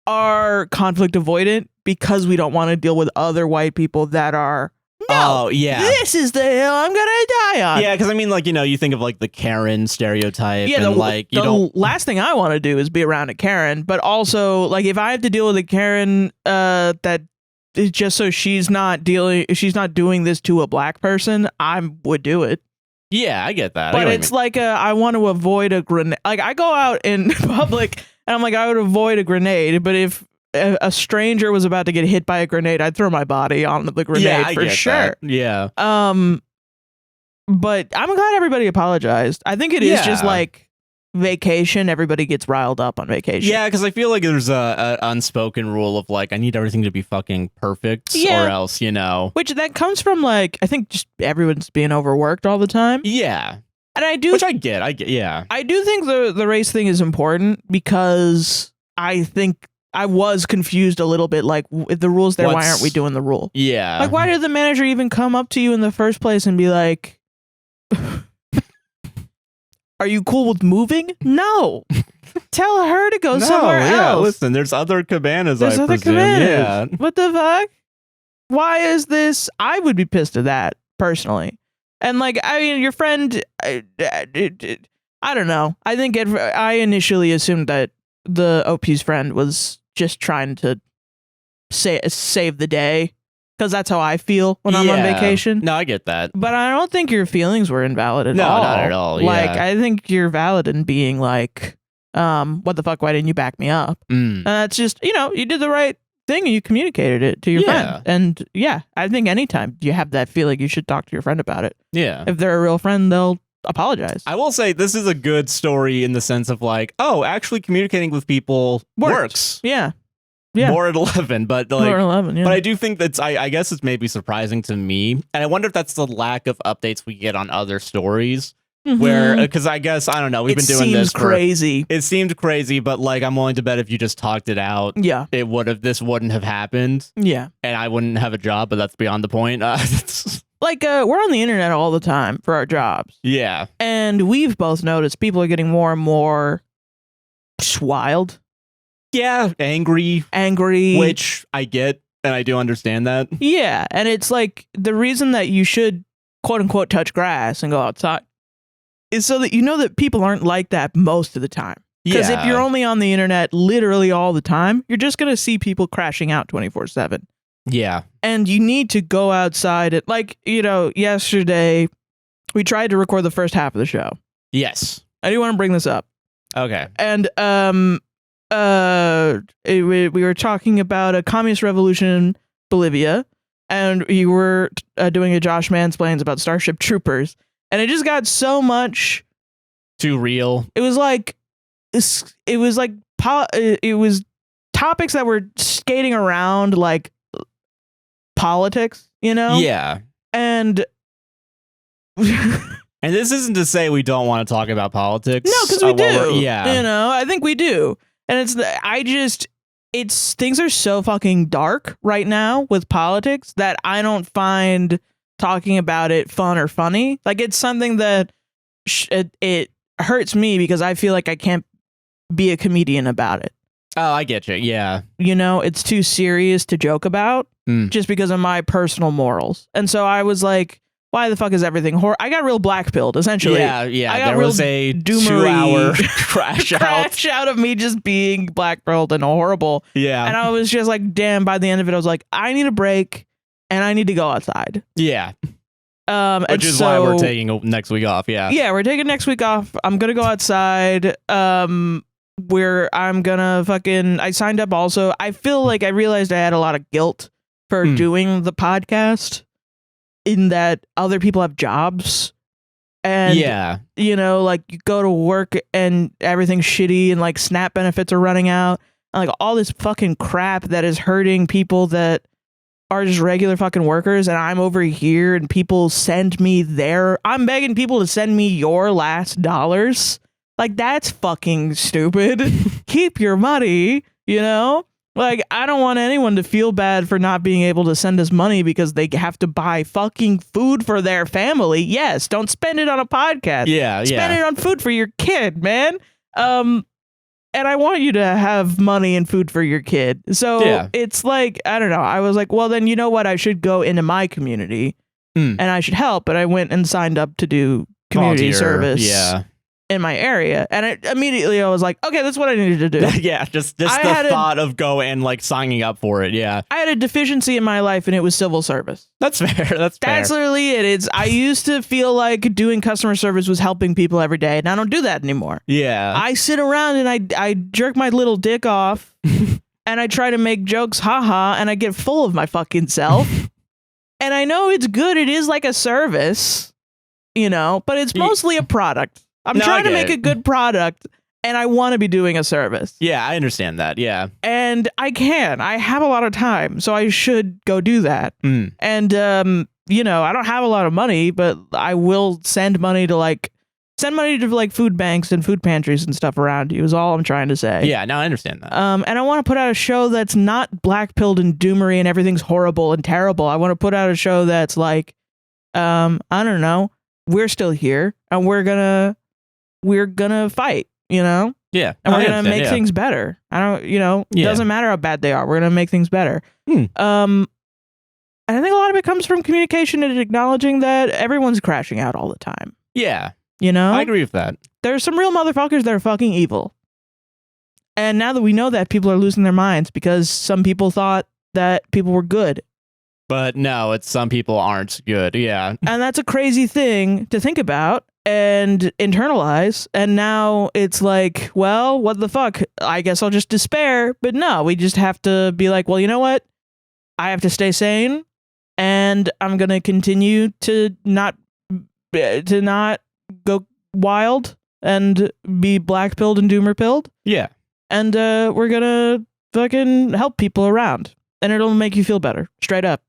are conflict avoidant because we don't want to deal with other white people that are, no, this is the hill I'm gonna die on. Yeah, because I mean, like, you know, you think of like the Karen stereotype. Yeah, and the last thing I want to do is be around a Karen, but also, like, if I have to deal with a Karen that is just so she's not doing this to a black person, I would do it. Yeah, I get that. But it's like I want to avoid a grenade. Like, I go out in public and I'm like, I would avoid a grenade, but if a stranger was about to get hit by a grenade, I'd throw my body on the grenade for sure. That. Yeah. But I'm glad everybody apologized. I think it is just like vacation. Everybody gets riled up on vacation. Yeah, because I feel like there's a unspoken rule of like, I need everything to be fucking perfect or else, you know. Which that comes from, like, I think just everyone's being overworked all the time. Yeah. And I do. Which I get, yeah. I do think the race thing is important because I think I was confused a little bit, like, if the rule's there, why aren't we doing the rule? Yeah. Like, why did the manager even come up to you in the first place and be like, are you cool with moving? No. Tell her to go somewhere else. Listen, there's other cabanas, there's I other presume. Cabanas. Yeah. What the fuck? Why is this? I would be pissed at that, personally. And, like, I mean, your friend, I don't know. I think I initially assumed that the OP's friend was just trying to save the day, because that's how I feel when I'm on vacation. No, I get that. But I don't think your feelings were invalid at all. No, not at all. Like, I think you're valid in being like, what the fuck, why didn't you back me up? And that's just, you know, you did the right thing and you communicated it to your friend. And yeah, I think anytime you have that feeling, you should talk to your friend about it. Yeah. If they're a real friend, they'll apologize. I will say this is a good story in the sense of like, oh, actually communicating with people works. Yeah. More at 11, but like, more at 11, yeah. But I do think that's, I guess it's maybe surprising to me. And I wonder if that's the lack of updates we get on other stories where, because I guess, I don't know, we've been doing this crazy. It seemed crazy, but like, I'm willing to bet if you just talked it out, this wouldn't have happened. Yeah. And I wouldn't have a job, but that's beyond the point. Like, we're on the internet all the time for our jobs. Yeah. And we've both noticed people are getting more and more wild. Yeah, angry. Which I get, and I do understand that. Yeah, and it's like, the reason that you should, quote unquote, touch grass and go outside is so that you know that people aren't like that most of the time. Because if you're only on the internet literally all the time, you're just going to see people crashing out 24/7. Yeah. And you need to go outside. And, like, you know, yesterday, we tried to record the first half of the show. Yes. I do want to bring this up. Okay. And, we were talking about a communist revolution in Bolivia, and you were doing a Josh Mansplains about Starship Troopers, and it just got so much too real. It was like topics that were skating around like politics, you know? Yeah. And and this isn't to say we don't want to talk about politics. No, because we do. Yeah. You know, I think we do. And things are so fucking dark right now with politics that I don't find talking about it fun or funny. Like, it's something that it hurts me because I feel like I can't be a comedian about it. Oh, I get you. Yeah. You know, it's too serious to joke about just because of my personal morals. And so I was like, why the fuck is everything I got real black-pilled, essentially. Yeah. I got there real was a doomery 2-hour crash out of me just being black-pilled and horrible. Yeah. And I was just like, damn, by the end of it, I was like, I need a break and I need to go outside. Yeah. Which is why we're taking next week off. Yeah. Yeah, we're taking next week off. I'm going to go outside. Where I'm gonna I signed up also. I feel like I realized I had a lot of guilt for doing the podcast in that other people have jobs. And, you know, like you go to work and everything's shitty and like SNAP benefits are running out. And like all this fucking crap that is hurting people that are just regular fucking workers. And I'm over here and people send me I'm begging people to send me your last dollars. Like, that's fucking stupid. Keep your money, you know? Like, I don't want anyone to feel bad for not being able to send us money because they have to buy fucking food for their family. Yes, don't spend it on a podcast. Yeah, Spend it on food for your kid, man. And I want you to have money and food for your kid. So it's like, I don't know. I was like, well, then you know what? I should go into my community and I should help. And I went and signed up to do community service. Yeah. In my area, and immediately I was like, okay, that's what I needed to do. Yeah, just the thought of going and like signing up for it. Yeah, I had a deficiency in my life, and it was civil service. That's fair. That's literally it. I used to feel like doing customer service was helping people every day, and I don't do that anymore. Yeah, I sit around and I jerk my little dick off, and I try to make jokes, haha, and I get full of my fucking self. And I know it's good. It is like a service, you know, but it's mostly a product. I'm trying to make a good product, and I want to be doing a service. Yeah, I understand that. Yeah. And I have a lot of time, so I should go do that. And, you know, I don't have a lot of money, but I will send money to food banks and food pantries and stuff around you is all I'm trying to say. Yeah, no, I understand that. And I want to put out a show that's not black-pilled and doomery and everything's horrible and terrible. I want to put out a show that's like, I don't know, we're still here, and we're gonna fight, you know? Yeah. And we're gonna make things better. It doesn't matter how bad they are. We're gonna make things better. And I think a lot of it comes from communication and acknowledging that everyone's crashing out all the time. Yeah. You know? I agree with that. There's some real motherfuckers that are fucking evil. And now that we know that, people are losing their minds because some people thought that people were good. But no, some people aren't good. Yeah. And that's a crazy thing to think about and internalize. And now it's like, well, what the fuck? I guess I'll just despair. But no, we just have to be like, well, you know what? I have to stay sane, and I'm going to continue to not go wild and be black-pilled and doomer-pilled. Yeah. And we're going to fucking help people around, and it'll make you feel better. Straight up.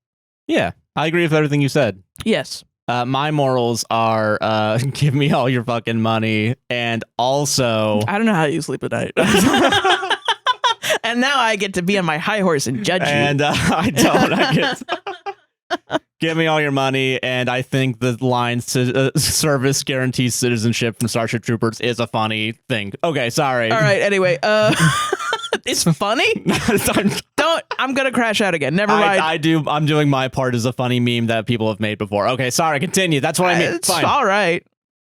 Yeah. I agree with everything you said. Yes. My morals are give me all your fucking money, and also I don't know how you sleep at night. And now I get to be on my high horse and judge you. And I don't. I get give me all your money, and I think the line service guarantees citizenship from Starship Troopers is a funny thing. Okay, sorry. All right, anyway, it's funny? I'm gonna crash out again. Never mind. I'm doing my part as a funny meme that people have made before. Okay, sorry, continue. That's what I mean. It's fine. All right.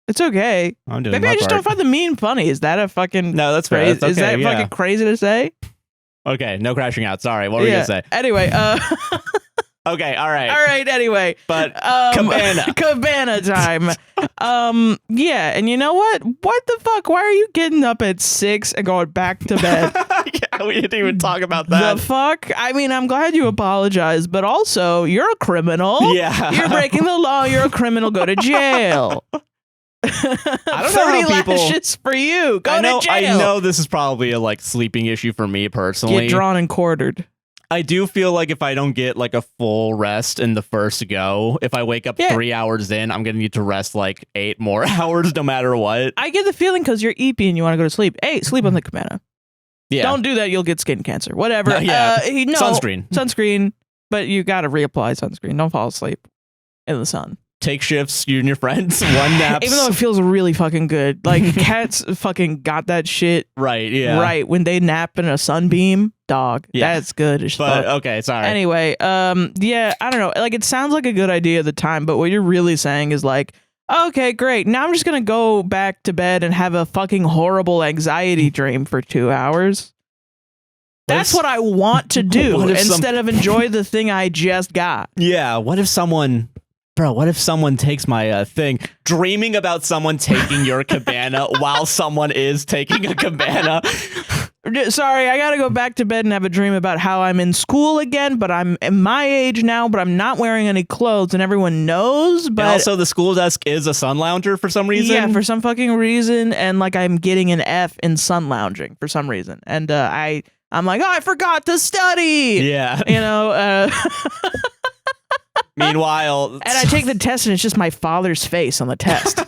It's okay. I'm doing Maybe my I just part. don't find the meme funny. Is that a fucking No, that's fair. crazy? That's okay, is that fucking crazy to say? Okay, no crashing out. Sorry. What were you gonna say? Anyway, Okay, all right. All right, anyway. But cabana time. Yeah, and you know what? What the fuck? Why are you getting up at 6 and going back to bed? Yeah, we didn't even talk about that. The fuck? I mean, I'm glad you apologized, but also, you're a criminal. Yeah. You're breaking the law. You're a criminal. Go to jail. I don't know 30 how people... lashes for you. Go to jail. I know this is probably a sleeping issue for me personally. Get drawn and quartered. I do feel like if I don't get like a full rest in the first go, if I wake up 3 hours in, I'm going to need to rest like 8 more hours no matter what. I get the feeling because you're EP and you want to go to sleep. Hey, sleep on the cabana. Yeah. Don't do that. You'll get skin cancer. Whatever. Sunscreen. But you got to reapply sunscreen. Don't fall asleep in the sun. Take shifts, you and your friends, one naps. Even though it feels really fucking good. Like, cats fucking got that shit. Right, yeah. Right, when they nap in a sunbeam, dog. Yeah. That's good as fuck. Okay, sorry. Anyway, yeah, I don't know. Like, it sounds like a good idea at the time, but what you're really saying is like, okay, great. Now I'm just gonna go back to bed and have a fucking horrible anxiety dream for 2 hours. That's what I want to do instead of enjoy the thing I just got. Yeah, what if someone takes my thing? Dreaming about someone taking your cabana while someone is taking a cabana. Sorry, I gotta go back to bed and have a dream about how I'm in school again, but I'm in my age now, but I'm not wearing any clothes and everyone knows. But and also the school desk is a sun lounger for some reason. Yeah, for some fucking reason. And like I'm getting an F in sun lounging for some reason. And I'm like, oh, I forgot to study. Yeah. You know, meanwhile, and I take the test and it's just my father's face on the test.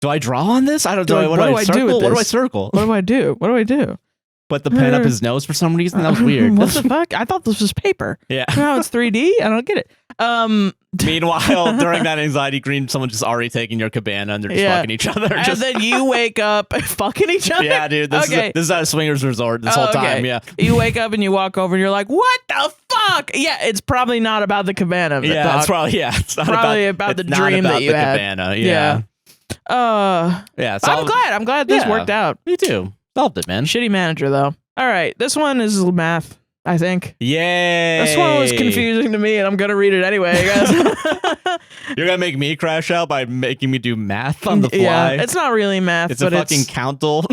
Do I draw on this? I don't know. What do I circle? What do I circle? What do I do? What do I do? Put the pen up his nose for some reason? That was weird. What the fuck? I thought this was paper. Yeah. Now it's 3D? I don't get it. Meanwhile, during that anxiety dream, someone's just already taking your cabana and they're just fucking each other. And then you wake up fucking each other? Yeah, dude. This is at a swingers resort this whole time. Yeah. You wake up and you walk over and you're like, what the fuck? Yeah, it's probably not about the cabana. Yeah, it's probably, it's not probably about the dream that you had. Cabana. Yeah. Yeah. So I'm glad this worked out. Me too. Solved it, man. Shitty manager though. All right, this one is math, I think. Yay! This one was confusing to me, and I'm gonna read it anyway, I guess. You're gonna make me crash out by making me do math on the fly. Yeah, it's not really math. It's a fucking countal.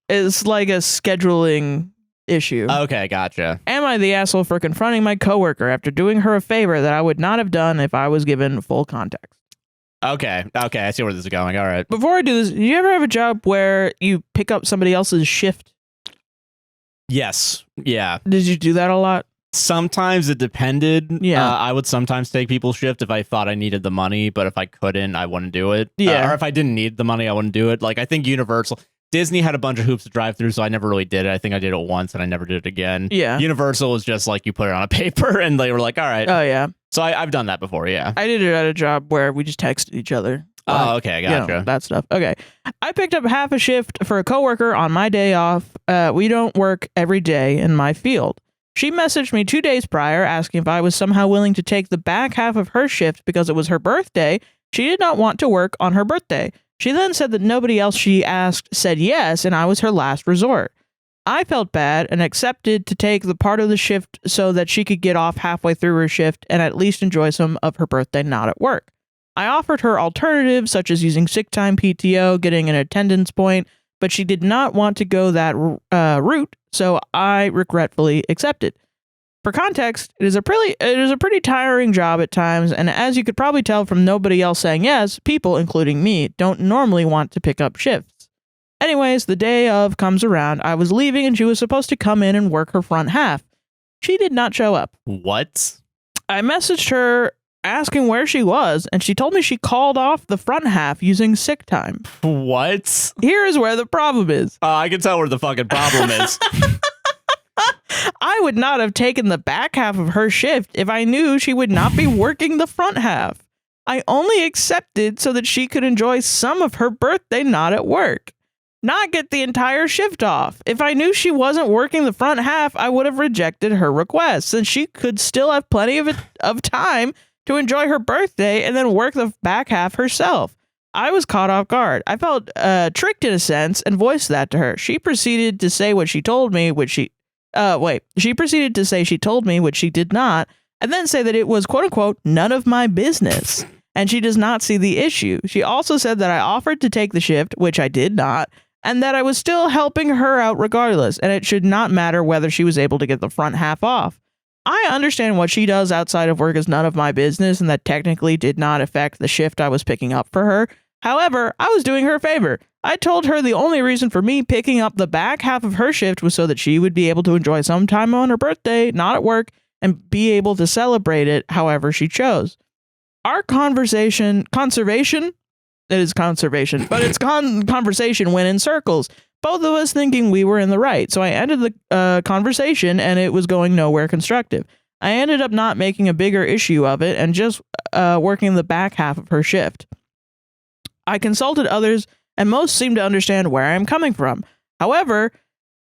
It's like a scheduling issue. Okay, gotcha. Am I the asshole for confronting my coworker after doing her a favor that I would not have done if I was given full context? Okay, I see where this is going. All right. Before I do this, do you ever have a job where you pick up somebody else's shift? Yes. Yeah. Did you do that a lot? Sometimes it depended. Yeah. I would sometimes take people's shift if I thought I needed the money, but if I couldn't, I wouldn't do it. Yeah. Or if I didn't need the money, I wouldn't do it. Like, I think Disney had a bunch of hoops to drive through, so I never really did it. I think I did it once and I never did it again. Yeah. Universal was just like you put it on a paper and they were like, all right. Oh, yeah. So I've done that before, yeah. I did it at a job where we just texted each other. Oh, okay, gotcha. You know, that stuff. Okay. I picked up half a shift for a coworker on my day off. We don't work every day in my field. She messaged me 2 days prior asking if I was somehow willing to take the back half of her shift because it was her birthday. She did not want to work on her birthday. She then said that nobody else she asked said yes, and I was her last resort. I felt bad and accepted to take the part of the shift so that she could get off halfway through her shift and at least enjoy some of her birthday not at work. I offered her alternatives such as using sick time, PTO, getting an attendance point, but she did not want to go that route, so I regretfully accepted. For context, it is a pretty tiring job at times, and as you could probably tell from nobody else saying yes, people, including me, don't normally want to pick up shifts. Anyways, the day of comes around. I was leaving and she was supposed to come in and work her front half. She did not show up. What? I messaged her asking where she was, and she told me she called off the front half using sick time. What? Here is where the problem is. I can tell where the fucking problem is. I would not have taken the back half of her shift if I knew she would not be working the front half. I only accepted so that she could enjoy some of her birthday not at work, not get the entire shift off. If I knew she wasn't working the front half, I would have rejected her request, since she could still have plenty of time to enjoy her birthday and then work the back half herself. I was caught off guard. I felt tricked in a sense and voiced that to her. She proceeded to say what she told me, she proceeded to say she told me, which she did not, and then say that it was quote unquote none of my business, and she does not see the issue. She also said that I offered to take the shift, which I did not, and that I was still helping her out regardless, and it should not matter whether she was able to get the front half off. I understand what she does outside of work is none of my business, and that technically did not affect the shift I was picking up for her, However, I was doing her a favor. I told her the only reason for me picking up the back half of her shift was so that she would be able to enjoy some time on her birthday, not at work, and be able to celebrate it however she chose. Our conversation went in circles, both of us thinking we were in the right. So I ended the conversation and it was going nowhere constructive. I ended up not making a bigger issue of it and just working the back half of her shift. I consulted others and most seem to understand where I'm coming from. However,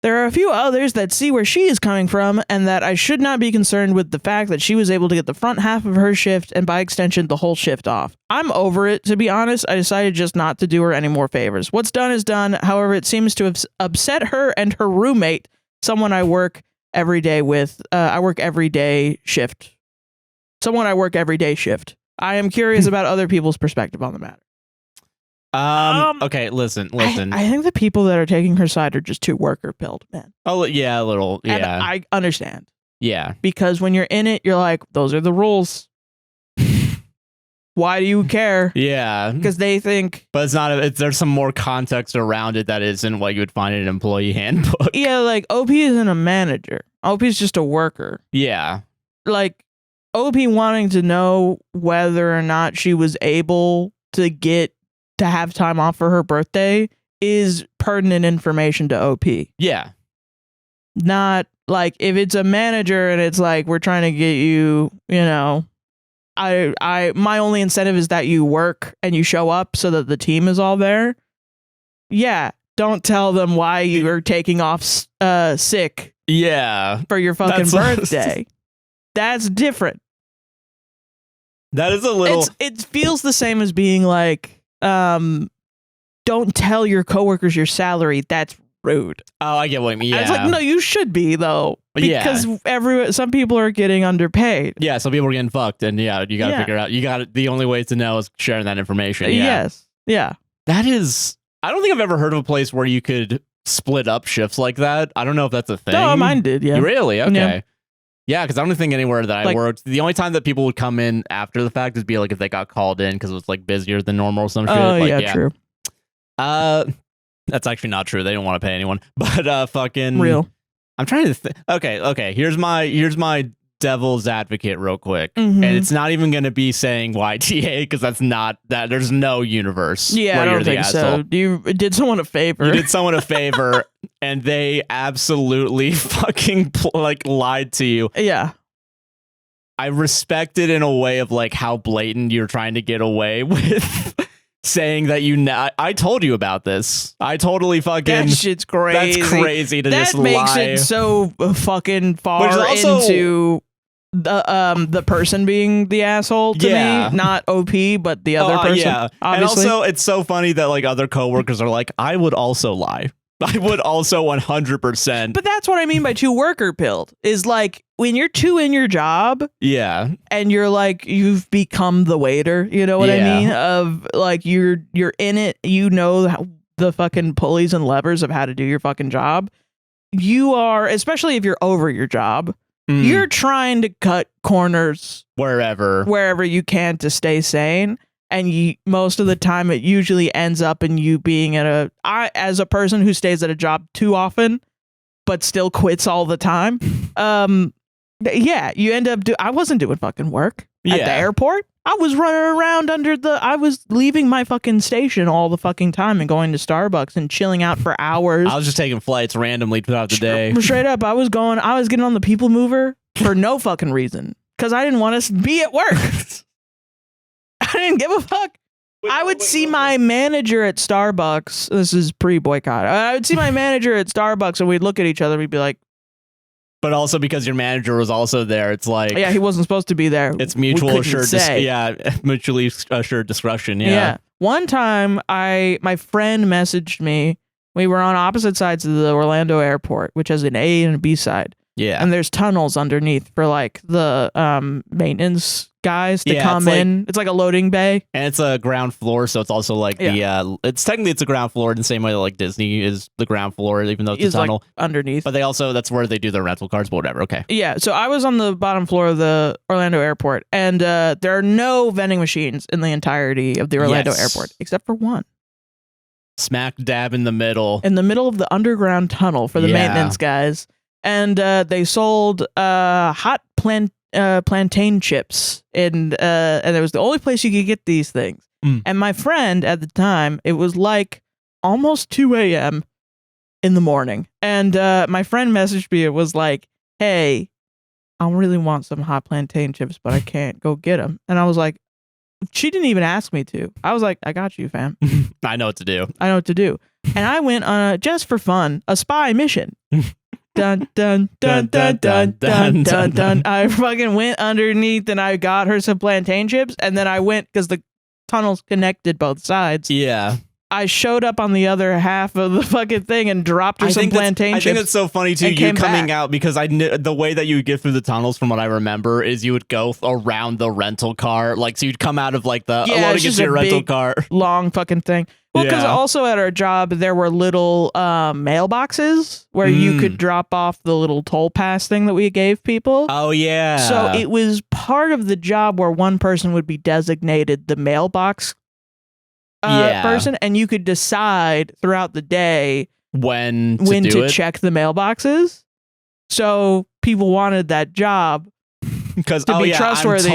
there are a few others that see where she is coming from and that I should not be concerned with the fact that she was able to get the front half of her shift and by extension the whole shift off. I'm over it, to be honest. I decided just not to do her any more favors. What's done is done. However, it seems to have upset her and her roommate, someone I work every day with. I work every day shift. Someone I work every day shift. I am curious about other people's perspective on the matter. Okay, listen. I think the people that are taking her side are just too worker pilled, man. Oh, yeah, a little. Yeah. And I understand. Yeah. Because when you're in it, you're like, those are the rules. Why do you care? Yeah. Because they think. But it's not, there's some more context around it that isn't what you would find in an employee handbook. Yeah, like OP isn't a manager. OP is just a worker. Yeah. Like OP wanting to know whether or not she was able to have time off for her birthday is pertinent information to OP. Yeah. Not like if it's a manager and it's like, we're trying to get you, my only incentive is that you work and you show up so that the team is all there. Yeah. Don't tell them why you are taking off sick. Yeah. For your fucking birthday. That's different. That is a little. It feels the same as being like, don't tell your coworkers your salary. That's rude. Oh, I get what you mean. Yeah. It's like, no, you should be though, because some people are getting underpaid. Yeah, some people are getting fucked, and you got to figure out. The only way to know is sharing that information. Yeah. Yes. Yeah. That is. I don't think I've ever heard of a place where you could split up shifts like that. I don't know if that's a thing. No, mine did. Yeah. Really? Okay. Yeah, because I don't think anywhere that I worked, the only time that people would come in after the fact is be like if they got called in because it was like busier than normal or some shit. Oh, yeah, true. That's actually not true. They don't want to pay anyone. But fucking real. I'm trying to think. Okay. Here's my devil's advocate real quick. And it's not even going to be saying YTA because that's not that. There's no universe. Yeah, I don't think so. You did someone a favor. You did someone a favor and they absolutely fucking lied to you. Yeah. I respect it in a way of like how blatant you're trying to get away with saying that I told you about this. I totally fucking. That shit's crazy. That's crazy to just lie. That makes it so fucking far into the person being the asshole to me, not OP, but the other person. Yeah, obviously. And also it's so funny that like other coworkers are like, I would also lie. I would also 100%. But that's what I mean by too worker pilled is like when you're too in your job. Yeah. And you're like, you've become the waiter. You know what I mean? Of like, you're in it. You know the fucking pulleys and levers of how to do your fucking job. You are, especially if you're over your job, you're trying to cut corners wherever you can to stay sane. And most of the time, it usually ends up in you being as a person who stays at a job too often, but still quits all the time. You end up I wasn't doing fucking work at the airport. I was running around I was leaving my fucking station all the fucking time and going to Starbucks and chilling out for hours. I was just taking flights randomly throughout the day. Straight up, I was getting on the people mover for no fucking reason because I didn't want to be at work. I didn't give a fuck. I would see my manager at Starbucks. This is pre-boycott. I would see my manager at Starbucks and we'd look at each other and we'd be like. But also because your manager was also there, it's like. Yeah, he wasn't supposed to be there. It's mutually assured discretion. Yeah. One time my friend messaged me. We were on opposite sides of the Orlando airport, which has an A and a B side. Yeah. And there's tunnels underneath for like the maintenance guys to come in. It's like a loading bay. And it's a ground floor, so it's also like it's a ground floor in the same way that like Disney is the ground floor, even though it's a tunnel. Like underneath. But that's where they do their rental cars, but whatever. Okay. Yeah. So I was on the bottom floor of the Orlando airport, and there are no vending machines in the entirety of the Orlando airport, except for one. Smack dab in the middle. In the middle of the underground tunnel for the maintenance guys. And they sold hot plantain chips, and it was the only place you could get these things. And my friend at the time, it was like almost 2 a.m. in the morning, and my friend messaged me. It was like, "Hey, I really want some hot plantain chips, but I can't go get them." And I was like, she didn't even ask me to. I was like, "I got you, fam. I know what to do. I know what to do." And I went on just for fun, a spy mission. Dun dun dun dun dun dun dun dun. I fucking went underneath and I got her some plantain chips, and then I went because the tunnels connected both sides. Yeah. I showed up on the other half of the fucking thing and dropped her some plantain chips. I think it's so funny too. You coming out because I knew the way that you would get through the tunnels, from what I remember, is you would go around the rental car. Like, so you'd come out of like the loading into your rental car. Long fucking thing. Well, because also at our job there were little mailboxes where you could drop off the little toll pass thing that we gave people. Oh yeah. So it was part of the job where one person would be designated the mailbox person, and you could decide throughout the day when to check the mailboxes. So people wanted that job because to be trustworthy.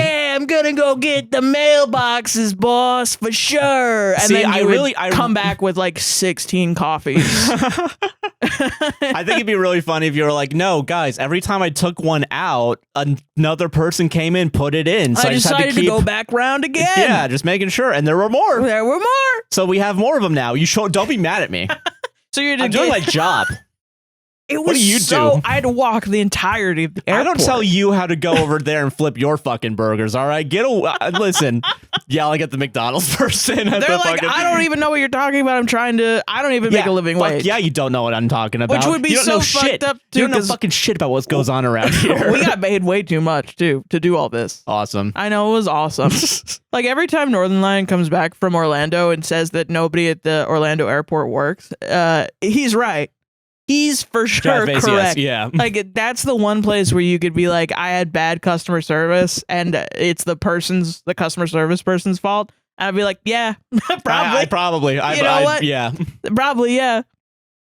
I'm I'm gonna go get the mailboxes, boss, for sure. And then you would come back with like 16 coffees. I think it'd be really funny if you were like, "No, guys, every time I took one out, another person came in, put it in. So I just decided had to go back round again." Yeah, just making sure. And there were more. So we have more of them now. Don't be mad at me. So I'm doing my job. What do you do? I had to walk the entirety of the airport. I don't tell you how to go over there and flip your fucking burgers, all right? Listen, yelling at the McDonald's person. They're like, "I don't even know what you're talking about. I don't even make a living wage." Yeah, you don't know what I'm talking about. Which would be so fucked up, too. You don't know fucking shit about what goes on around here. We got paid way too much, too, to do all this. Awesome. I know, it was awesome. Like, every time Northern Lion comes back from Orlando and says that nobody at the Orlando airport works, he's right. He's for sure correct. Yeah. Like, that's the one place where you could be like, I had bad customer service and it's the customer service person's fault. I'd be like, yeah, probably. You know what? Yeah. Probably, yeah.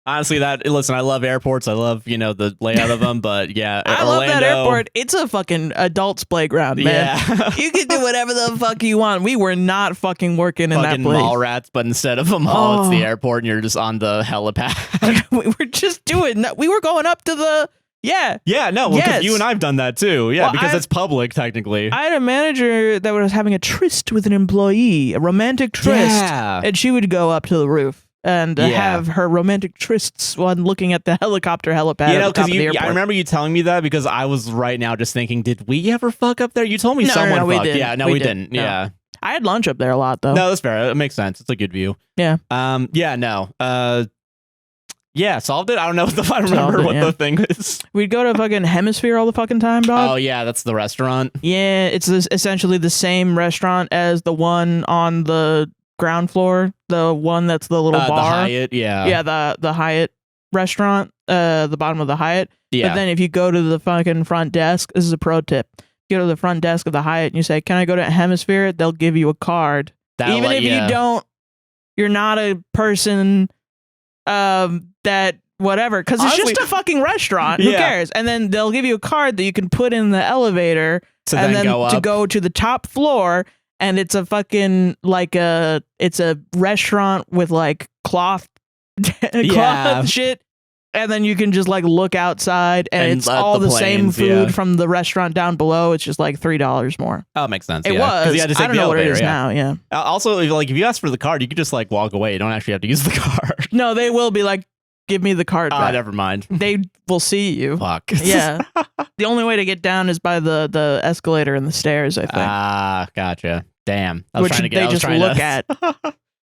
Honestly, listen, I love airports. I love, the layout of them, but yeah. I love that airport. It's a fucking adult's playground, man. Yeah. You can do whatever the fuck you want. We were not fucking working in that place. Mall rats, but instead of a mall, it's the airport and you're just on the helipad. We were just doing that. We were going up to the... Yeah. Yeah, no, because you and I've done that too. Yeah, because it's public, technically. I had a manager that was having a tryst with an employee, a romantic tryst. Yeah. And she would go up to the roof and have her romantic trysts when looking at the helicopter helipad at the top of the airport. I remember you telling me that because I was right now just thinking, did we ever fuck up there? You told me someone fucked. We didn't. Yeah, no, we didn't. No. Yeah. I had lunch up there a lot, though. No, that's fair. It makes sense. It's a good view. Yeah. Yeah, solved it. I don't know if I remember what the thing is. We'd go to fucking Hemisphere all the fucking time, dog. Oh yeah, that's the restaurant. Yeah, it's essentially the same restaurant as the one on the ground floor, the one that's the little bar. The Hyatt, yeah. Yeah, the Hyatt restaurant, the bottom of the Hyatt. Yeah. But then if you go to the fucking front desk, this is a pro tip. You go to the front desk of the Hyatt and you say, "Can I go to Hemisphere?" They'll give you a card. Even if you don't, you're not a person that whatever, because it's just a fucking restaurant. Who cares? And then they'll give you a card that you can put in the elevator and then to go to the top floor. And it's a fucking it's a restaurant with like cloth shit. And then you can just like look outside and it's all the same food from the restaurant down below. It's just like $3 more. Oh, it makes sense. It was. I don't know what it is now. Yeah. Also, if you ask for the card, you could just like walk away. You don't actually have to use the card. No, they will be like, "Give me the card back." Never mind. They will see you. Fuck. Yeah. The only way to get down is by the escalator and the stairs, I think. Ah, gotcha. Damn. Which they just look at.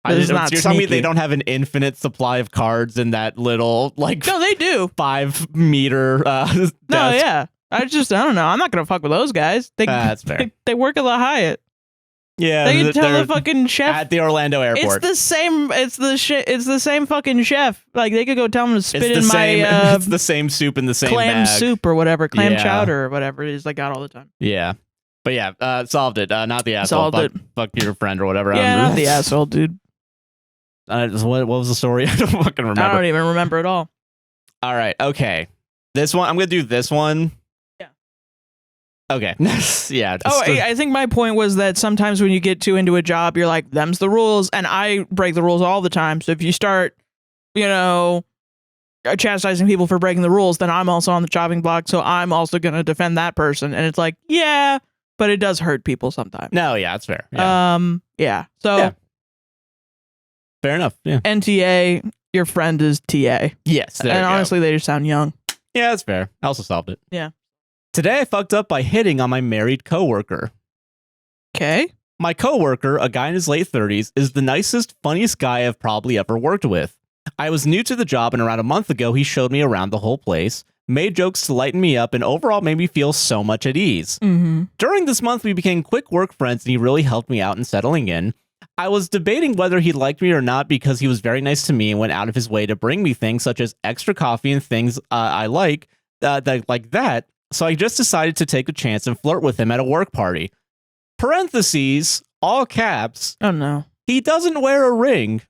You're telling me they don't have an infinite supply of cards in that little, like... No, they do. 5 meter desk? No, yeah. I don't know. I'm not going to fuck with those guys. That's fair. They work at the Hyatt. Yeah, they can tell the fucking chef at the Orlando airport. It's the same. It's the same fucking chef. Like they could go tell him to spit in my. It's the same soup in the same clam bag. soup or whatever, clam chowder or whatever it is. I got all the time. Yeah, but yeah, solved it. Not the asshole. Fuck your friend or whatever. Yeah, not the asshole, dude. What was the story? I don't fucking remember. I don't even remember at all. All right, okay. This one, I'm gonna do this one. Okay. Yeah. I think my point was that sometimes when you get too into a job, you're like, them's the rules. And I break the rules all the time. So if you start, chastising people for breaking the rules, then I'm also on the chopping block. So I'm also going to defend that person. And it's like, yeah, but it does hurt people sometimes. No, yeah, that's fair. Yeah. So. Yeah. Fair enough. Yeah. NTA, your friend is TA. Yes. And honestly, they just sound young. Yeah, that's fair. I also solved it. Yeah. Today I fucked up by hitting on my married coworker. Okay. My coworker, a guy in his late 30s, is the nicest, funniest guy I've probably ever worked with. I was new to the job, and around a month ago, he showed me around the whole place, made jokes to lighten me up, and overall made me feel so much at ease. Mm-hmm. During this month, we became quick work friends, and he really helped me out in settling in. I was debating whether he liked me or not because he was very nice to me and went out of his way to bring me things such as extra coffee and things I like that. So I just decided to take a chance and flirt with him at a work party. Parentheses, all caps. Oh, no. He doesn't wear a ring.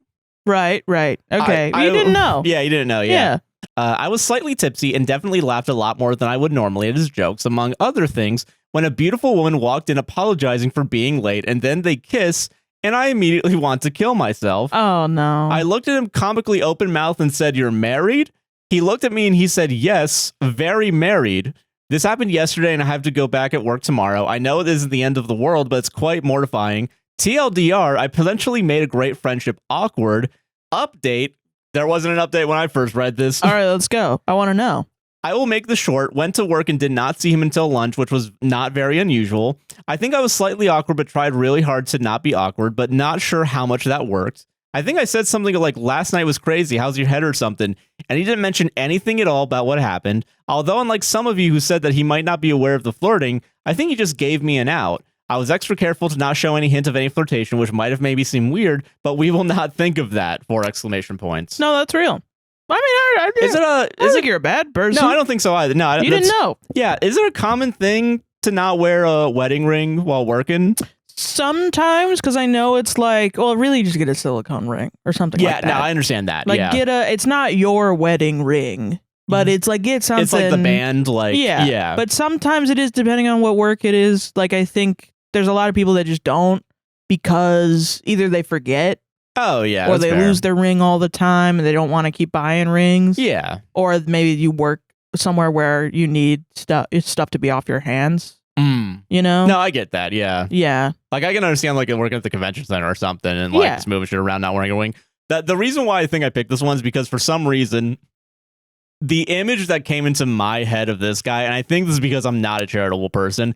Right. Okay. You didn't know. Yeah, you didn't know. Yeah. I was slightly tipsy and definitely laughed a lot more than I would normally at his jokes, among other things, when a beautiful woman walked in apologizing for being late, and then they kiss, and I immediately want to kill myself. Oh, no. I looked at him comically open-mouthed and said, "You're married?" He looked at me and he said, "Yes, very married." This happened yesterday and I have to go back at work tomorrow. I know it isn't the end of the world, but it's quite mortifying. TLDR, I potentially made a great friendship awkward. Update, there wasn't an update when I first read this. All right, let's go. I want to know. I will make this short. Went to work and did not see him until lunch, which was not very unusual. I think I was slightly awkward, but tried really hard to not be awkward, but not sure how much that worked. I think I said something like, last night was crazy, how's your head or something? And he didn't mention anything at all about what happened. Although, unlike some of you who said that he might not be aware of the flirting, I think he just gave me an out. I was extra careful to not show any hint of any flirtation, which might have made me seem weird, but we will not think of that, 4 exclamation points. No, that's real. I mean, I don't think you're a bad person. No, I don't think so either. No, you didn't know. Yeah, is it a common thing to not wear a wedding ring while working? Sometimes, because I know it's like, well, really just get a silicone ring or something like that. Yeah, no, I understand that. Like, it's not your wedding ring, but it's like, get something. It's like the band, yeah. But sometimes it is, depending on what work it is. Like, I think there's a lot of people that just don't because either they forget. Oh, yeah. Or they lose their ring all the time and they don't want to keep buying rings. Yeah. Or maybe you work somewhere where you need stuff to be off your hands. You know? No, I get that. Yeah. Yeah. Like, I can understand, like, working at the convention center or something and, like, just moving shit around, not wearing a ring. The reason why I think I picked this one is because for some reason, the image that came into my head of this guy, and I think this is because I'm not a charitable person,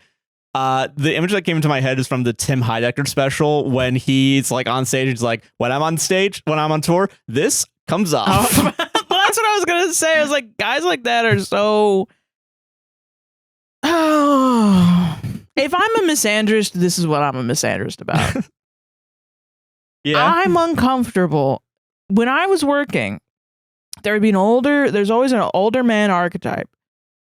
the image that came into my head is from the Tim Heidecker special when he's, like, on stage. He's like, when I'm on tour, this comes off. Oh, well, that's what I was going to say. I was like, guys like that are so... Oh, if I'm a misandrist, this is what I'm a misandrist about. Yeah. I'm uncomfortable. When I was working, there's always an older man archetype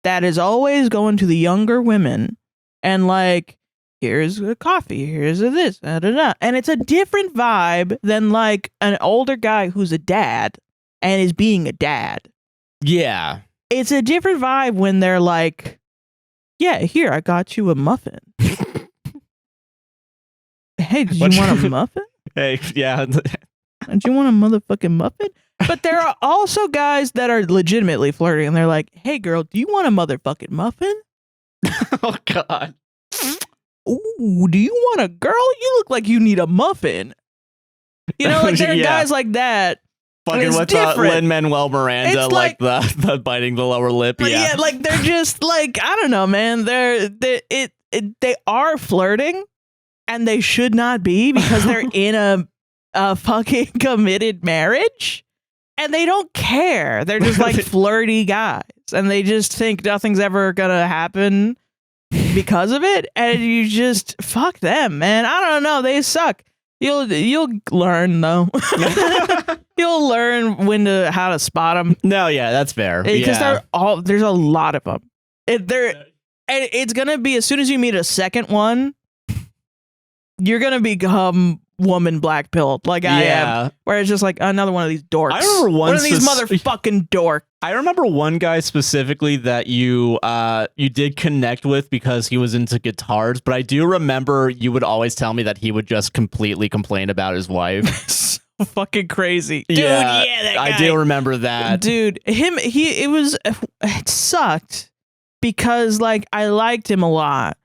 that is always going to the younger women and like, here's a coffee, here's a this, da, da, da. And it's a different vibe than like an older guy who's a dad and is being a dad. Yeah. It's a different vibe when they're like, yeah, here, I got you a muffin. Hey, did you want a muffin? Hey, yeah. Did you want a motherfucking muffin? But there are also guys that are legitimately flirting, and they're like, hey, girl, do you want a motherfucking muffin? Oh, God. Ooh, do you want a girl? You look like you need a muffin. You know, like there are guys like that. Fucking with Lin-Manuel Miranda, like the biting the lower lip. Yeah, like they're just like, I don't know, man. They are flirting, and they should not be because they're in a a fucking committed marriage, and they don't care. They're just like flirty guys, and they just think nothing's ever gonna happen because of it, and you just fuck them, man. I don't know. They suck. You'll learn though. You'll learn how to spot them. No, yeah, that's fair. Because there's a lot of them. And it's gonna be, as soon as you meet a second one, you're gonna become woman black pilled like I am. Where it's just like another one of these dorks. I remember one of these motherfucking dorks. I remember one guy specifically that you did connect with because he was into guitars, but I do remember you would always tell me that he would just completely complain about his wife. So fucking crazy. Dude, yeah, that guy. I do remember that. Dude, it sucked because like I liked him a lot.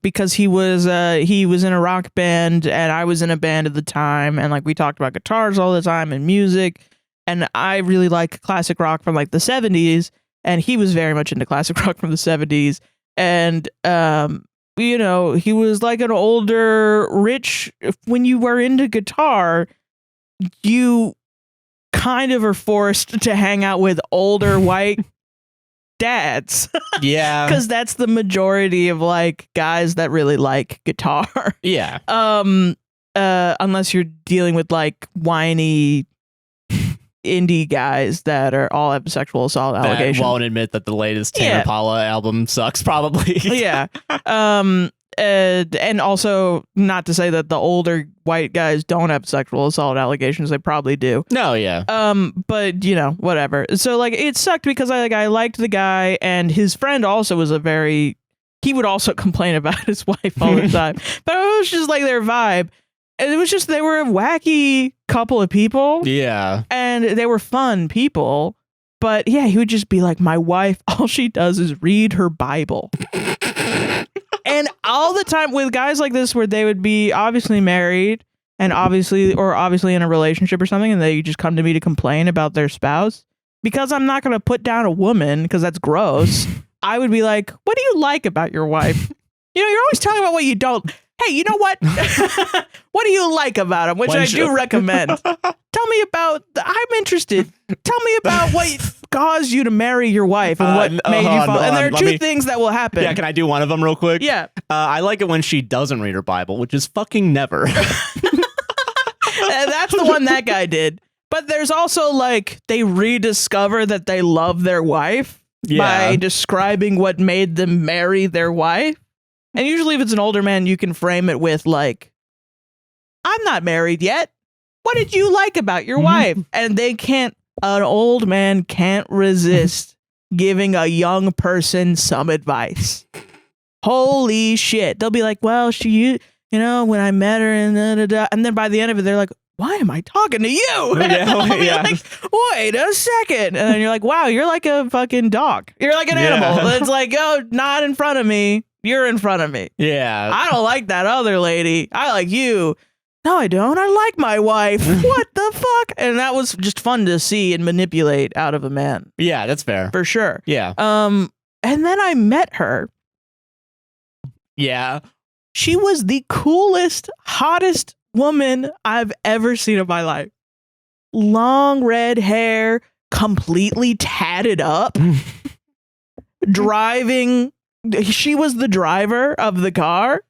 Because he was in a rock band and I was in a band at the time, and like we talked about guitars all the time and music, and I really like classic rock from like the 70s, and he was very much into classic rock from the 70s, and you know, he was like an older rich. When you were into guitar, you kind of are forced to hang out with older white dads. Yeah. Because that's the majority of like guys that really like guitar. Yeah. Unless you're dealing with like whiny indie guys that are all have sexual assault allegations. Won't admit that the latest Tame Impala album sucks, probably. Yeah. And also, not to say that the older white guys don't have sexual assault allegations, they probably do. No, yeah. But you know, whatever. So like, it sucked because I liked the guy, and his friend also was he would also complain about his wife all the time. But it was just like their vibe. And it was just, they were a wacky couple of people. Yeah. And they were fun people. But yeah, he would just be like, my wife, all she does is read her Bible. And all the time with guys like this, where they would be obviously married and obviously in a relationship or something, and they just come to me to complain about their spouse, because I'm not going to put down a woman because that's gross. I would be like, what do you like about your wife? You know, you're always talking about what you don't. Hey, you know what? What do you like about him? Which I do recommend. Tell me about. I'm interested. Tell me about what caused you to marry your wife and what made you fall. And there are two things that will happen. Yeah, can I do one of them real quick? Yeah. I like it when she doesn't read her Bible, which is fucking never. And that's the one that guy did. But there's also like they rediscover that they love their wife by describing what made them marry their wife. And usually if it's an older man, you can frame it with like, I'm not married yet. What did you like about your wife? And an old man can't resist giving a young person some advice. Holy shit. They'll be like, well, she, you know, when I met her and and then by the end of it, they're like, why am I talking to you? Yeah. Like, wait a second. And then you're like, wow, you're like a fucking dog. You're like an animal. It's like, oh, not in front of me. You're in front of me. Yeah. I don't like that other lady. I like you. No, I don't. I like my wife. What the fuck? And that was just fun to see and manipulate out of a man. Yeah, that's fair. For sure. Yeah. And then I met her. Yeah. She was the coolest, hottest woman I've ever seen in my life. Long red hair, completely tatted up, driving. She was the driver of the car,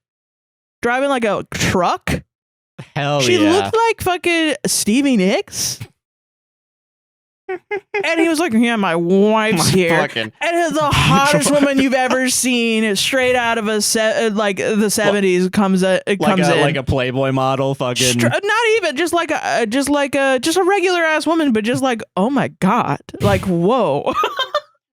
driving like a truck. Hell she yeah. looked like fucking Stevie Nicks. And he was like, yeah, my wife's here. And it's the hottest woman you've ever seen, straight out of like the 70s, comes in. Like a Playboy model, fucking. Not even, just a regular ass woman, but just like, oh my God. Like, whoa.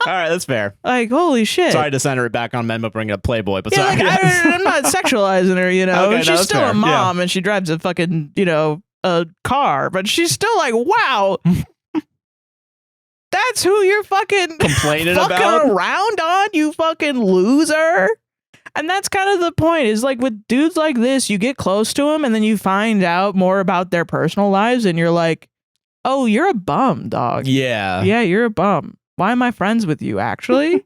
All right, that's fair. Like, holy shit. Sorry to center it back on men, but bring up Playboy. But yeah, sorry. Like, I'm not sexualizing her, you know. Okay, she's still fair. A mom, and she drives a fucking, you know, a car, but she's still like, wow. That's who you're fucking complaining fucking about around on, you fucking loser. And that's kind of the point, is like with dudes like this, you get close to them and then you find out more about their personal lives and you're like, oh, you're a bum, dog. Yeah. Yeah, you're a bum. Why am I friends with you, actually?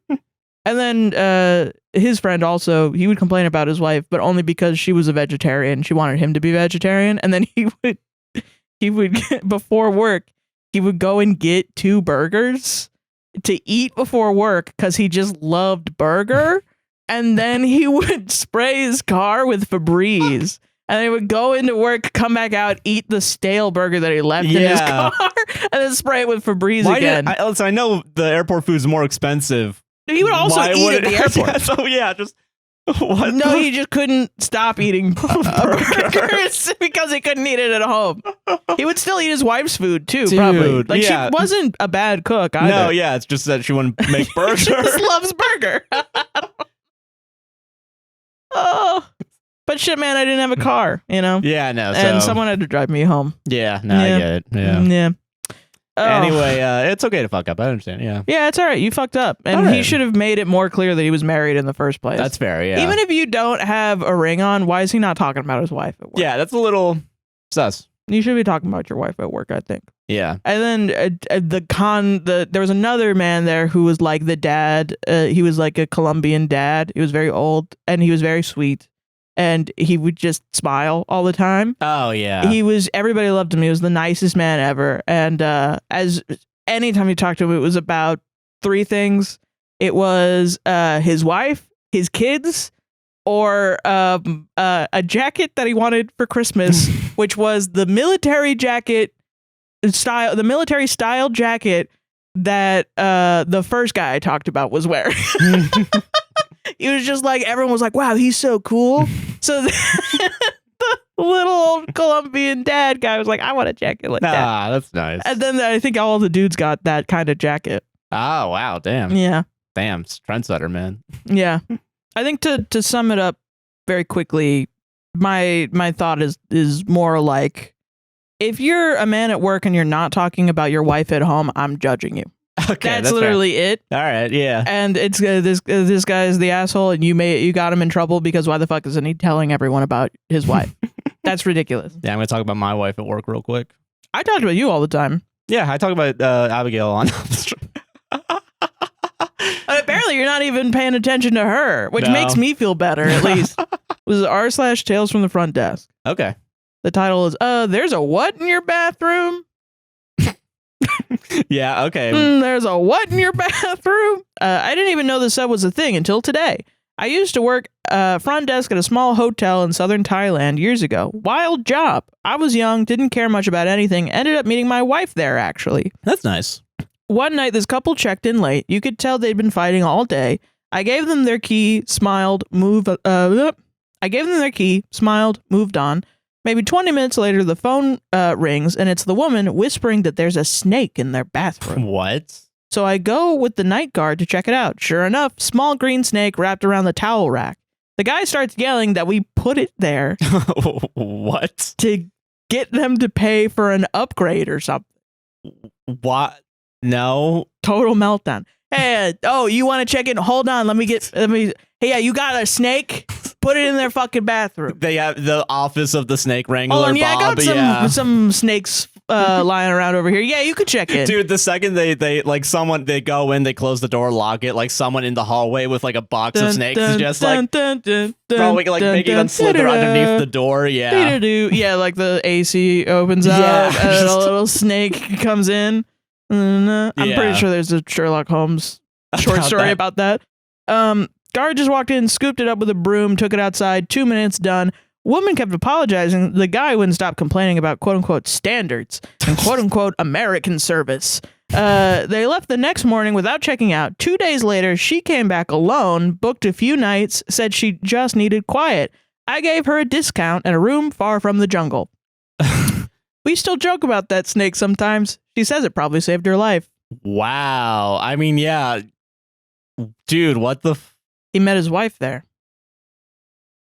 And then his friend also, he would complain about his wife, but only because she was a vegetarian. She wanted him to be vegetarian. And then he would before work, he would go and get 2 burgers to eat before work because he just loved burger. And then he would spray his car with Febreze. And he would go into work, come back out, eat the stale burger that he left in his car, and then spray it with Febreze again. Listen, I know the airport food is more expensive. He would also eat at the airport. So yeah, just what? No, he just couldn't stop eating burgers because he couldn't eat it at home. He would still eat his wife's food too, probably. Like she wasn't a bad cook either. No, yeah, it's just that she wouldn't make burger. She just loves burger. Oh. But shit, man, I didn't have a car, you know? Yeah, no. And someone had to drive me home. Yeah, no, I get it. Yeah. Yeah. Oh. Anyway, it's okay to fuck up. I understand. Yeah. Yeah, it's all right. You fucked up. And he should have made it more clear that he was married in the first place. That's fair, yeah. Even if you don't have a ring on, why is he not talking about his wife at work? Yeah, that's a little sus. You should be talking about your wife at work, I think. Yeah. And then there was another man there who was like the dad. He was like a Colombian dad. He was very old and he was very sweet. And he would just smile all the time. Oh, yeah. Everybody loved him. He was the nicest man ever. And as anytime you talked to him, it was about 3 things. It was his wife, his kids, or a jacket that he wanted for Christmas, which was the military jacket style, the military style jacket that the first guy I talked about was wearing. He was just like, everyone was like, wow, he's so cool. So the little old Colombian dad guy was like, I want a jacket like that. Ah, that's nice. And then I think all the dudes got that kind of jacket. Oh, wow. Damn. Yeah. Damn. Trendsetter, man. Yeah. I think to sum it up very quickly, my thought is more like, if you're a man at work and you're not talking about your wife at home, I'm judging you. Okay, that's literally it. All right, yeah. And it's this guy is the asshole, and you got him in trouble because why the fuck isn't he telling everyone about his wife? That's ridiculous. Yeah, I'm gonna talk about my wife at work real quick. I talked about you all the time. Yeah, I talk about Abigail on. Apparently, you're not even paying attention to her, which makes me feel better. At least it was r/Tales from the Front Desk. Okay. The title is "There's a what in your bathroom." Yeah, okay. There's a what in your bathroom? I didn't even know the sub was a thing until today. I used to work front desk at a small hotel in southern Thailand years ago. Wild job. I was young, didn't care much about anything, ended up meeting my wife there, actually. That's nice. One night, this couple checked in late. You could tell they'd been fighting all day. I gave them their key, smiled, moved on. Maybe 20 minutes later, the phone rings, and it's the woman whispering that there's a snake in their bathroom. What? So I go with the night guard to check it out. Sure enough, small green snake wrapped around the towel rack. The guy starts yelling that we put it there. What? To get them to pay for an upgrade or something. What? No. Total meltdown. Hey, you want to check in? Hold on, let me. Hey, yeah, you got a snake? Put it in their fucking bathroom. They have the office of the snake wrangler. Oh, yeah, Bob, I got some snakes lying around over here. Yeah, you could check in. Dude, the second they go in, they close the door, lock it, like someone in the hallway with like a box of snakes is just like probably like making them slither underneath the door. Yeah. Yeah, like the AC opens up and a little snake comes in. I'm pretty sure there's a Sherlock Holmes short story about that. Guard just walked in, scooped it up with a broom, took it outside. 2 minutes, done. Woman kept apologizing. The guy wouldn't stop complaining about quote-unquote standards and quote-unquote American service. They left the next morning without checking out. 2 days later, she came back alone, booked a few nights, said she just needed quiet. I gave her a discount and a room far from the jungle. We still joke about that snake sometimes. She says it probably saved her life. Wow. I mean, yeah. Dude, what the... He met his wife there.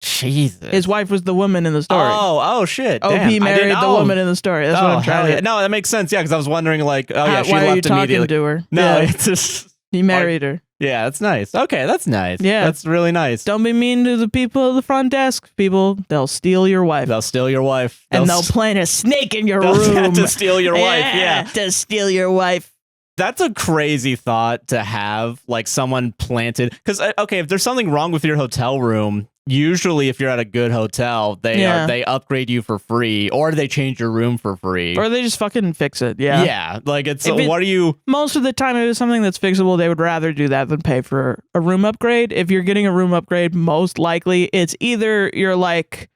Jesus. His wife was the woman in the story. Oh shit. OP married the woman in the story. That's what I'm trying to... No, that makes sense. Yeah, because I was wondering like, she why left are you talking immediately. To her? No, it's just... He married her. Yeah, that's nice. Okay, that's nice. Yeah. That's really nice. Don't be mean to the people at the front desk, people. They'll steal your wife. They'll steal your wife. And they'll plant a snake in your room. To steal your wife, yeah. To steal your wife. That's a crazy thought to have, like someone planted. Because okay, if there's something wrong with your hotel room, usually if you're at a good hotel, they upgrade you for free, or they change your room for free, or they just fucking fix it. Yeah, yeah. Like what are you? Most of the time, if it was something that's fixable, they would rather do that than pay for a room upgrade. If you're getting a room upgrade, most likely it's either you're like,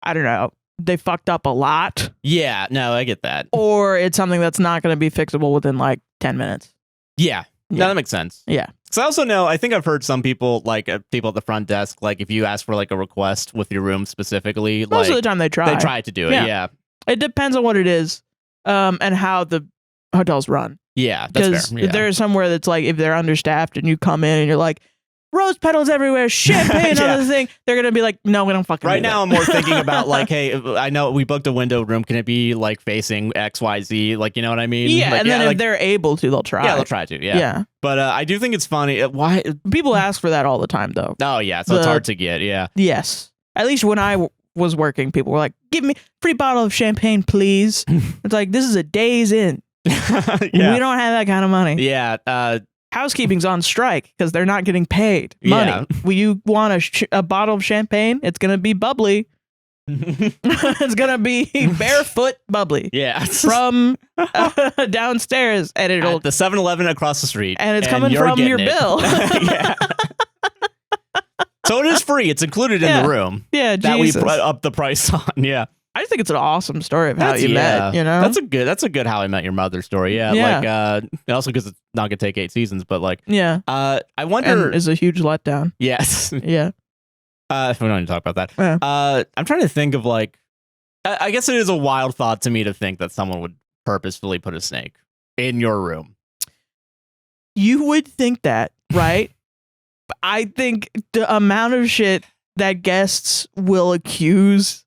I don't know, they fucked up a lot. Yeah, no, I get that. Or it's something that's not going to be fixable within like 10 minutes. Yeah. No, that makes sense. Yeah. Because I also know, I think I've heard some people, like people at the front desk, like if you ask for like a request with your room specifically, most of the time they try to do it. Yeah. It depends on what it is, and how the hotels run. Yeah, that's fair. Yeah. There's somewhere that's like, if they're understaffed and you come in and you're like, rose petals everywhere, champagne on the thing, they're gonna be like, no, we don't fucking right do now that. I'm more thinking about like, hey, I know we booked a window room, can it be like facing XYZ, like, you know what I mean? Yeah, like, and then if they're able to, they'll try. Yeah, they'll try to. Yeah. But I do think it's funny why people ask for that all the time though. Oh yeah, so it's hard to get. Yeah. Yes, at least when I was working, people were like, give me free bottle of champagne please. It's like, this is a Days Inn. We don't have that kind of money. Yeah. Housekeeping's on strike because they're not getting paid money. Yeah. Will you want a bottle of champagne? It's gonna be bubbly. It's gonna be barefoot bubbly. Yeah. From downstairs, and it'll at the 7-Eleven across the street, and it's coming from your bill. Yeah. So it is free. It's included in the room. Yeah, that Jesus. we put up the price on. Yeah. I just think it's an awesome story of how you met. You know, that's a good How I Met Your Mother story. Yeah. Like also because it's not gonna take 8 seasons, but like I wonder, and is a huge letdown. Yes. Yeah. We don't need to talk about that. Yeah. I'm trying to think of like, I guess it is a wild thought to me to think that someone would purposefully put a snake in your room. You would think that, right? I think the amount of shit that guests will accuse.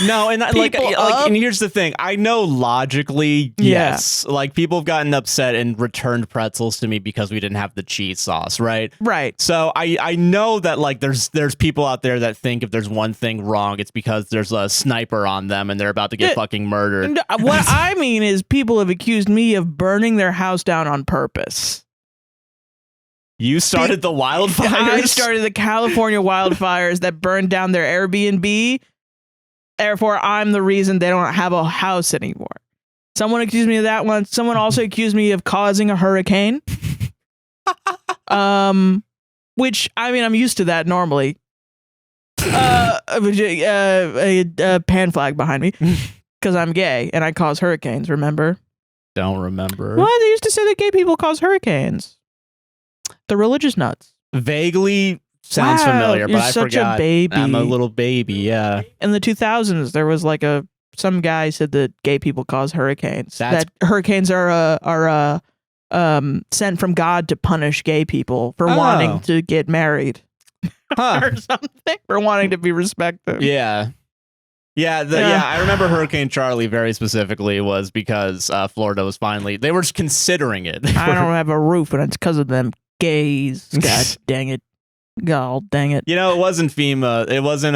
No, and and here's the thing. I know logically, yes. Like people have gotten upset and returned pretzels to me because we didn't have the cheese sauce, right? Right. So I know that like there's people out there that think if there's one thing wrong, it's because there's a sniper on them and they're about to get fucking murdered. What I mean is people have accused me of burning their house down on purpose. You started the wildfires? I started the California wildfires that burned down their Airbnb. Therefore, I'm the reason they don't have a house anymore. Someone accused me of that one. Someone also accused me of causing a hurricane. Which, I mean, I'm used to that normally. A pan flag behind me. Because I'm gay and I cause hurricanes, remember? Don't remember. Well, they used to say that gay people cause hurricanes. The religious nuts. Vaguely sounds familiar, but I forgot. A baby. I'm a little baby, yeah. In the 2000s, there was like some guy said that gay people cause hurricanes. That hurricanes are sent from God to punish gay people for wanting to get married. Or something. For wanting to be respected. Yeah. Yeah, I remember Hurricane Charlie very specifically was because Florida was they were considering it. I don't have a roof, and it's because of them gays. God dang it. God dang it. You know, it wasn't FEMA. It wasn't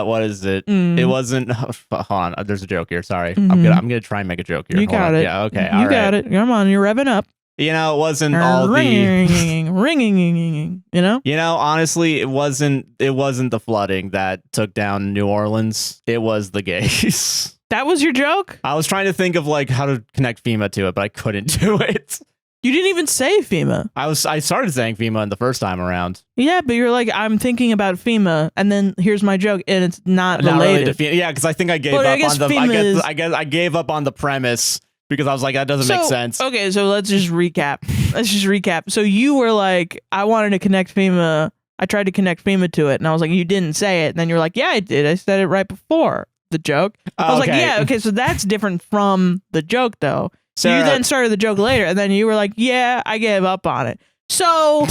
what is it? It wasn't, hold on, there's a joke here, sorry. I'm gonna try and make a joke here. You got it. Yeah, okay, You got it. Come on, you're revving up. You know, it wasn't all ringing, you know? You know, honestly, it wasn't the flooding that took down New Orleans. It was the gays. That was your joke? I was trying to think of like how to connect FEMA to it, but I couldn't do it. You didn't even say FEMA. I started saying FEMA in the first time around. Yeah, but you're like, I'm thinking about FEMA, and then here's my joke, and it's not related. Really to FEMA. Yeah, because I think I gave up on the. I guess I gave up on the premise. Because I was like, that doesn't make sense. Okay, so let's just recap. So you were like, I wanted to connect FEMA. I tried to connect FEMA to it. And I was like, you didn't say it. And then you're like, yeah, I did. I said it right before the joke. I was like, yeah, okay, so that's different from the joke, though. So you then started the joke later. And then you were like, yeah, I gave up on it. So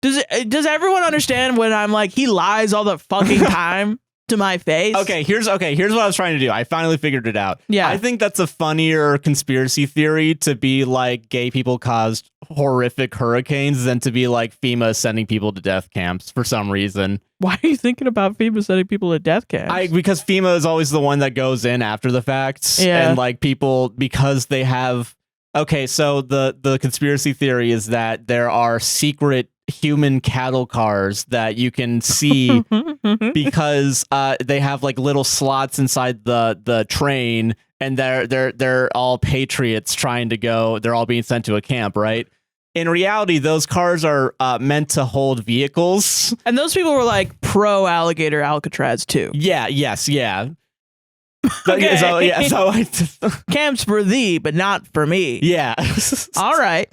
does everyone understand when I'm like, he lies all the fucking time? to my face. Okay, here's what I was trying to do. I finally figured it out. Yeah. I think that's a funnier conspiracy theory to be like gay people caused horrific hurricanes than to be like FEMA sending people to death camps for some reason. Why are you thinking about FEMA sending people to death camps? Because FEMA is always the one that goes in after the facts. Yeah. And like people, because they have... Okay, so the conspiracy theory is that there are secret human cattle cars that you can see because they have like little slots inside the train, and they're all patriots trying to go. They're all being sent to a camp, right? In reality, those cars are meant to hold vehicles, and those people were like pro alligator Alcatraz too. Yeah. Okay. So camps for thee, but not for me. Yeah. All right.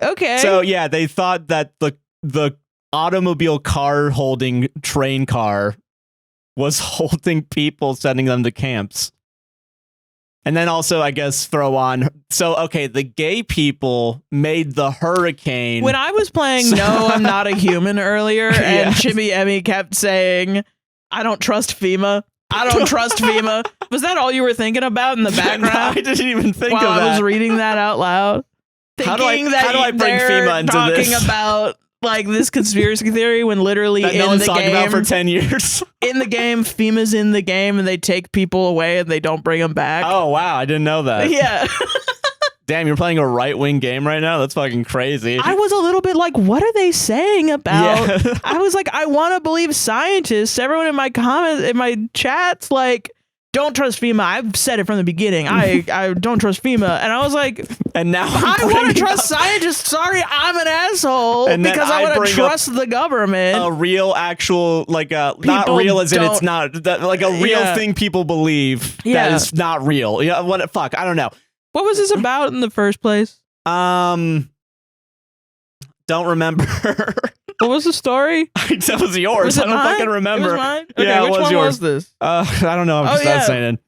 Okay. So yeah, they thought that the automobile car holding train car was holding people, sending them to camps. And then also, I guess, throw on. So, okay, the gay people made the hurricane. When I was playing No, I'm Not a Human earlier, and Chibi Emmi kept saying, I don't trust FEMA. I don't trust FEMA. Was that all you were thinking about in the background? I didn't even think of that. I was reading that out loud. How do I bring FEMA into this? Talking about like this conspiracy theory when literally that in no one's the talking game, about for 10 years. In the game, FEMA's in the game and they take people away and they don't bring them back. Oh, wow. I didn't know that. Yeah. Damn, you're playing a right-wing game right now? That's fucking crazy. I was a little bit like, what are they saying about... Yeah. I was like, I want to believe scientists. Everyone in my comments, in my chats, like, don't trust FEMA. I've said it from the beginning. I don't trust FEMA. And I was like... And now I want to trust scientists. Sorry, I'm an asshole. And because I want to trust the government. A real, actual, like, not real as in it's not... like a real thing people believe that is not real. Yeah, what? Fuck, I don't know. What was this about in the first place? Don't remember. What was the story? That was yours. Was it I don't mine? fucking remember. It was mine? Okay, yeah, which it was one yours. was this? I don't know. I'm just saying.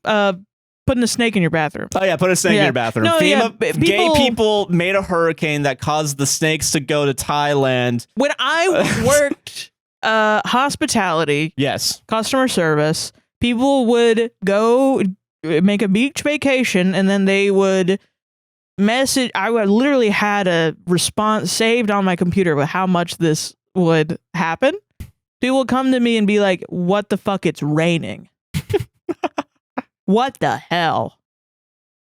Putting a snake in your bathroom. Oh yeah, put a snake in your bathroom. No, gay people made a hurricane that caused the snakes to go to Thailand. When I worked hospitality, yes, customer service, people would go make a beach vacation and then they would message. I would literally had a response saved on my computer with how much this would happen. People would come to me and be like, what the fuck, it's raining. What the hell?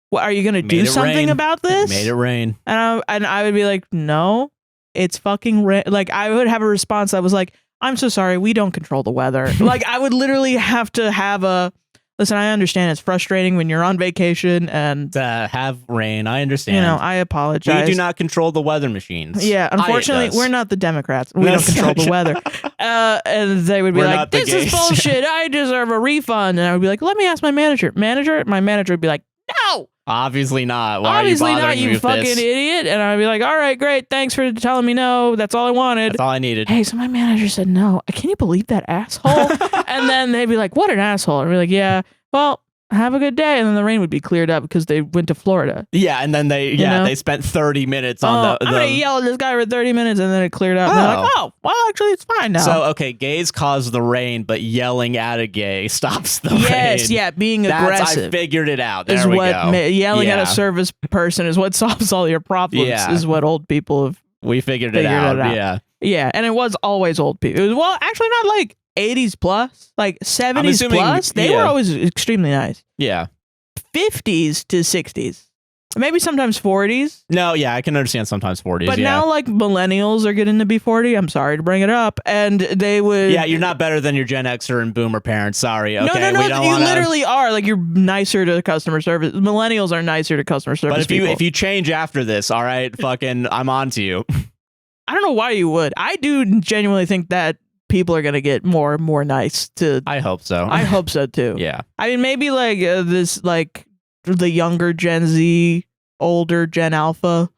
What, are you going to do something about this? Made it rain. And I would be like, no, it's fucking rain. Like, I would have a response that was like, I'm so sorry, we don't control the weather. Like, I would literally have to have a... Listen, I understand it's frustrating when you're on vacation and have rain. I understand. You know, I apologize. We do not control the weather machines. Yeah, unfortunately, we're not the Democrats. We don't control the weather. And they would be like, "This is bullshit. I deserve a refund." And I would be like, "Let me ask my manager." My manager would be like, "No, obviously not. Why obviously are you not, you fucking idiot." And I'd be like, "All right, great. Thanks for telling me no. That's all I wanted. That's all I needed." Hey, so my manager said no. Can you believe that asshole? And then they'd be like, "What an asshole." And I'd be like, "Yeah, well, have a good day." And then the rain would be cleared up because they went to Florida. Yeah, and then they spent 30 minutes on I'm going to yell at this guy for 30 minutes and then it cleared up. And they're like, oh, well, actually, it's fine now. So, okay, gays cause the rain, but yelling at a gay stops the rain. Yes, yeah, being aggressive. I figured it out. There we go. Yelling at a service person is what solves all your problems, is what old people have We figured it out. Yeah. Yeah, and it was always old people. It was, well, actually not like 80s plus, like 70s plus. They were always extremely nice. Yeah. 50s to 60s. Maybe sometimes 40s. No, yeah, I can understand sometimes 40s. But now, like, millennials are getting to be 40. I'm sorry to bring it up. And they would... Yeah, you're not better than your Gen Xer and Boomer parents. Sorry. Okay, no, you literally are. Like, you're nicer to customer service. Millennials are nicer to customer service But if you change after this, all right, fucking, I'm on to you. I don't know why you would. I do genuinely think that people are going to get more and more nice to... I hope so. I hope so, too. Yeah. I mean, maybe, like, this, like... the younger Gen Z, older Gen Alpha,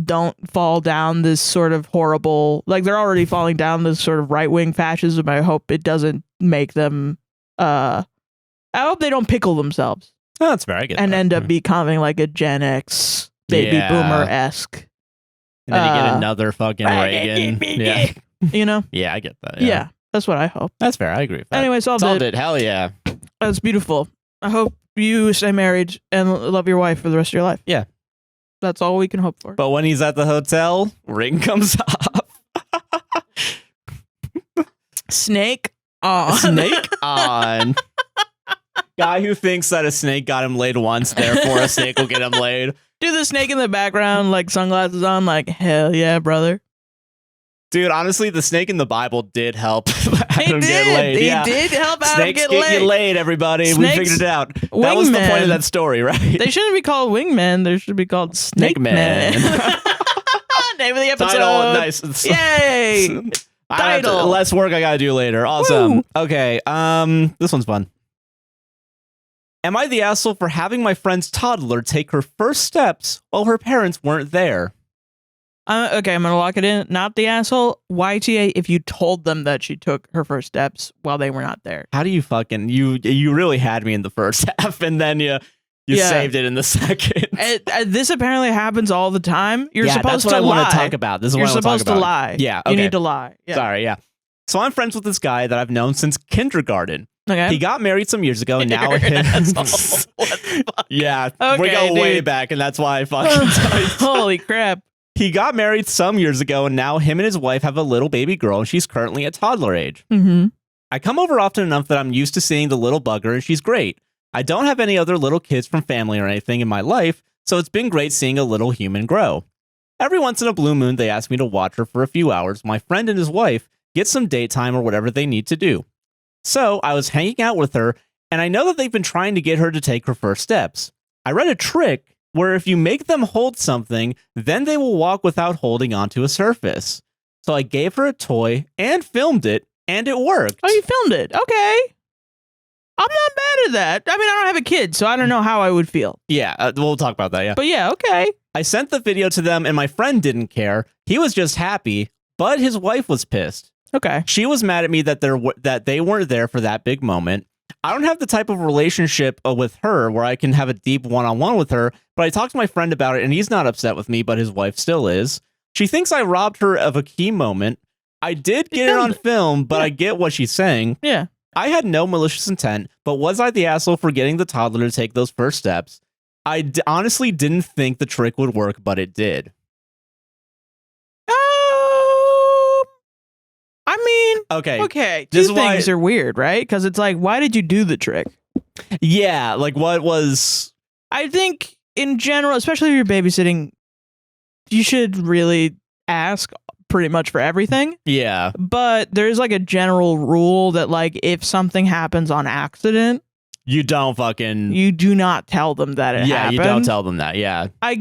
don't fall down this sort of horrible, like they're already falling down this sort of right-wing fascism. I hope it doesn't make them, I hope they don't pickle themselves. Oh, that's very good. And end up becoming like a Gen X, baby boomer-esque. And then you get another fucking Reagan. Yeah. You know? Yeah, I get that. Yeah. That's what I hope. That's fair. I agree with that. Anyway, solved it. Hell yeah. That's beautiful. I hope you stay married and love your wife for the rest of your life. Yeah. That's all we can hope for. But when he's at the hotel, ring comes off. Snake on. Snake on. Guy who thinks that a snake got him laid once, therefore a snake will get him laid. Do the snake in the background, like sunglasses on, like, hell yeah, brother. Dude, honestly, the snake in the Bible did help Adam get laid. He did help Adam Snakes get get you laid, everybody. Snakes, we figured it out. That was the point of that story, right? They shouldn't be called wingmen. They should be called Snakeman. Name of the episode. Title, nice. Yay! Title. Less work I gotta do later. Awesome. Woo. Okay, this one's fun. Am I the asshole for having my friend's toddler take her first steps while her parents weren't there? Okay, I'm gonna lock it in. Not the asshole. YTA if you told them that she took her first steps while they were not there. How do you fucking you really had me in the first half and then you saved it in the second. This apparently happens all the time. You're supposed that's what to I lie. want to talk about. This is what I want to talk about. You're supposed to lie. Yeah, okay. You need to lie. Yeah. Sorry, yeah. So I'm friends with this guy that I've known since kindergarten. Okay. He got married some years ago, and now yeah, we go way back, and that's why I fucking holy crap. He got married some years ago, and now him and his wife have a little baby girl, and she's currently at toddler age. Mm-hmm. I come over often enough that I'm used to seeing the little bugger, and she's great. I don't have any other little kids from family or anything in my life, so it's been great seeing a little human grow. Every once in a blue moon, they ask me to watch her for a few hours. My friend and his wife get some daytime or whatever they need to do. So I was hanging out with her, and I know that they've been trying to get her to take her first steps. I read a trick where if you make them hold something, then they will walk without holding onto a surface. So I gave her a toy and filmed it, and it worked. Oh, you filmed it. Okay. I'm not bad at that. I mean, I don't have a kid, so I don't know how I would feel. Yeah, we'll talk about that, yeah. But yeah, okay. I sent the video to them, and my friend didn't care. He was just happy, but his wife was pissed. Okay. She was mad at me that they weren't there for that big moment. I don't have the type of relationship with her where I can have a deep one-on-one with her, but I talked to my friend about it, and he's not upset with me, but his wife still is. She thinks I robbed her of a key moment. I did get it on film, but I get what she's saying. Yeah. I had no malicious intent, but was I the asshole for getting the toddler to take those first steps? I honestly didn't think the trick would work, but it did. I mean, okay. Two things are weird, right? Because it's like, why did you do the trick? Yeah, like what was... I think in general, especially if you're babysitting, you should really ask pretty much for everything. Yeah. But there's like a general rule that like if something happens on accident, you do not tell them that it happened. Yeah, you don't tell them that, yeah. I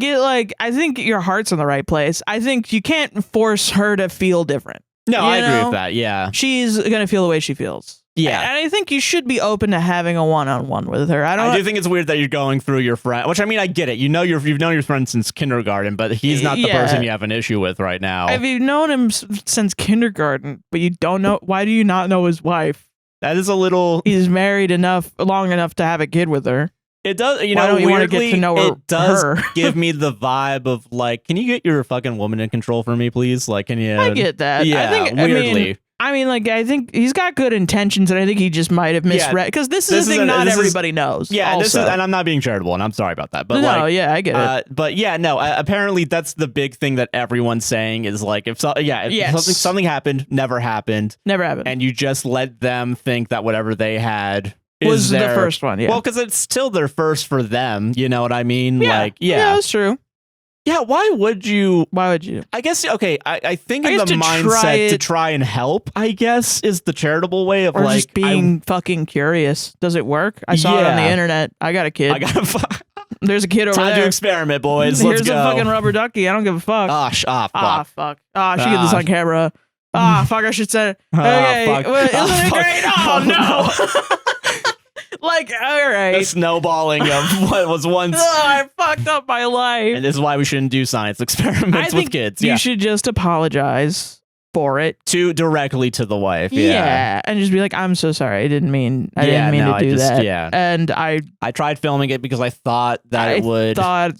think your heart's in the right place. I think you can't force her to feel different. No, I agree with that, yeah. She's going to feel the way she feels. Yeah. And I think you should be open to having a one-on-one with her. I do think it's weird that you're going through your friend, which I mean, I get it. You've known your friend since kindergarten, but he's not the person you have an issue with right now. If you've known him since kindergarten, but you don't know, why do you not know his wife? That is a little... He's married long enough to have a kid with her. It does, why don't you want to get to know her? It does give me the vibe of like, can you get your fucking woman in control for me, please? Like, can you? I get that. Yeah, weirdly. I think he's got good intentions, and I think he just might have misread because this is the thing not everybody knows. Yeah, and I'm not being charitable, and I'm sorry about that. But no, yeah, I get it. But yeah, no. Apparently, that's the big thing that everyone's saying is like, if something happened, never happened, and you just let them think that whatever they had was the first one. Yeah. Well, because it's still their first for them. You know what I mean? Yeah. Yeah, that's true. Yeah, why would you? I guess, okay, I think in the mindset to try and help, I guess, is the charitable way of like... just being fucking curious. Does it work? I saw it on the internet. I got a kid. There's a kid over there. Time to experiment, boys. Here's a fucking rubber ducky. I don't give a fuck. Fuck. I should get this on camera. Fuck, I should say... Okay, isn't it great? Oh, no. Like, all right. The snowballing of what was once... I fucked up my life. And this is why we shouldn't do science experiments with kids. You should just apologize for it. Directly to the wife. Yeah. And just be like, I'm so sorry. I didn't mean to do that. Yeah. And I tried filming it because I thought that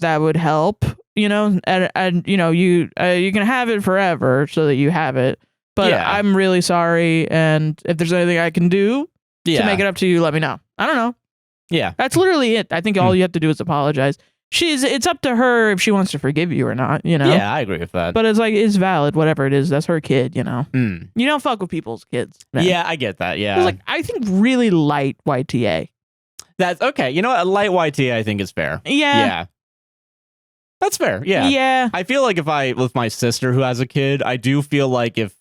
that would help, you know, and you know, you can have it forever so that you have it. But I'm really sorry, and if there's anything I can do to make it up to you, let me know. I don't know. Yeah. That's literally it. I think all you have to do is apologize. It's up to her if she wants to forgive you or not, you know? Yeah, I agree with that. But it's like, it's valid, whatever it is. That's her kid, you know? Mm. You don't fuck with people's kids. Man. Yeah, I get that, yeah. It's like, I think really light YTA. That's okay. You know what? A light YTA I think is fair. Yeah. That's fair, yeah. Yeah. I feel like with my sister who has a kid, I do feel like if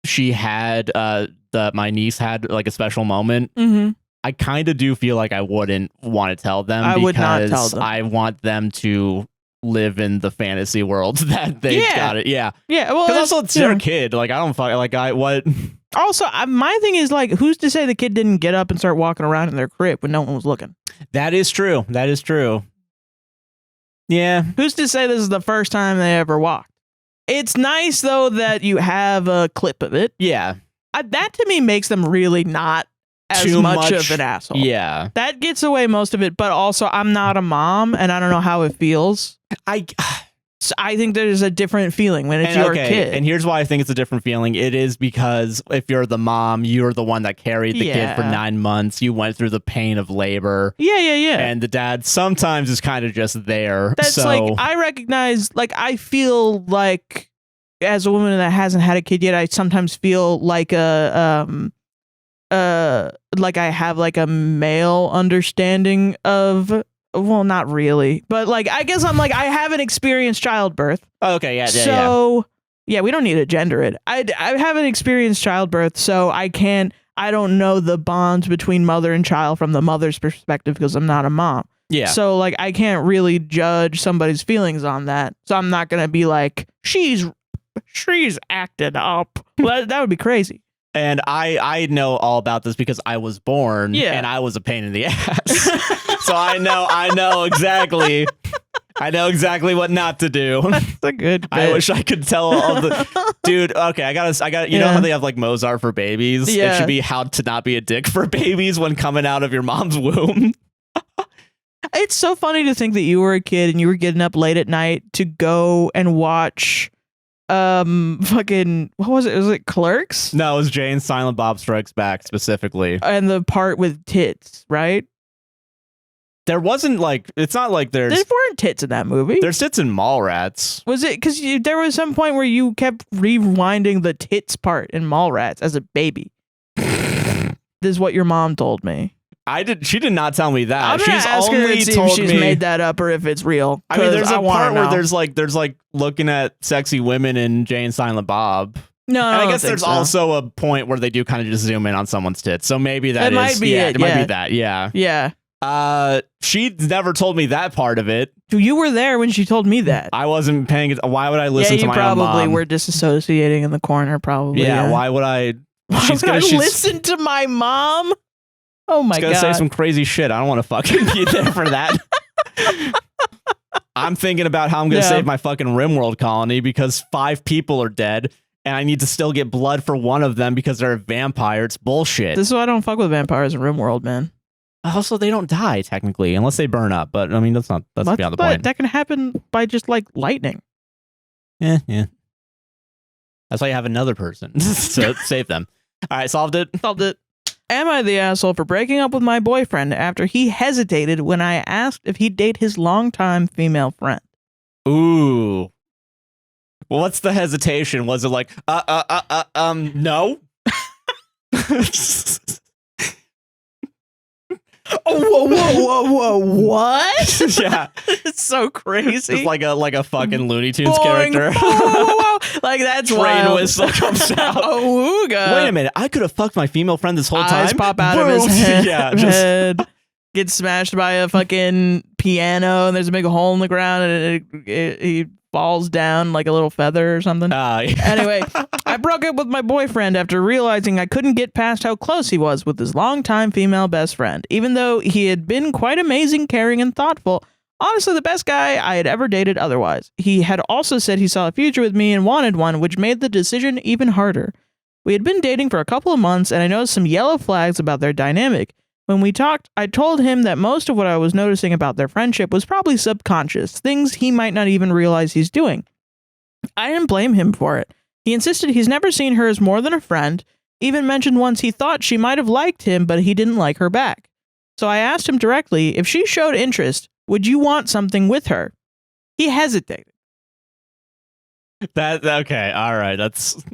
she had, my niece had like a special moment, I kind of do feel like I wouldn't want to tell them. I would not tell them. I want them to live in the fantasy world that they've got it. Yeah. Yeah. Well, because also it's their kid. Like, I don't fuck. Like, what? Also, my thing is like, who's to say the kid didn't get up and start walking around in their crib when no one was looking? That is true. That is true. Yeah. Who's to say this is the first time they ever walked? It's nice though that you have a clip of it. Yeah. That to me makes them really not as too much of an asshole. Yeah. That gets away most of it, but also I'm not a mom and I don't know how it feels. So I think there's a different feeling when it's your kid. And here's why I think it's a different feeling. It is because if you're the mom, you're the one that carried the kid for 9 months. You went through the pain of labor. Yeah. And the dad sometimes is kind of just there. That's like, I recognize, like, I feel like as a woman that hasn't had a kid yet, I sometimes feel like like I have like a male understanding of, well, not really, but like I guess I'm like I haven't experienced childbirth. Okay, yeah. So yeah, we don't need to gender it. I haven't experienced childbirth, so I don't know the bonds between mother and child from the mother's perspective because I'm not a mom. Yeah. So like I can't really judge somebody's feelings on that. So I'm not gonna be like she's acted up. That would be crazy. And I know all about this because I was born and I was a pain in the ass. So I know exactly what not to do. That's a good bit. I wish I could tell all the dude. Okay, I got. You know how they have like Mozart for babies? Yeah. It should be how to not be a dick for babies when coming out of your mom's womb. It's so funny to think that you were a kid and you were getting up late at night to go and watch fucking, what was it? Was it Clerks? No, it was Jay and Silent Bob Strikes Back specifically. And the part with tits, right? There wasn't like, it's not like there weren't tits in that movie. There's tits in Mallrats. Was it? Because there was some point where you kept rewinding the tits part in Mallrats as a baby. This is what your mom told me. She did not tell me that. I'm gonna ask her to see if she's made that up or if it's real. I mean, there's a part where there's like looking at sexy women in Jay and Silent Bob. No, and I guess there's also a point where they do kind of just zoom in on someone's tits. So maybe that might be it. It might be that. Yeah. Yeah. She never told me that part of it. You were there when she told me that. I wasn't paying it. Why would I listen to my own mom? You probably were disassociating in the corner, probably. Yeah. Why would I? She's gonna listen to my mom. Oh my God. She's gonna say some crazy shit. I don't want to fucking be there for that. I'm thinking about how I'm gonna save my fucking RimWorld colony because 5 people are dead and I need to still get blood for one of them because they're a vampire. It's bullshit. This is why I don't fuck with vampires in RimWorld, man. Also, they don't die technically unless they burn up. But I mean, that's beyond the point. That can happen by just like lightning. Yeah. That's why you have another person to save them. All right, solved it. Am I the asshole for breaking up with my boyfriend after he hesitated when I asked if he'd date his longtime female friend? Ooh. Well, what's the hesitation? Was it like, no? Whoa, what? Yeah. It's so crazy. It's like a fucking Looney Tunes character. Whoa. Like that's Train whistle comes out. Ooga. Wait a minute. I could have fucked my female friend this whole time. Eyes pop out of his head. Yeah, head. Gets smashed by a fucking piano and there's a big hole in the ground and he falls down like a little feather or something. Yeah. Anyway, I broke up with my boyfriend after realizing I couldn't get past how close he was with his longtime female best friend. Even though he had been quite amazing, caring, and thoughtful, honestly the best guy I had ever dated otherwise. He had also said he saw a future with me and wanted one, which made the decision even harder. We had been dating for a couple of months and I noticed some yellow flags about their dynamic. When we talked, I told him that most of what I was noticing about their friendship was probably subconscious, things he might not even realize he's doing. I didn't blame him for it. He insisted he's never seen her as more than a friend, even mentioned once he thought she might have liked him, but he didn't like her back. So I asked him directly, if she showed interest, would you want something with her? He hesitated. Okay, all right, that's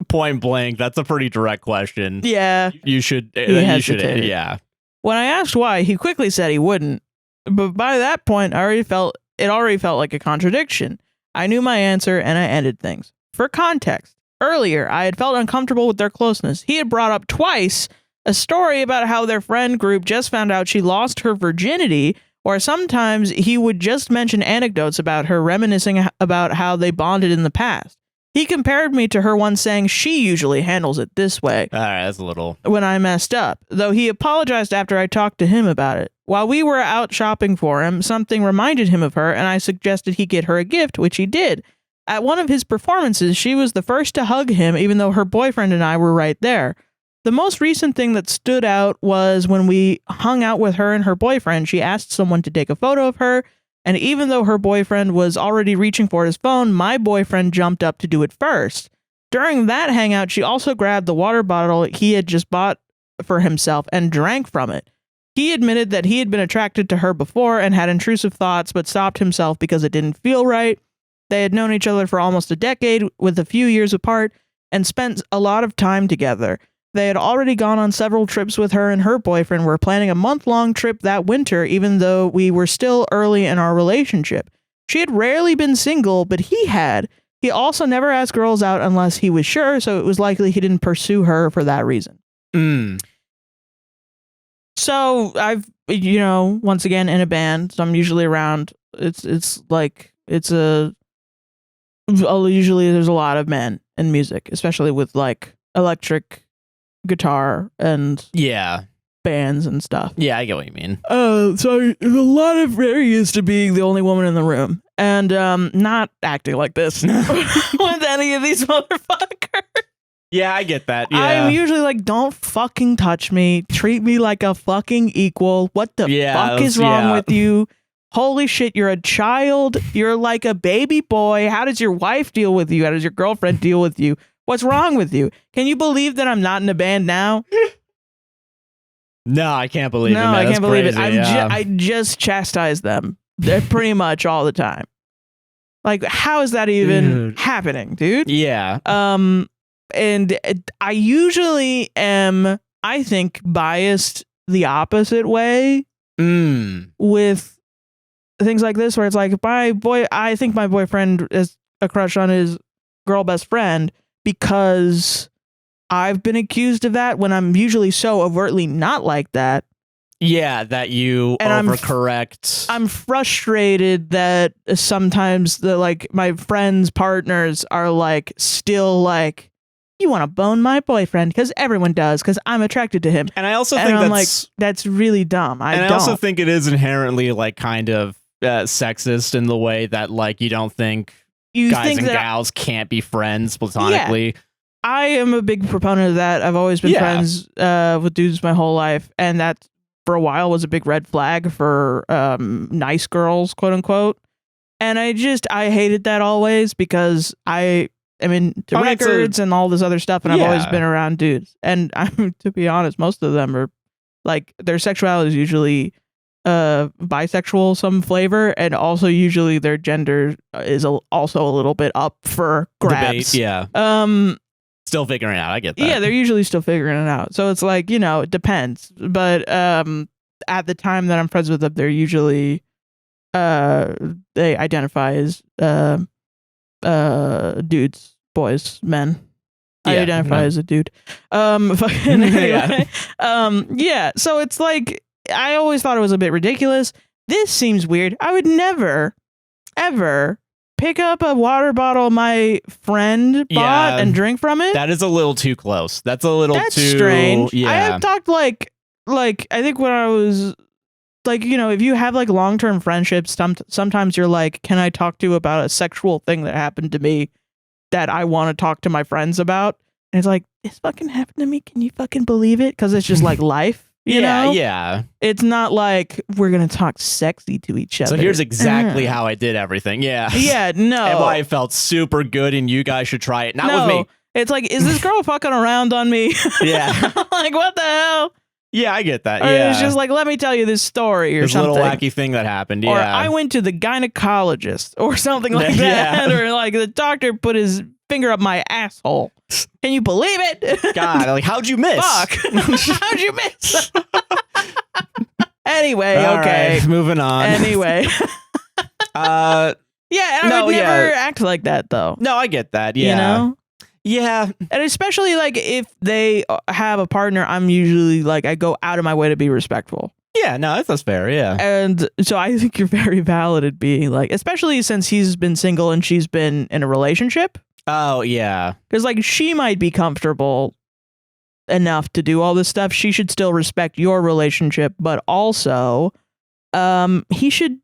point blank. That's a pretty direct question. Yeah. You should, yeah. When I asked why, he quickly said he wouldn't. But by that point, it already felt like a contradiction. I knew my answer, and I ended things. For context, earlier, I had felt uncomfortable with their closeness. He had brought up twice a story about how their friend group just found out she lost her virginity, or sometimes he would just mention anecdotes about her, reminiscing about how they bonded in the past. He compared me to her once, saying she usually handles it this way. All right, that's a little... When I messed up, though he apologized after I talked to him about it. While we were out shopping for him, something reminded him of her, and I suggested he get her a gift, which he did. At one of his performances, she was the first to hug him, even though her boyfriend and I were right there. The most recent thing that stood out was when we hung out with her and her boyfriend, she asked someone to take a photo of her, and even though her boyfriend was already reaching for his phone, my boyfriend jumped up to do it first. During that hangout, she also grabbed the water bottle he had just bought for himself and drank from it. He admitted that he had been attracted to her before and had intrusive thoughts, but stopped himself because it didn't feel right. They had known each other for almost a decade, with a few years apart, and spent a lot of time together. They had already gone on several trips with her, and her boyfriend were planning a month-long trip that winter, even though we were still early in our relationship. She had rarely been single, but he had. He also never asked girls out unless he was sure, so it was likely he didn't pursue her for that reason. So I've, once again in a band, so I'm usually around. Usually there's a lot of men in music, especially with like electric guitar and bands and stuff. Yeah, I get what you mean. So there's a lot of barriers to being the only woman in the room and not acting like this with any of these motherfuckers. Yeah, I get that. Yeah. I'm usually like, don't fucking touch me. Treat me like a fucking equal. What the fuck is wrong with you? Holy shit, you're a child. You're like a baby boy. How does your wife deal with you? How does your girlfriend deal with you? What's wrong with you? Can you believe that I'm not in a band now? No, I can't believe it. No, Man. I can't believe it. Yeah. I just chastise them. They're pretty much all the time. Like, how is that even happening, dude? Yeah. And I usually am, I think, biased the opposite way with things like this, where it's like, I think my boyfriend is a crush on his girl best friend because I've been accused of that when I'm usually so overtly not like that. Yeah, that you overcorrect. I'm frustrated that sometimes my friends' partners are like still like, you want to bone my boyfriend because everyone does because I'm attracted to him. And I also think that's really dumb. I also think it is inherently like kind of sexist in the way that like you don't think guys and gals can't be friends platonically. Yeah, I am a big proponent of that. I've always been friends with dudes my whole life, and that for a while was a big red flag for nice girls, quote unquote. And I hated that always because I'm into records and all this other stuff, and I've always been around dudes. And to be honest, most of them are like, their sexuality is usually bisexual, some flavor, and also usually their gender is also a little bit up for grabs. Debate, still figuring it out. I get that. Yeah, they're usually still figuring it out. So it's like, it depends. But at the time that I'm friends with them, they're usually they identify as dudes, boys, men. I identify as a dude. Anyway. So it's like, I always thought it was a bit ridiculous. This seems weird. I would never, ever pick up a water bottle my friend bought and drink from it. That is a little too close. That's too strange. Yeah. I have talked like I think when I was like, if you have like long-term friendships, sometimes you're like, can I talk to you about a sexual thing that happened to me that I want to talk to my friends about? And it's like, this fucking happened to me. Can you fucking believe it? Because it's just like life. You know? Yeah. It's not like we're going to talk sexy to each other. So here's exactly how I did everything. Yeah. Yeah, no. And why it felt super good and you guys should try it. Not with me. It's like, is this girl fucking around on me? Yeah. Like, what the hell? Yeah, I get that. Or yeah. it's just like, let me tell you this story or this something. little wacky thing that happened. Yeah. Or I went to the gynecologist or something like that. Or like the doctor put his finger up my asshole. Can you believe it? God, like, how'd you miss? Fuck. How'd you miss? Anyway, All okay. right, moving on. Anyway. Yeah, and I would never act like that, though. No, I get that. Yeah. You know? Yeah. And especially, like, if they have a partner, I'm usually, like, I go out of my way to be respectful. Yeah, no, that's fair, yeah. And so I think you're very valid at being, like, especially since he's been single and she's been in a relationship. Oh, yeah. Because, like, she might be comfortable enough to do all this stuff. She should still respect your relationship, but also, he should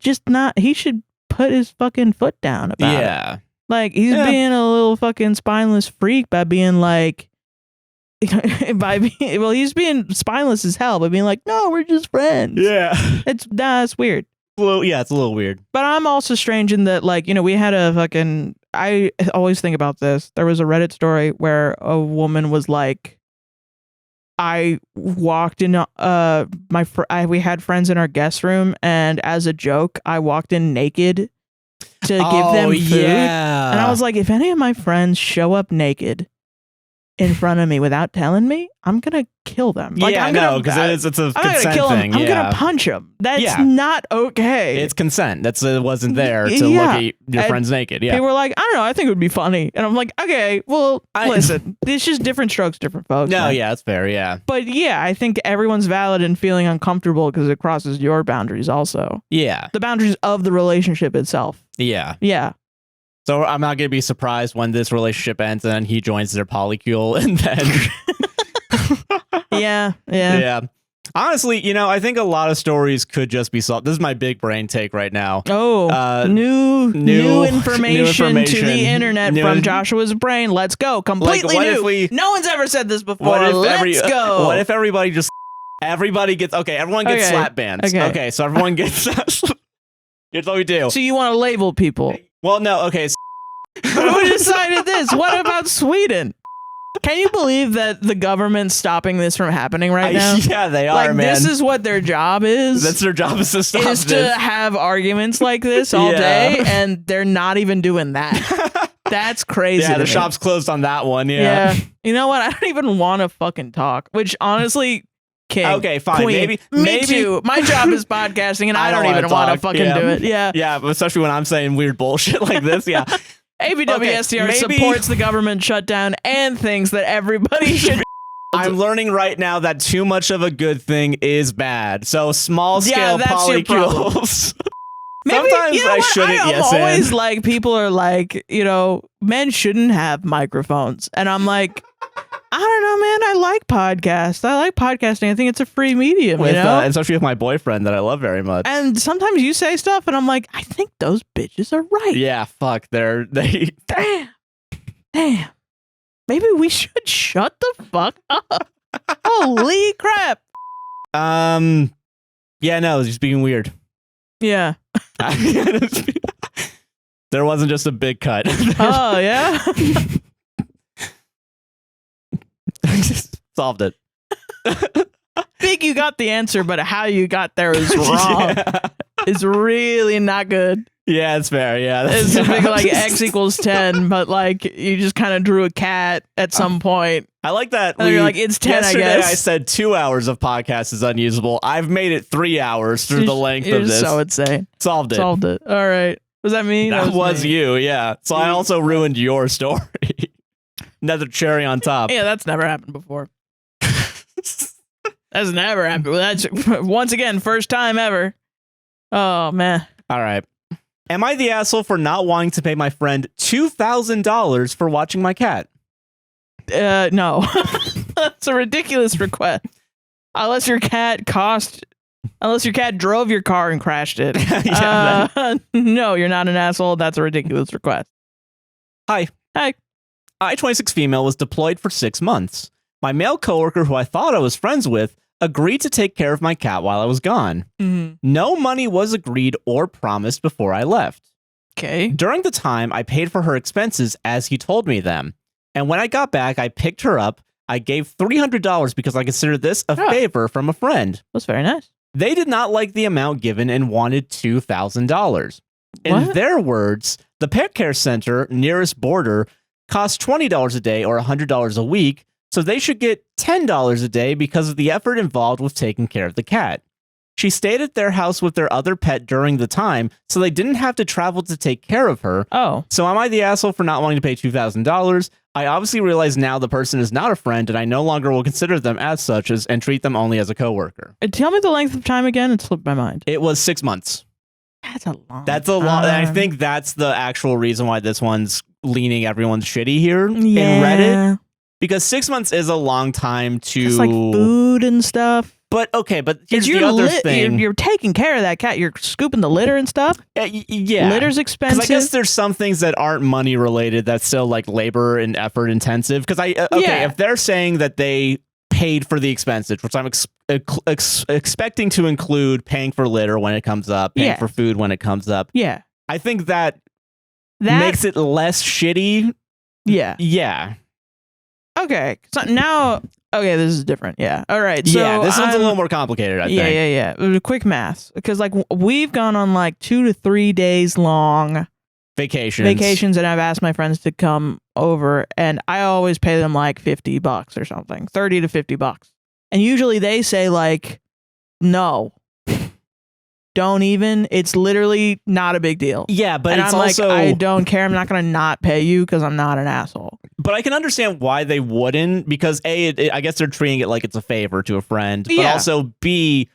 put his fucking foot down about it. Like, he's being a little fucking spineless freak by being like, he's being spineless as hell by being like, no, we're just friends. Yeah. It's weird. Well, yeah, it's a little weird. But I'm also strange in that, like, you know, we had I always think about this. There was a Reddit story where a woman was like, I walked in, we had friends in our guest room, and as a joke, I walked in naked to give them food. Yeah. And I was like, if any of my friends show up naked in front of me without telling me, I'm gonna kill them. Like, yeah, because it's a consent thing. I'm gonna punch them. That's not okay. It's consent. It wasn't there to look at your friends naked. Yeah. People were like, I don't know, I think it would be funny. And I'm like, okay, well, listen, it's just different strokes, different folks. No, yeah, that's fair, yeah. But yeah, I think everyone's valid in feeling uncomfortable because it crosses your boundaries also. Yeah. The boundaries of the relationship itself. Yeah. Yeah. So I'm not going to be surprised when this relationship ends and then he joins their polycule and then... Yeah. Honestly, you know, I think a lot of stories could just be solved. This is my big brain take right now. Oh, new information to the internet from Joshua's brain. Let's go. Completely new. No one's ever said this before. Let's go. What if everybody gets... Okay, everyone gets slap bands. Okay, so everyone gets... Here's what we do. So you want to label people? Well, no, okay. Who decided this? What about Sweden? Can you believe that the government's stopping this from happening right now? Yeah, they are, like, man. This is what their job is. That's their job, is to stop this. To have arguments like this all day, and they're not even doing that. That's crazy. Yeah, the shop's closed on that one. Yeah. You know what? I don't even want to fucking talk, which honestly... King, okay, fine. Queen. Me too. My job is podcasting, and I don't even want to fucking do it. Yeah, but especially when I'm saying weird bullshit like this. Yeah. APWSTR supports the government shutdown and thinks that everybody should. I'm learning right now that too much of a good thing is bad. So small scale polycules. Maybe, sometimes you know I shouldn't. I'm always like, people are like, you know, men shouldn't have microphones, and I'm like, I don't know, man. I like podcasts. I like podcasting. I think it's a free medium, you know? Especially with my boyfriend that I love very much. And sometimes you say stuff, and I'm like, I think those bitches are right. Yeah, fuck. Damn. Maybe we should shut the fuck up. Holy crap. Yeah, no, it's just being weird. Yeah. There wasn't just a big cut. Oh, yeah? I just solved it. Think you got the answer, but how you got there is wrong. It's really not good. Yeah, it's fair. Yeah, it's a big, like, x equals 10, but like you just kind of drew a cat at some point. I like that. You're like, it's 10. Yesterday I guess I said 2 hours of podcast is unusable. I've made it 3 hours through the length of this. So insane. Solved it. All right. Was that me? That was you. Yeah. So I also ruined your story. Another cherry on top. Yeah, that's never happened before. That's never happened. That's, once again, first time ever. Oh, man. All right. Am I the asshole for not wanting to pay my friend $2,000 for watching my cat? No. That's a ridiculous request. Unless your cat drove your car and crashed it. No, you're not an asshole. That's a ridiculous request. Hi. I, 26 female, was deployed for 6 months. My male coworker, who I thought I was friends with, agreed to take care of my cat while I was gone. No money was agreed or promised before I left. Okay. During the time, I paid for her expenses as he told me them. And when I got back, I picked her up. I gave $300 because I considered this a favor from a friend. That's very nice. They did not like the amount given and wanted $2,000. In their words, the pet care center nearest border costs $20 a day or $100 a week, so they should get $10 a day because of the effort involved with taking care of the cat. She stayed at their house with their other pet during the time, so they didn't have to travel to take care of her. Oh. So am I the asshole for not wanting to pay $2,000? I obviously realize now the person is not a friend, and I no longer will consider them as such and treat them only as a coworker. Tell me the length of time again. It slipped my mind. It was 6 months. That's a long That's a lot. I think that's the actual reason why this one's leaning everyone's shitty here in Reddit. Because 6 months is a long time to... It's like food and stuff. But here's the other thing. You're taking care of that cat. You're scooping the litter and stuff. Yeah. Litter's expensive. I guess there's some things that aren't money related that's still like labor and effort intensive. Because if they're saying that they paid for the expenses, which I'm expecting to include paying for litter when it comes up, paying for food when it comes up. Yeah. I think that makes it less shitty. Yeah. Yeah. Okay. So now... Okay, this is different. Yeah. All right. So this one's a little more complicated, I think. Yeah. Quick math. Because like we've gone on like 2 to 3 days long vacations, and I've asked my friends to come over, and I always pay them like $50 or something, $30 to $50. And usually they say like, no. Don't even. It's literally not a big deal. Yeah, but it's I'm also... like, I don't care. I'm not going to not pay you because I'm not an asshole. But I can understand why they wouldn't, because A, I guess they're treating it like it's a favor to a friend, but also B,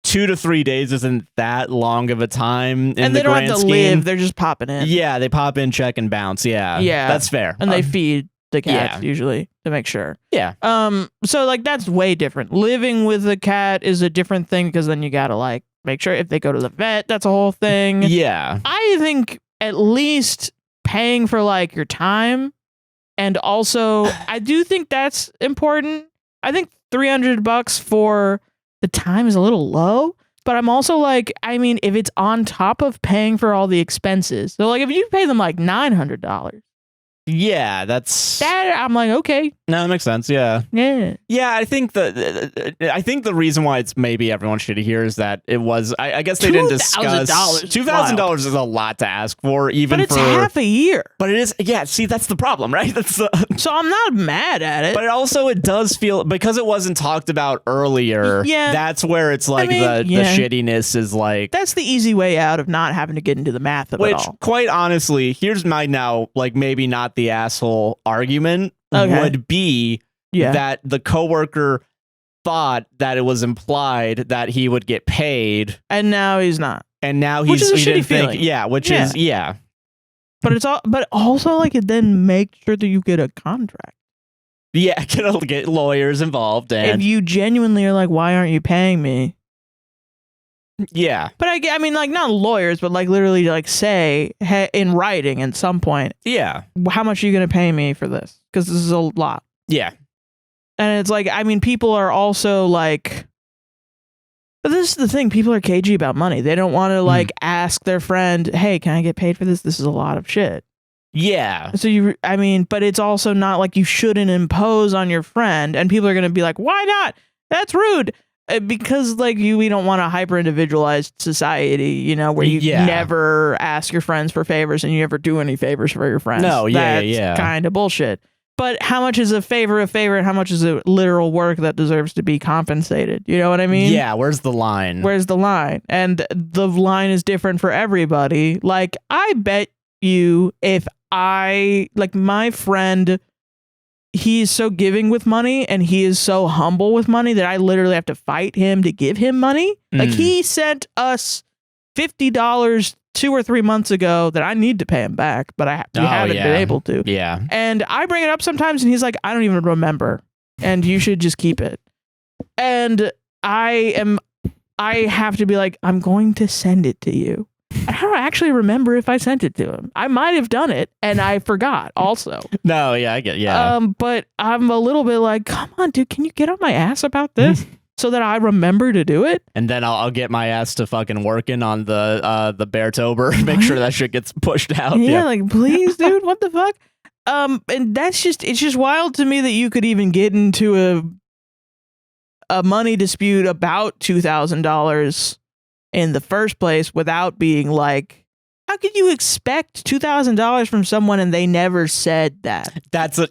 2 to 3 days isn't that long of a time in and they the don't grand have to scheme. live. They're just popping in. Yeah, they pop in, check, and bounce. Yeah, that's fair. And they feed the cats usually to make sure. Yeah. So like that's way different. Living with a cat is a different thing because then you gotta like make sure if they go to the vet, that's a whole thing. Yeah. I think at least paying for like your time, and also I do think that's important. I think $300 for the time is a little low, but I'm also like, I mean, if it's on top of paying for all the expenses, so like if you pay them like $900. Yeah, that's... I'm like, okay. No, that makes sense, yeah. Yeah. Yeah, I think the reason why it's maybe everyone's shitty here is that it was... I guess they didn't discuss... $2,000 is a lot to ask for, even but it's half a year. But it is... Yeah, see, that's the problem, right? That's So I'm not mad at it. But it does feel... Because it wasn't talked about earlier, that's where it's like the shittiness is like... That's the easy way out of not having to get into the math of it all. Which, quite honestly, here's my now, like, maybe not the asshole argument would be that the coworker thought that it was implied that he would get paid, and now he's not, and now which is a shitty feeling. But it's all, but also like it then make sure that you get a contract. Yeah, get lawyers involved, and if you genuinely are like, why aren't you paying me? Yeah. But I mean, like, not lawyers, but like literally like say in writing at some point. Yeah. How much are you going to pay me for this? Because this is a lot. Yeah. And it's like, I mean, people are also like, but this is the thing. People are cagey about money. They don't want to like ask their friend, hey, can I get paid for this? This is a lot of shit. Yeah. So I mean, but it's also not like you shouldn't impose on your friend, and people are going to be like, why not? That's rude. Because like we don't want a hyper individualized society, you know, where you never ask your friends for favors and you never do any favors for your friends. No, that's kind of bullshit. But how much is a favor, and how much is a literal work that deserves to be compensated? You know what I mean? Yeah. Where's the line? And the line is different for everybody. Like, I bet you if my friend, he is so giving with money and he is so humble with money that I literally have to fight him to give him money. Like, he sent us $50 2 or 3 months ago that I need to pay him back, but we haven't been able to. Yeah. And I bring it up sometimes and he's like, I don't even remember, and you should just keep it. And I have to be like, I'm going to send it to you. I don't actually remember if I sent it to him. I might have done it and I forgot also. No, yeah, I get, yeah. But I'm a little bit like, come on, dude, can you get on my ass about this? so that I remember to do it. And then I'll get my ass to fucking working on the Beartober. Make sure that shit gets pushed out. Yeah, like please, dude, what the fuck? And it's just wild to me that you could even get into a money dispute about $2,000 in the first place without being like, how could you expect $2,000 from someone and they never said that? That's a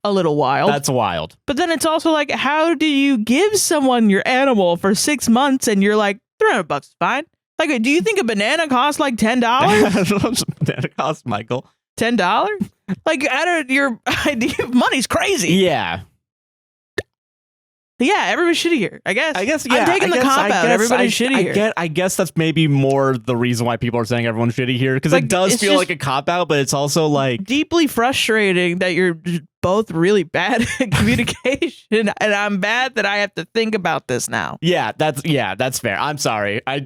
little wild. That's wild. But then it's also like, how do you give someone your animal for 6 months and you're like, $300 is fine? Like, do you think a banana costs like $10? Banana costs, Michael. $10? Like, your idea of money's crazy. Yeah. Yeah, everybody's shitty here. I guess. Yeah. I'm taking the cop out. Everybody's shitty here. I guess that's maybe more the reason why people are saying everyone's shitty here, because like, it does feel like a cop out, but it's also like deeply frustrating that you're both really bad at communication, and I'm bad that I have to think about this now. Yeah, that's fair. I'm sorry. I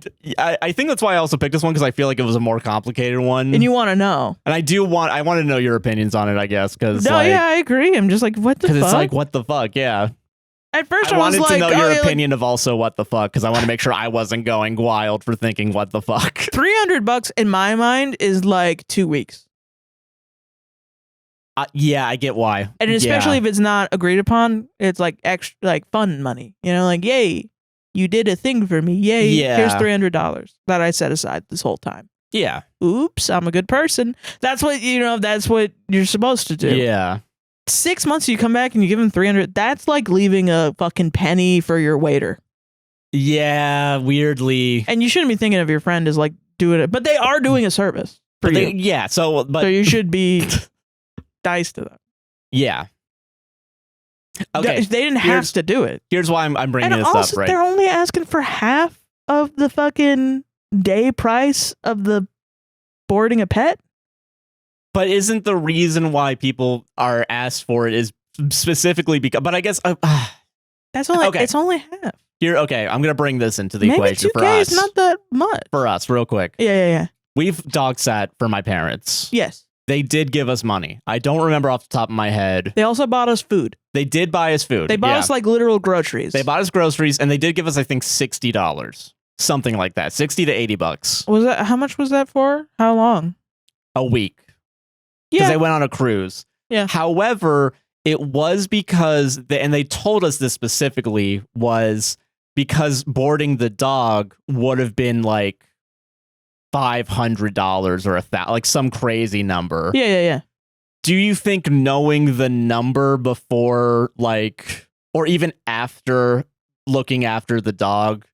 think that's why I also picked this one, because I feel like it was a more complicated one, and you want to know. And I want to know your opinions on it, I guess, because I agree. I'm just like, what the fuck? Because it's like, what the fuck? Yeah. At first, I wanted to know your opinion of also what the fuck, because I want to make sure I wasn't going wild for thinking what the fuck. $300 in my mind is like 2 weeks. Yeah, I get why. And especially if it's not agreed upon, it's like extra, like fun money. You know, like, yay, you did a thing for me. Yay, here's $300 that I set aside this whole time. Yeah. Oops, I'm a good person. That's what you're supposed to do. Yeah. 6 months you come back and you give him $300. That's like leaving a fucking penny for your waiter. Yeah, weirdly. And you shouldn't be thinking of your friend as like doing it, but they are doing a service for you. Yeah, so you should be nice to them. Yeah. Okay. They didn't have to do it. Here's why I'm bringing this also, up, right? They're only asking for half of the fucking day price of the boarding a pet. But isn't the reason why people are asked for it is specifically because? But I guess that's only okay. It's only half. Okay, I'm gonna bring this into the equation for us. Maybe 2K is not that much for us, real quick. Yeah. We've dog sat for my parents. Yes, they did give us money. I don't remember off the top of my head. They also bought us food. They did buy us food. They bought us like literal groceries. They bought us groceries, and they did give us, I think, $60, something like that, $60 to $80. Was that how much was that for? How long? A week. Because they went on a cruise. Yeah. However, it was because, and they told us this specifically, was because boarding the dog would have been like $500 or like some crazy number. Yeah. Do you think knowing the number before, like, or even after looking after the dog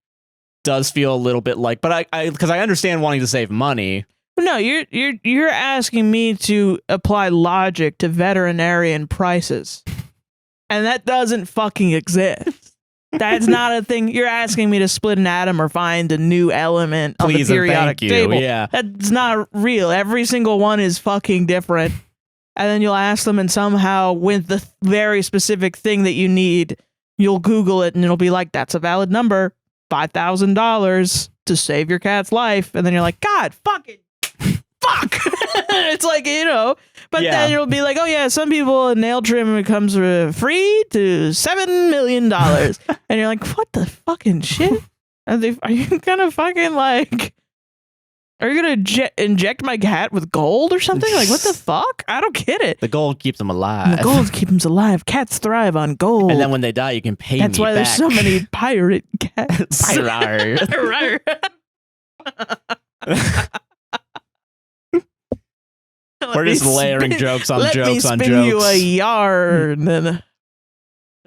does feel a little bit like, but because I understand wanting to save money. No, you're asking me to apply logic to veterinarian prices, and that doesn't fucking exist. That's not a thing. You're asking me to split an atom or find a new element on the periodic table. Yeah, that's not real. Every single one is fucking different, and then you'll ask them, and somehow with the very specific thing that you need, you'll Google it, and it'll be like, that's a valid number, $5,000 to save your cat's life, and then you're like, God, fucking. Fuck. It's like, but then it'll be like, oh yeah, some people nail trim comes free to $7 million. And you're like, what the fucking shit? Are you gonna fucking like, are you gonna inject my cat with gold or something? Like, what the fuck? I don't get it. The gold keeps them alive. And the gold keeps them alive. Cats thrive on gold. And then when they die, you can pay That's me why back. There's so many pirate cats. We're just layering jokes on jokes on jokes. Let me spin you a yarn. Because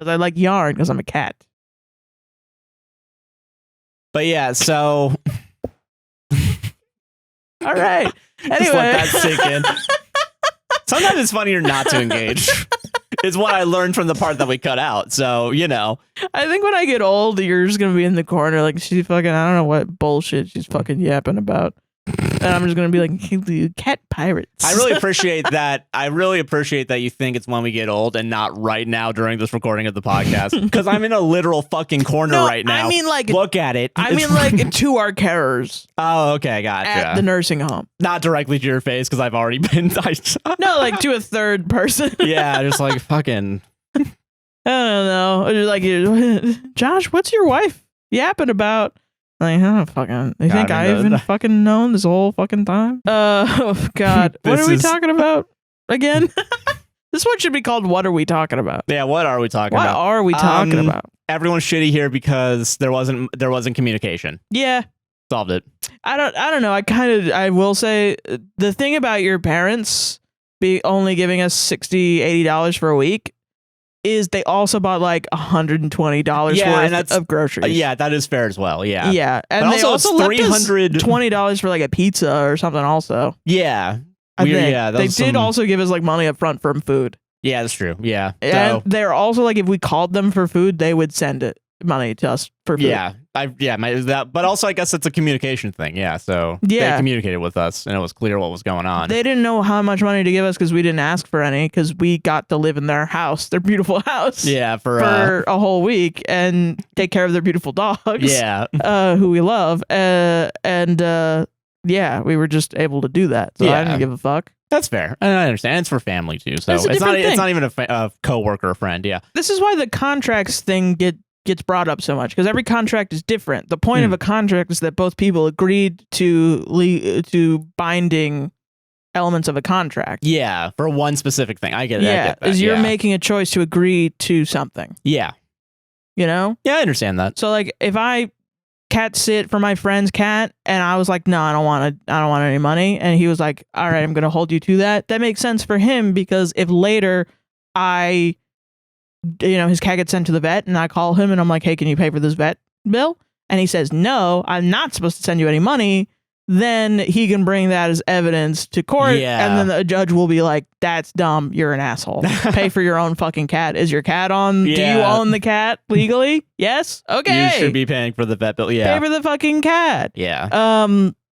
I like yarn because I'm a cat. But yeah, so... All right. Anyway. Just let that sink in. Sometimes it's funnier not to engage. It's what I learned from the part that we cut out. So, I think when I get old, you're just going to be in the corner like, she's fucking, I don't know what bullshit she's fucking yapping about. And I'm just going to be like, hey, cat pirates. I really appreciate that. I really appreciate that you think it's when we get old and not right now during this recording of the podcast. Because I'm in a literal fucking corner right now. I mean, like, look at it. I mean, like, to our carers. Oh, okay. Gotcha. At the nursing home. Not directly to your face because I've already been. No, like to a third person. Yeah, just like fucking. I don't know. Like, Josh, what's your wife yapping about? Like, I don't fucking. You think I even fucking known this whole fucking time? Oh God, what are we talking about again? This one should be called "What Are We Talking About?" Yeah, what are we talking about? What are we talking about? Everyone's shitty here because there wasn't communication. Yeah, solved it. I don't know. I will say the thing about your parents only giving us $60-$80 for a week is they also bought like $120 worth of groceries. Yeah, that is fair as well. Yeah. Yeah. And but they also left us $20 for like a pizza or something also. Yeah. They did also give us like money up front from food. Yeah, that's true. Yeah. And they're also like, if we called them for food, they would send money to us for food. Yeah. But also I guess it's a communication thing. Yeah. So they communicated with us and it was clear what was going on. They didn't know how much money to give us because we didn't ask for any because we got to live in their house, their beautiful house. Yeah. For a whole week and take care of their beautiful dogs. Yeah. Who we love. Yeah, we were just able to do that. So I didn't give a fuck. That's fair. And I understand. It's for family too. So it's not even a coworker or friend. Yeah. This is why the contracts thing gets brought up so much because every contract is different. The point of a contract is that both people agreed to binding elements of a contract. Yeah, for one specific thing. I get it. Yeah, you're making a choice to agree to something. Yeah. You know? Yeah, I understand that. So like if I cat sit for my friend's cat and I was like, no, I don't want any money, and he was like, all right, I'm gonna hold you to that. That makes sense for him because if later his cat gets sent to the vet and I call him and I'm like, hey, can you pay for this vet bill? And he says, no, I'm not supposed to send you any money. Then he can bring that as evidence to court. Yeah. And then the judge will be like, that's dumb. You're an asshole. Pay for your own fucking cat. Is your cat on? Yeah. Do you own the cat legally? Yes. Okay. You should be paying for the vet bill. Yeah. Pay for the fucking cat. Yeah.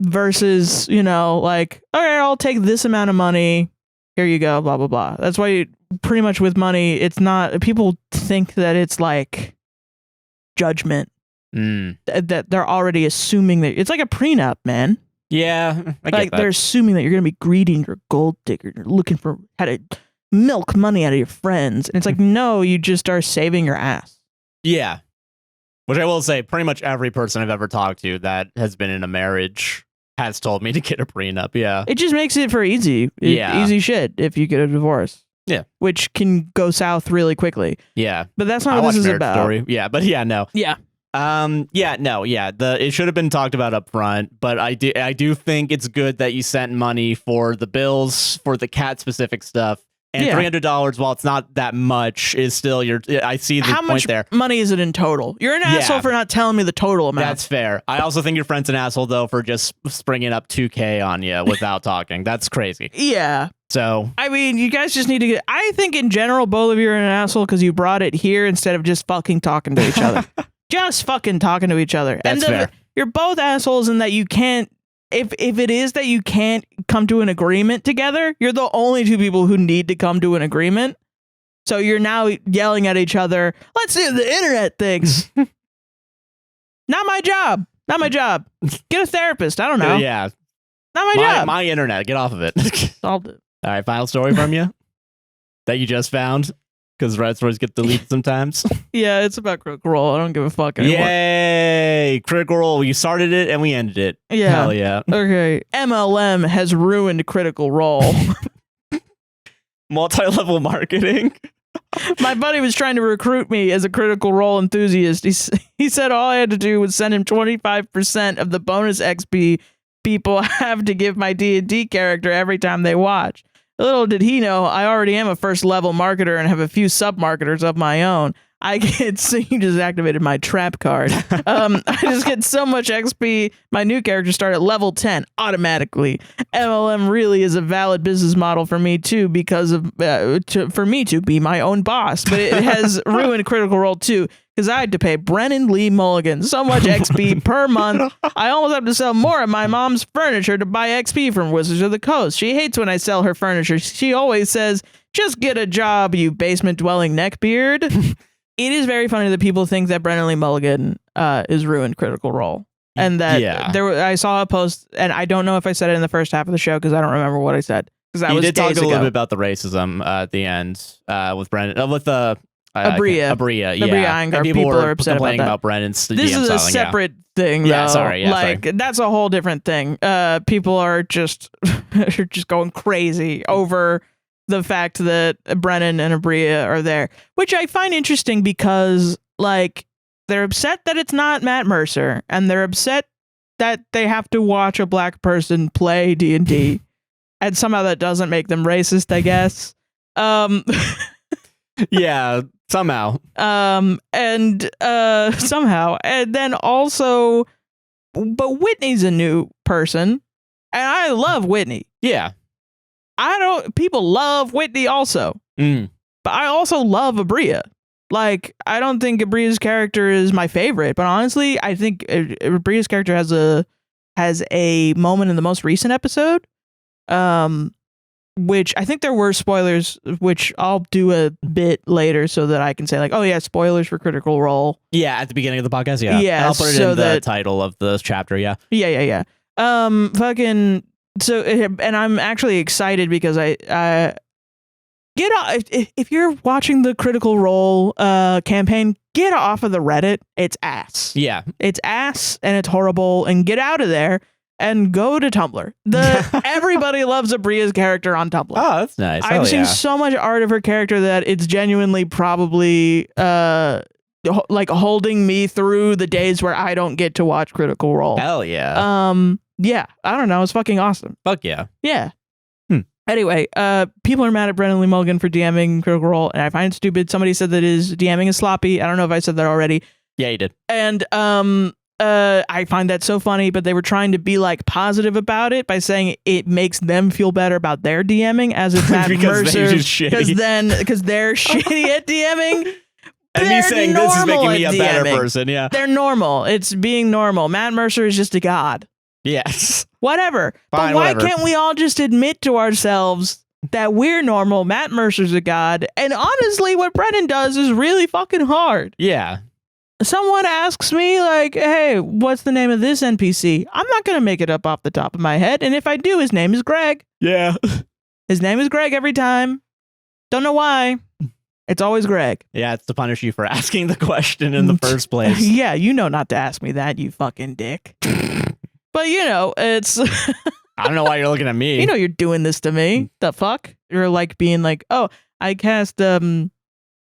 Versus, like, okay, I'll take this amount of money. Here you go. Blah, blah, blah. That's why pretty much with money, it's not, people think that it's like judgment. That they're already assuming that it's like a prenup, man. Yeah, they're assuming that you're gonna be greedy and you're a gold digger. You're looking for how to milk money out of your friends, and it's like, no, you just are saving your ass. Yeah, which I will say, pretty much every person I've ever talked to that has been in a marriage has told me to get a prenup. Yeah, it just makes it for easy shit if you get a divorce. Yeah, which can go south really quickly. Yeah, but that's not what this is about. Story. Yeah, but no. Yeah. It should have been talked about up front, but I do think it's good that you sent money for the bills for the cat specific stuff, and $300, while it's not that much, is still I see the point there. How much money is it in total? You're an asshole for not telling me the total amount. That's fair. I also think your friend's an asshole though for just springing up $2,000 on you without talking. That's crazy. Yeah. So I mean, you guys just need to I think in general, both of you are an asshole because you brought it here instead of just fucking talking to each other. Just fucking talking to each other. That's fair. You're both assholes in that you can't, if it is that you can't come to an agreement together, you're the only two people who need to come to an agreement. So you're now yelling at each other, let's do the internet things. Not my job. Not my job. Get a therapist. I don't know. Yeah. Not my job. My internet. Get off of it. Solved it. All right, final story from you that you just found. Because Red stories get deleted sometimes. Yeah, it's about Critical Role. I don't give a fuck anymore. Yay! Critical Role. We started it and we ended it. Yeah. Hell yeah. Okay. MLM has ruined Critical Role. Multi-level marketing. My buddy was trying to recruit me as a Critical Role enthusiast. He said all I had to do was send him 25% of the bonus XP people have to give my D&D character every time they watch. Little did he know, I already am a first-level marketer and have a few sub-marketers of my own. He just activated my trap card. I just get so much XP. My new character start at level 10 automatically. MLM really is a valid business model for me too, because of for me to be my own boss. But it has ruined Critical Role too, because I had to pay Brennan Lee Mulligan so much XP per month. I almost have to sell more of my mom's furniture to buy XP from Wizards of the Coast. She hates when I sell her furniture. She always says, "Just get a job, you basement-dwelling neckbeard." It is very funny that people think that Brennan Lee Mulligan is ruined Critical Role. And that I saw a post, and I don't know if I said it in the first half of the show because I don't remember what I said. You did talk a little bit about the racism at the end with Brennan, with Abria. Abria, yeah. Abria Iyengar. People are upset complaining about Brennan's this DM is a styling, separate thing, though. Yeah, sorry. Yeah, like, that's a whole different thing. People are just going crazy over the fact that Brennan and Abria are there, which I find interesting because, like, they're upset that it's not Matt Mercer, and they're upset that they have to watch a black person play D&D, and somehow that doesn't make them racist, I guess. Yeah, somehow. Somehow. And then also, but Whitney's a new person, and I love Whitney. Yeah. People love Whitney also. But I also love Abria. Like, I don't think Abria's character is my favorite, but honestly, I think Abria's character has a moment in the most recent episode, which I think there were spoilers, which I'll do a bit later so that I can say, like, oh yeah, spoilers for Critical Role. Yeah, at the beginning of the podcast, yeah. Yeah, I'll put it in the title of the chapter, yeah. Yeah. So, and I'm actually excited because get off, if you're watching the Critical Role campaign, get off of the Reddit. It's ass. Yeah. It's ass and it's horrible, and get out of there and go to Tumblr. Everybody loves Abria's character on Tumblr. Oh, that's nice. I've seen so much art of her character that it's genuinely probably like holding me through the days where I don't get to watch Critical Role. Hell yeah. Yeah, I don't know. It's fucking awesome. Fuck yeah. Yeah. Anyway, people are mad at Brennan Lee Mulligan for DMing Critical Role, and I find it stupid. Somebody said that his DMing is sloppy. I don't know if I said that already. Yeah, you did. And I find that so funny, but they were trying to be like positive about it by saying it makes them feel better about their DMing as it's Matt Mercer, because they're shitty at DMing. And me saying this is making me a better person. Yeah, they're normal. It's being normal. Matt Mercer is just a god. Yes. Whatever. Fine, but why whatever. can't we all just admit to ourselves that we're normal? Matt Mercer's a god, and honestly, what Brennan does is really fucking hard. Yeah. Someone asks me, like, hey, what's the name of this NPC? I'm not going to make it up off the top of my head. And if I do, his name is Greg. Yeah. His name is Greg every time. Don't know why. It's always Greg. Yeah, it's to punish you for asking the question in the first place. Yeah, you know not to ask me that, you fucking dick. But, you know, it's... I don't know why you're looking at me. You know you're doing this to me. The fuck? You're like being like, oh, I cast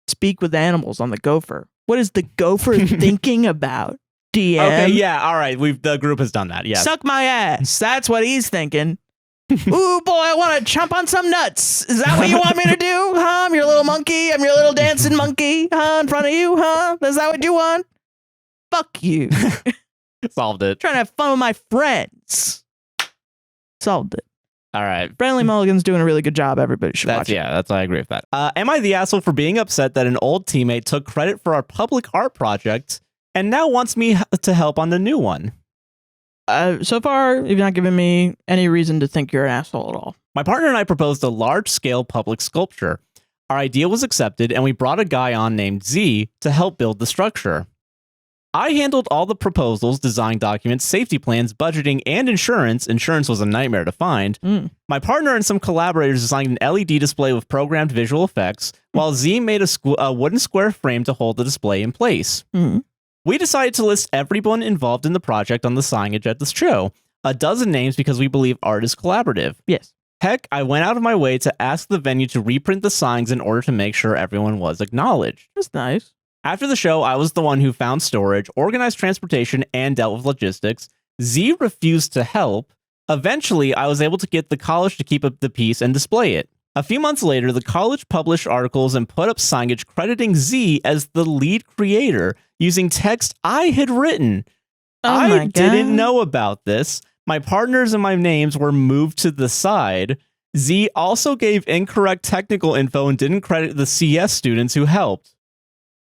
Speak with Animals on the Gopher. What is the Gopher thinking about? DM? Okay, yeah, all right. The group has done that, yeah. Suck my ass. That's what he's thinking. Ooh, boy, I want to chomp on some nuts. Is that what you want me to do? Huh? I'm your little monkey. I'm your little dancing monkey. Huh? In front of you? Huh? Is that what you want? Fuck you. Solved it. Trying to have fun with my friends. Solved it. All right. Brennan Lee Mulligan's doing a really good job. Everybody should watch it. Yeah, I agree with that. Am I the asshole for being upset that an old teammate took credit for our public art project and now wants me to help on the new one? So far, you've not given me any reason to think you're an asshole at all. My partner and I proposed a large-scale public sculpture. Our idea was accepted, and we brought a guy on named Z to help build the structure. I handled all the proposals, design documents, safety plans, budgeting, and insurance. Insurance was a nightmare to find. My partner and some collaborators designed an LED display with programmed visual effects, while Z made a wooden square frame to hold the display in place. We decided to list everyone involved in the project on the signage at this show. A dozen names because we believe art is collaborative. Yes. Heck, I went out of my way to ask the venue to reprint the signs in order to make sure everyone was acknowledged. That's nice. After the show, I was the one who found storage, organized transportation, and dealt with logistics. Z refused to help. Eventually, I was able to get the college to keep up the piece and display it. A few months later, the college published articles and put up signage crediting Z as the lead creator using text I had written. I didn't know about this. My partners and my names were moved to the side. Z also gave incorrect technical info and didn't credit the CS students who helped.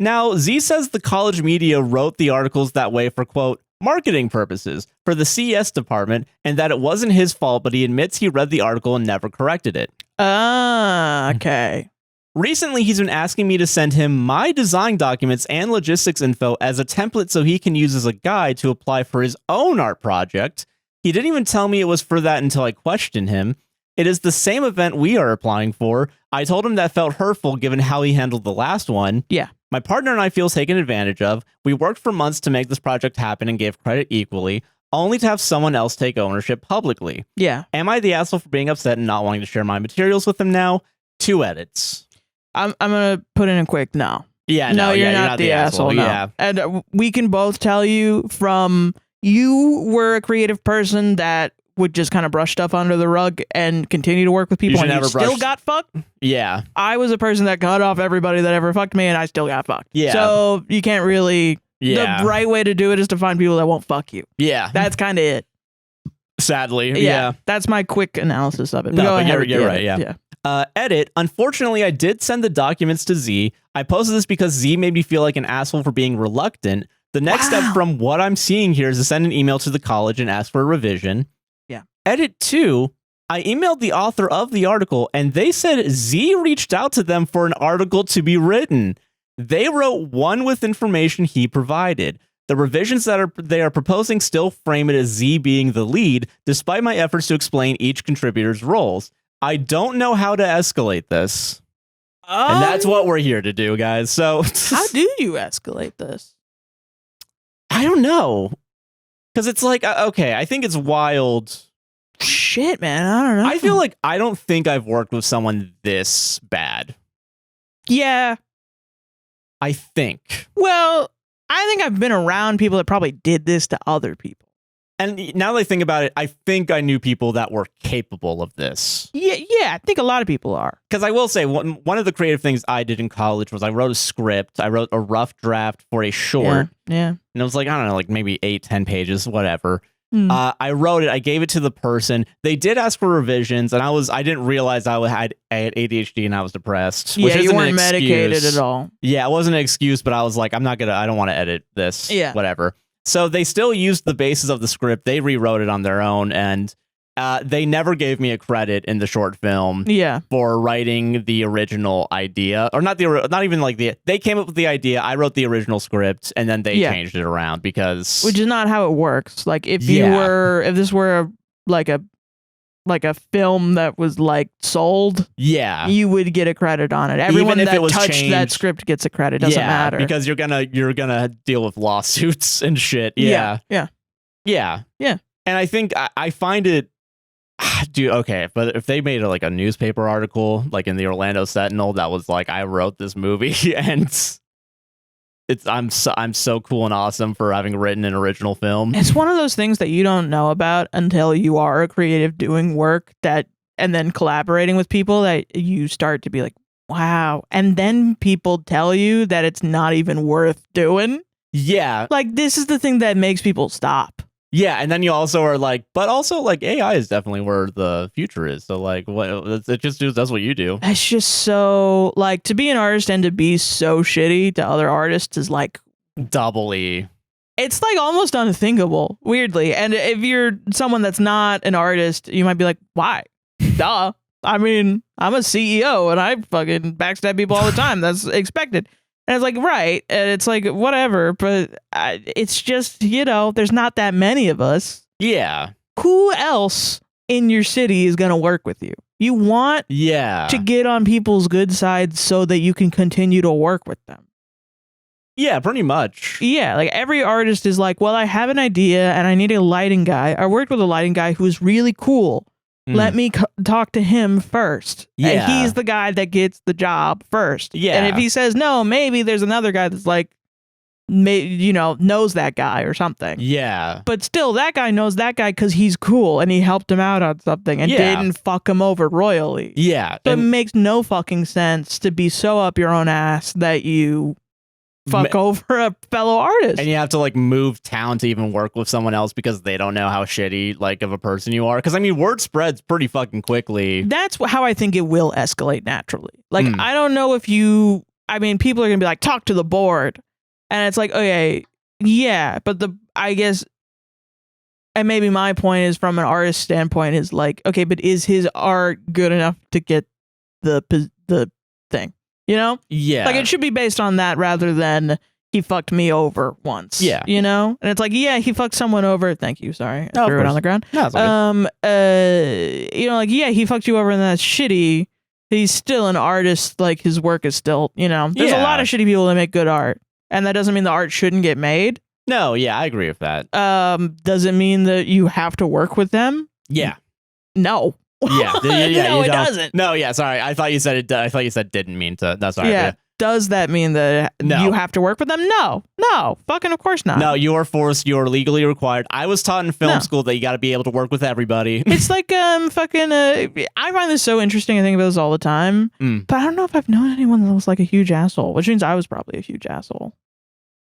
Now, Z says the college media wrote the articles that way for, quote, marketing purposes for the CS department, and that it wasn't his fault, but he admits he read the article and never corrected it. Okay. Recently, he's been asking me to send him my design documents and logistics info as a template so he can use as a guide to apply for his own art project. He didn't even tell me it was for that until I questioned him. It is the same event we are applying for. I told him that felt hurtful given how he handled the last one. Yeah. My partner and I feel taken advantage of. We worked for months to make this project happen and gave credit equally, only to have someone else take ownership publicly. Yeah. Am I the asshole for being upset and not wanting to share my materials with them now? 2 edits. I'm gonna put in a quick no. Yeah, no, you're not the asshole. No. Yeah. And we can both tell you from you were a creative person that would just kind of brush stuff under the rug and continue to work with people, and you still got fucked. Yeah. I was a person that cut off everybody that ever fucked me, and I still got fucked. Yeah. So you can't really. Yeah. The right way to do it is to find people that won't fuck you. Yeah. That's kind of it. Sadly. Yeah. That's my quick analysis of it. No, Go but ahead. you're right. Yeah. Edit. Unfortunately, I did send the documents to Z. I posted this because Z made me feel like an asshole for being reluctant. The next step from what I'm seeing here is to send an email to the college and ask for a revision. Yeah. Edit 2. I emailed the author of the article and they said Z reached out to them for an article to be written. They wrote one with information he provided. The revisions that they are proposing still frame it as Z being the lead, despite my efforts to explain each contributor's roles. I don't know how to escalate this. And that's what we're here to do, guys. So how do you escalate this? I don't know. Because it's like, okay, I think it's wild. Shit, man. I don't know. I feel like I don't think I've worked with someone this bad. Yeah. I think. Well, I think I've been around people that probably did this to other people. And now that I think about it, I think I knew people that were capable of this. Yeah, I think a lot of people are. Because I will say, one of the creative things I did in college was I wrote a script. I wrote a rough draft for a short. Yeah. And it was like, I don't know, like maybe 8-10 pages, whatever. I wrote it. I gave it to the person. They did ask for revisions, and I didn't realize I had ADHD and I was depressed. Yeah, you weren't medicated at all. Yeah, it wasn't an excuse, but I was like, I don't want to edit this. Yeah. Whatever. So they still used the basis of the script. They rewrote it on their own, and they never gave me a credit in the short film. Yeah. For writing the original idea, or not even like they came up with the idea. I wrote the original script, and then they changed it around because which is not how it works. Like if this were like a film that was like sold, you would get a credit on it. Everyone that touched that script gets a credit. Doesn't matter because you're gonna deal with lawsuits and shit. Yeah. And I think I find it. Dude, okay, but if they made like a newspaper article, like in the Orlando Sentinel, that was like, I wrote this movie, and I'm so cool and awesome for having written an original film. It's one of those things that you don't know about until you are a creative doing work and then collaborating with people that you start to be like, wow. And then people tell you that it's not even worth doing. Yeah. Like, this is the thing that makes people stop. Yeah, and then you also are like, but also like AI is definitely where the future is. So like, what it just does what you do. It's just so like to be an artist and to be so shitty to other artists is like doubly. It's like almost unthinkable, weirdly. And if you're someone that's not an artist, you might be like, why? Duh. I mean, I'm a CEO and I fucking backstab people all the time. That's expected. And it's like, right. And it's like, whatever. But it's just, there's not that many of us. Yeah. Who else in your city is going to work with you? You want to get on people's good sides so that you can continue to work with them. Yeah, pretty much. Yeah, like every artist is like, well, I have an idea and I need a lighting guy. I worked with a lighting guy who's really cool. Let me talk to him first. Yeah. And he's the guy that gets the job first. Yeah. And if he says no, maybe there's another guy that's like, knows that guy or something. Yeah. But still, that guy knows that guy because he's cool and he helped him out on something and didn't fuck him over royally. Yeah. So it makes no fucking sense to be so up your own ass that you fuck over a fellow artist. And you have to like move town to even work with someone else because they don't know how shitty like of a person you are. Because I mean, word spreads pretty fucking quickly. That's how I think it will escalate naturally. Like, I don't know if people are going to be like, talk to the board. And it's like, okay, yeah, but I guess, and maybe my point is from an artist standpoint is like, okay, but is his art good enough to get the thing? Yeah. Like it should be based on that rather than he fucked me over once. Yeah. And it's like, yeah, he fucked someone over. Thank you. Sorry. I threw it on the ground. No, it's okay. Like, yeah, he fucked you over and that's shitty. he's still an artist. Like his work is still, there's a lot of shitty people that make good art, and that doesn't mean the art shouldn't get made. No, yeah, I agree with that. Does it mean that you have to work with them? Yeah. No. Yeah. No, it doesn't. No, yeah, sorry. I thought you said it. I thought you said didn't mean to. That's sorry. Yeah. Does that mean that you have to work with them? No, fucking of course not. No, you are forced. You are legally required. I was taught in film school that you got to be able to work with everybody. It's like I find this so interesting. I think about this all the time, but I don't know if I've known anyone that was like a huge asshole, which means I was probably a huge asshole.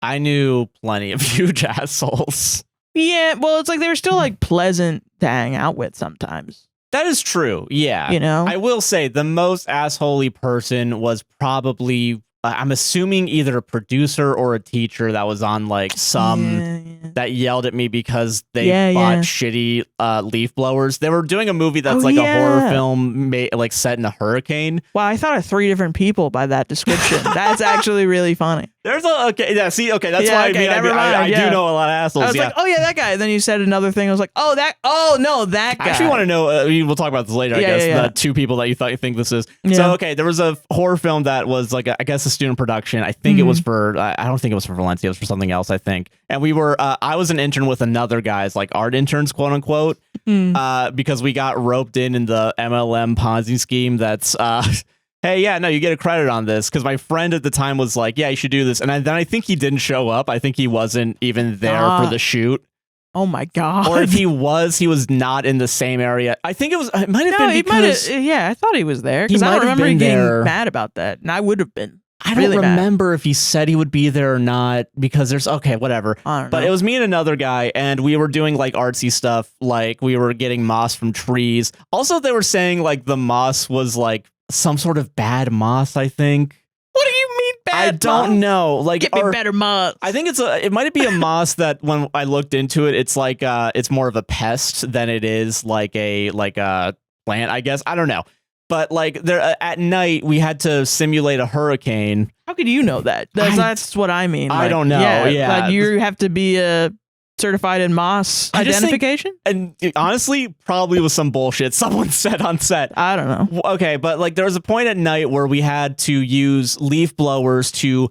I knew plenty of huge assholes. Yeah, well, it's like they were still like pleasant to hang out with sometimes. That is true. Yeah. I will say the most assholey person was probably, I'm assuming either a producer or a teacher that was on like that yelled at me because they bought shitty leaf blowers. They were doing a movie that's a horror film like set in a hurricane. Wow, I thought of 3 different people by that description. That's actually really funny. There's that's why I do know a lot of assholes. I was like, oh yeah, that guy. And then you said another thing. I was like, that guy. I actually want to know, we'll talk about this later, I guess, the 2 people that you think this is. Yeah. So, okay, there was a horror film that was like, I guess a student production. I think it was for, I don't think it was for Valencia, it was for something else, I think. And we were, I was an intern with another guy's like art interns, quote unquote, because we got roped in the MLM Ponzi scheme that's, hey, yeah, no, you get a credit on this, because my friend at the time was like, yeah, you should do this. And then I think he didn't show up. I think he wasn't even there for the shoot. Oh my God. Or if he was not in the same area. I think it might have been because... I thought he was there, because I don't remember him getting mad about that. And I would have been. I don't remember if he said he would be there or not, because there's, whatever. I don't know. But it was me and another guy, and we were doing like artsy stuff, like we were getting moss from trees. Also, they were saying like the moss was like some sort of bad moss, I think. What do you mean bad moss? I don't know. Like, get me better moss. I think it might be a moss that when I looked into it, it's like it's more of a pest than it is like a plant, I guess. I don't know. But like there at night, we had to simulate a hurricane. How could you know that? That's what I mean. I don't know. Yeah. Like you have to be certified in moss identification. And honestly, probably was some bullshit someone said on set. I don't know. Okay, but like there was a point at night where we had to use leaf blowers to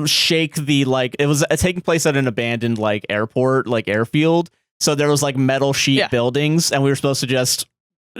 shake the it was taking place at an abandoned like airport, like airfield. So there was like metal sheet buildings, and we were supposed to just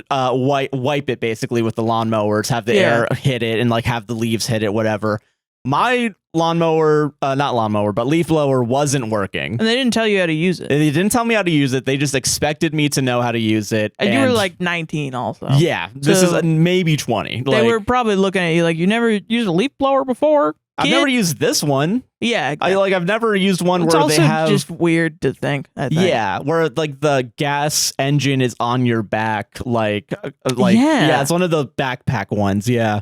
wipe it basically with the lawnmowers, have the air hit it, and like have the leaves hit it, whatever. My lawnmower, not lawnmower, but leaf blower wasn't working. And they didn't tell you how to use it. They didn't tell me how to use it. They just expected me to know how to use it. And you were like 19 also. Yeah, this is maybe 20. They were probably looking at you like, you never used a leaf blower before? I've never used this one. Yeah, I've never used one it's where also they have just weird to think. I think. Yeah, where like the gas engine is on your back, it's one of the backpack ones. Yeah,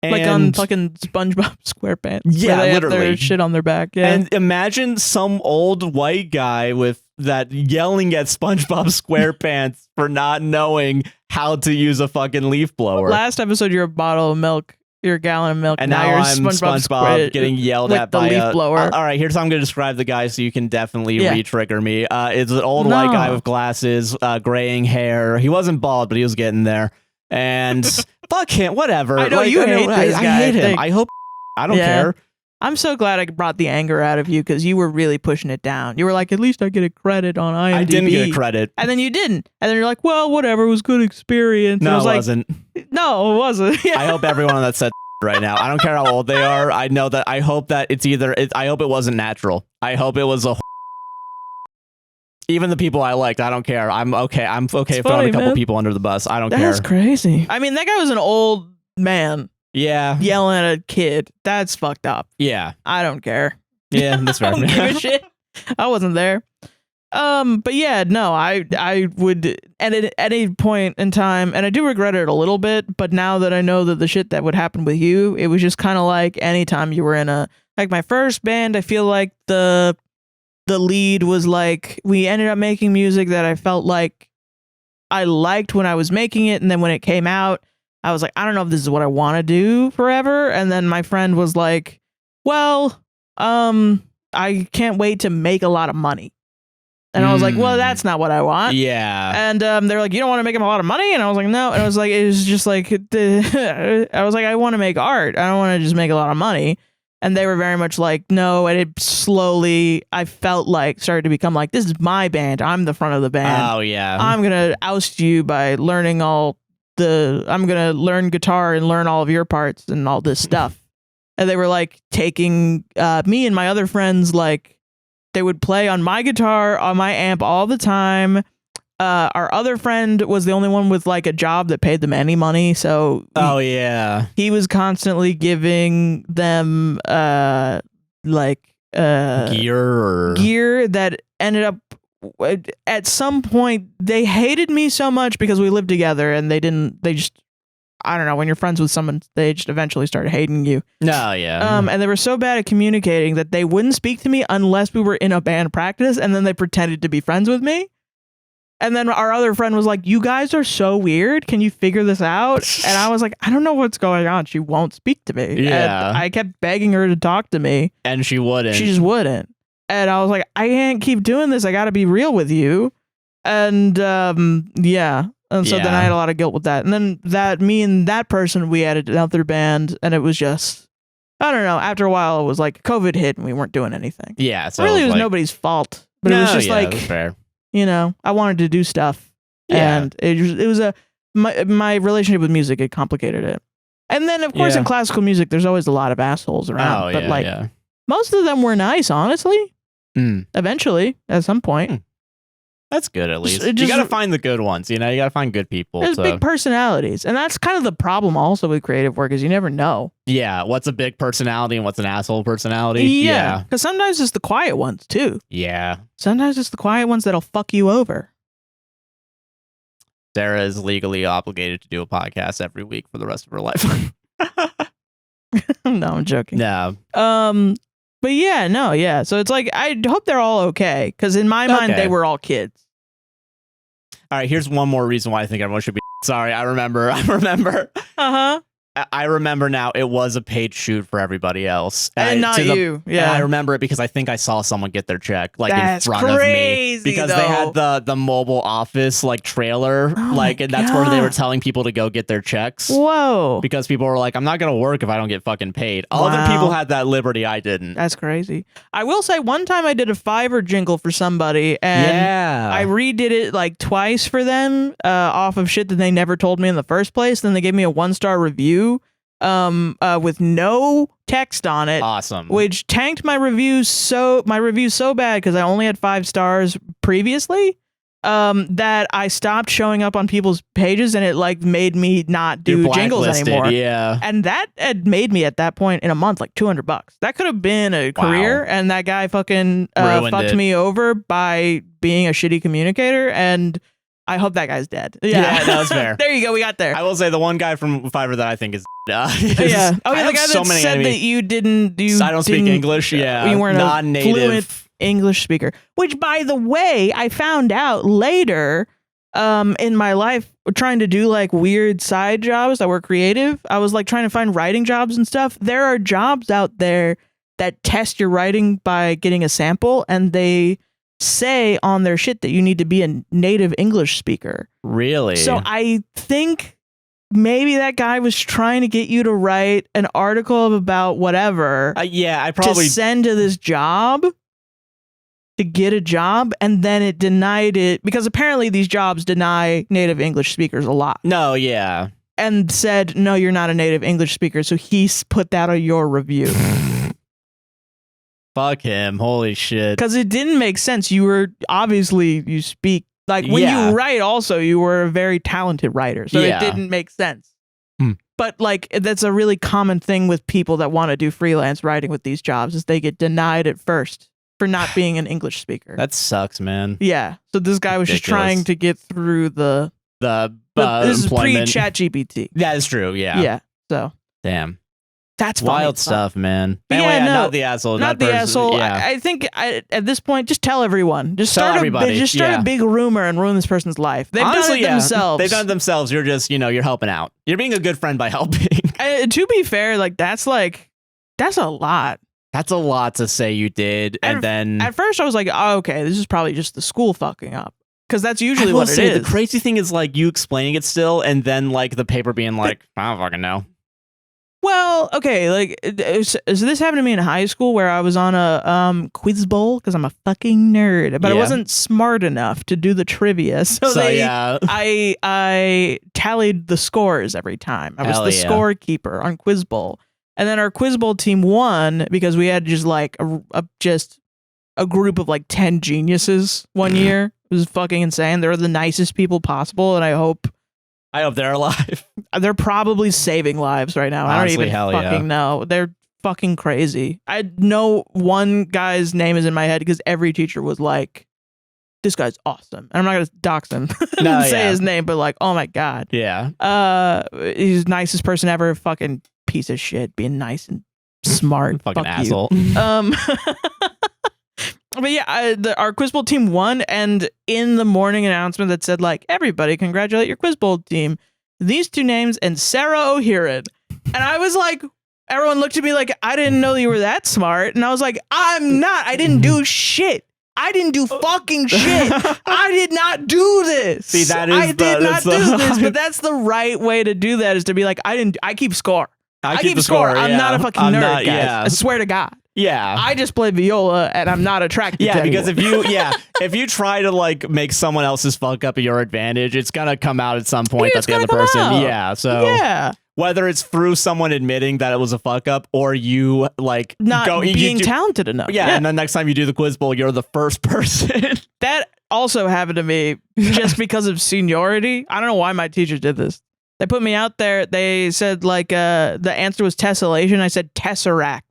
and like on fucking SpongeBob SquarePants. Yeah, where they literally have their shit on their back. Yeah, and imagine some old white guy with that yelling at SpongeBob SquarePants for not knowing how to use a fucking leaf blower. Last episode, you're a bottle of milk. You're a gallon of milk, and now you're I'm SpongeBob getting yelled at by the leaf blower. All right, here's how I'm going to describe the guy so you can definitely re-trigger me. It's an old white guy with glasses, graying hair. He wasn't bald, but he was getting there. And fuck him, whatever. I know you hate this guy. I hate him. I hope. I don't care. I'm so glad I brought the anger out of you, because you were really pushing it down. You were like, at least I get a credit on IMDb. I didn't get a credit. And then you didn't. And then you're like, well, whatever, it was good experience. No, it wasn't. No, it wasn't. I hope everyone on that set right now. I don't care how old they are. I know that. I hope that it's either. I hope it wasn't natural. I hope it was a. Even the people I liked, I don't care. I'm okay. I'm okay throwing a couple people under the bus. I don't care. That's crazy. I mean, that guy was an old man. Yeah. Yelling at a kid. That's fucked up. Yeah. I don't care. Yeah, that's fair. I don't give a shit. I wasn't there. But yeah, no, I would at any point in time, and I do regret it a little bit, but now that I know that the shit that would happen with you, it was just kind of like anytime you were in like my first band, I feel like the lead was like, we ended up making music that I felt like I liked when I was making it, and then when it came out, I was like, I don't know if this is what I want to do forever. And then my friend was like, well, I can't wait to make a lot of money. And I was like, well, that's not what I want. Yeah. And they're like, you don't want to make him a lot of money? And I was like, no. And I was like, it was just like, I was like, I want to make art. I don't want to just make a lot of money. And they were very much like, no. And it slowly, I felt like, started to become like, this is my band. I'm the front of the band. Oh, yeah. I'm going to oust you by learning I'm going to learn guitar and learn all of your parts and all this stuff. And they were like taking me and my other friends, like, they would play on my guitar, on my amp all the time. Our other friend was the only one with like a job that paid them any money. So he was constantly giving them gear that ended up at some point they hated me so much because we lived together and they just I don't know, when you're friends with someone, they just eventually started hating you. No, yeah. And they were so bad at communicating that they wouldn't speak to me unless we were in a band practice, and then they pretended to be friends with me. And then our other friend was like, you guys are so weird. Can you figure this out? And I was like, I don't know what's going on. She won't speak to me. Yeah. And I kept begging her to talk to me. And she wouldn't. She just wouldn't. And I was like, I can't keep doing this. I got to be real with you. And yeah. And so then I had a lot of guilt with that. And then me and that person, we had another band, and it was just, I don't know. After a while, it was like COVID hit and we weren't doing anything. Yeah. So really, it was like, nobody's fault. But it was just like, fair. You know, I wanted to do stuff. Yeah. And it was my relationship with music, it complicated it. And then, of course, in classical music, there's always a lot of assholes around. But most of them were nice, honestly. Eventually, at some point. That's good, at least. You got to find the good ones, you know? You got to find good people. There's big personalities. And that's kind of the problem also with creative work is you never know. Yeah, what's a big personality and what's an asshole personality? Yeah. Because sometimes it's the quiet ones, too. Yeah. Sometimes it's the quiet ones that'll fuck you over. Sarah is legally obligated to do a podcast every week for the rest of her life. No, I'm joking. No. But yeah, no, yeah. So it's like, I hope they're all okay. Because in my mind, they were all kids. All right, here's one more reason why I think everyone should be. Sorry, I remember. Uh-huh. I remember now it was a paid shoot for everybody else. And not you. Yeah. And I remember it because I think I saw someone get their check like in front of me. Because they had the mobile office like trailer. And that's where they were telling people to go get their checks. Whoa. Because people were like, I'm not going to work if I don't get fucking paid. Other people had that liberty. I didn't. That's crazy. I will say one time I did a Fiverr jingle for somebody and I redid it like twice for them off of shit that they never told me in the first place. Then they gave me a 1-star review. With no text on it. Awesome. Which tanked my review so bad because I only had 5 stars previously. That I stopped showing up on people's pages and it like made me not do jingles anymore. Yeah. And that had made me at that point in a month like $200. That could have been a career, and that guy fucking fucked me over by being a shitty communicator, and I hope that guy's dead. Yeah, that was fair. There you go. We got there. I will say the one guy from Fiverr that I think is yeah. Oh, yeah, the guy that said that you didn't. I don't speak English. Yeah, you weren't non-native a fluent English speaker. Which, by the way, I found out later in my life trying to do like weird side jobs that were creative. I was like trying to find writing jobs and stuff. There are jobs out there that test your writing by getting a sample, and they say on their shit that you need to be a native English speaker. Really? So I think maybe that guy was trying to get you to write an article about whatever. I probably to send to this job to get a job, and then it denied it because apparently these jobs deny native English speakers a lot. No, yeah. And said, no, you're not a native English speaker. So he put that on your review. Fuck him. Holy shit. Because it didn't make sense. You were obviously, you speak like when you write also, you were a very talented writer. So it didn't make sense. But like, that's a really common thing with people that want to do freelance writing with these jobs is they get denied at first for not being an English speaker. That sucks, man. Yeah. So this guy was just trying to get through this is pre-chat GPT. That is true. Yeah. Yeah. So. Damn. That's wild stuff, man. Anyway, not the asshole. Not the asshole. Yeah. I think at this point, just tell everyone. Just start a big rumor and ruin this person's life. They've done it themselves. They've done it themselves. You're just, you're helping out. You're being a good friend by helping. To be fair, like that's a lot. That's a lot to say you did. And then at first I was like, oh, okay, this is probably just the school fucking up. Because that's usually what it is. The crazy thing is like you explaining it still, and then like the paper being like, I don't fucking know. Well, okay, like, so this happened to me in high school where I was on a quiz bowl because I'm a fucking nerd, but I wasn't smart enough to do the trivia. So I tallied the scores every time. I was the scorekeeper on quiz bowl. And then our quiz bowl team won because we had just like a group of like 10 geniuses one year. It was fucking insane. They were the nicest people possible, and I hope they're alive. They're probably saving lives right now. Honestly, I don't even fucking know. They're fucking crazy. I know one guy's name is in my head because every teacher was like, this guy's awesome. And I'm not going to dox him and say his name, but like, oh my God. Yeah. He's the nicest person ever. Fucking piece of shit. Being nice and smart. Fucking asshole. But yeah, our Quiz Bowl team won, and in the morning announcement that said, like, everybody congratulate your Quiz Bowl team. These two names and Sarah O'Hearn. And I was like, everyone looked at me like, I didn't know you were that smart. And I was like, I'm not. I didn't do shit. I didn't do fucking shit. I did not do this. See, that is I did not do this, but that's the right way to do that, is to be like, I keep score. I keep score. I'm not a fucking nerd, guys. I swear to God. Yeah, I just play viola and I'm not attracted to anyone. Because if you try to like make someone else's fuck up your advantage, it's gonna come out at some point that the other person so whether it's through someone admitting that it was a fuck up or you like not being talented enough. And then next time you do the quiz bowl, you're the first person. That also happened to me just because of seniority. I don't know why my teacher did this. They put me out there. They said like the answer was tessellation. I said tesseract.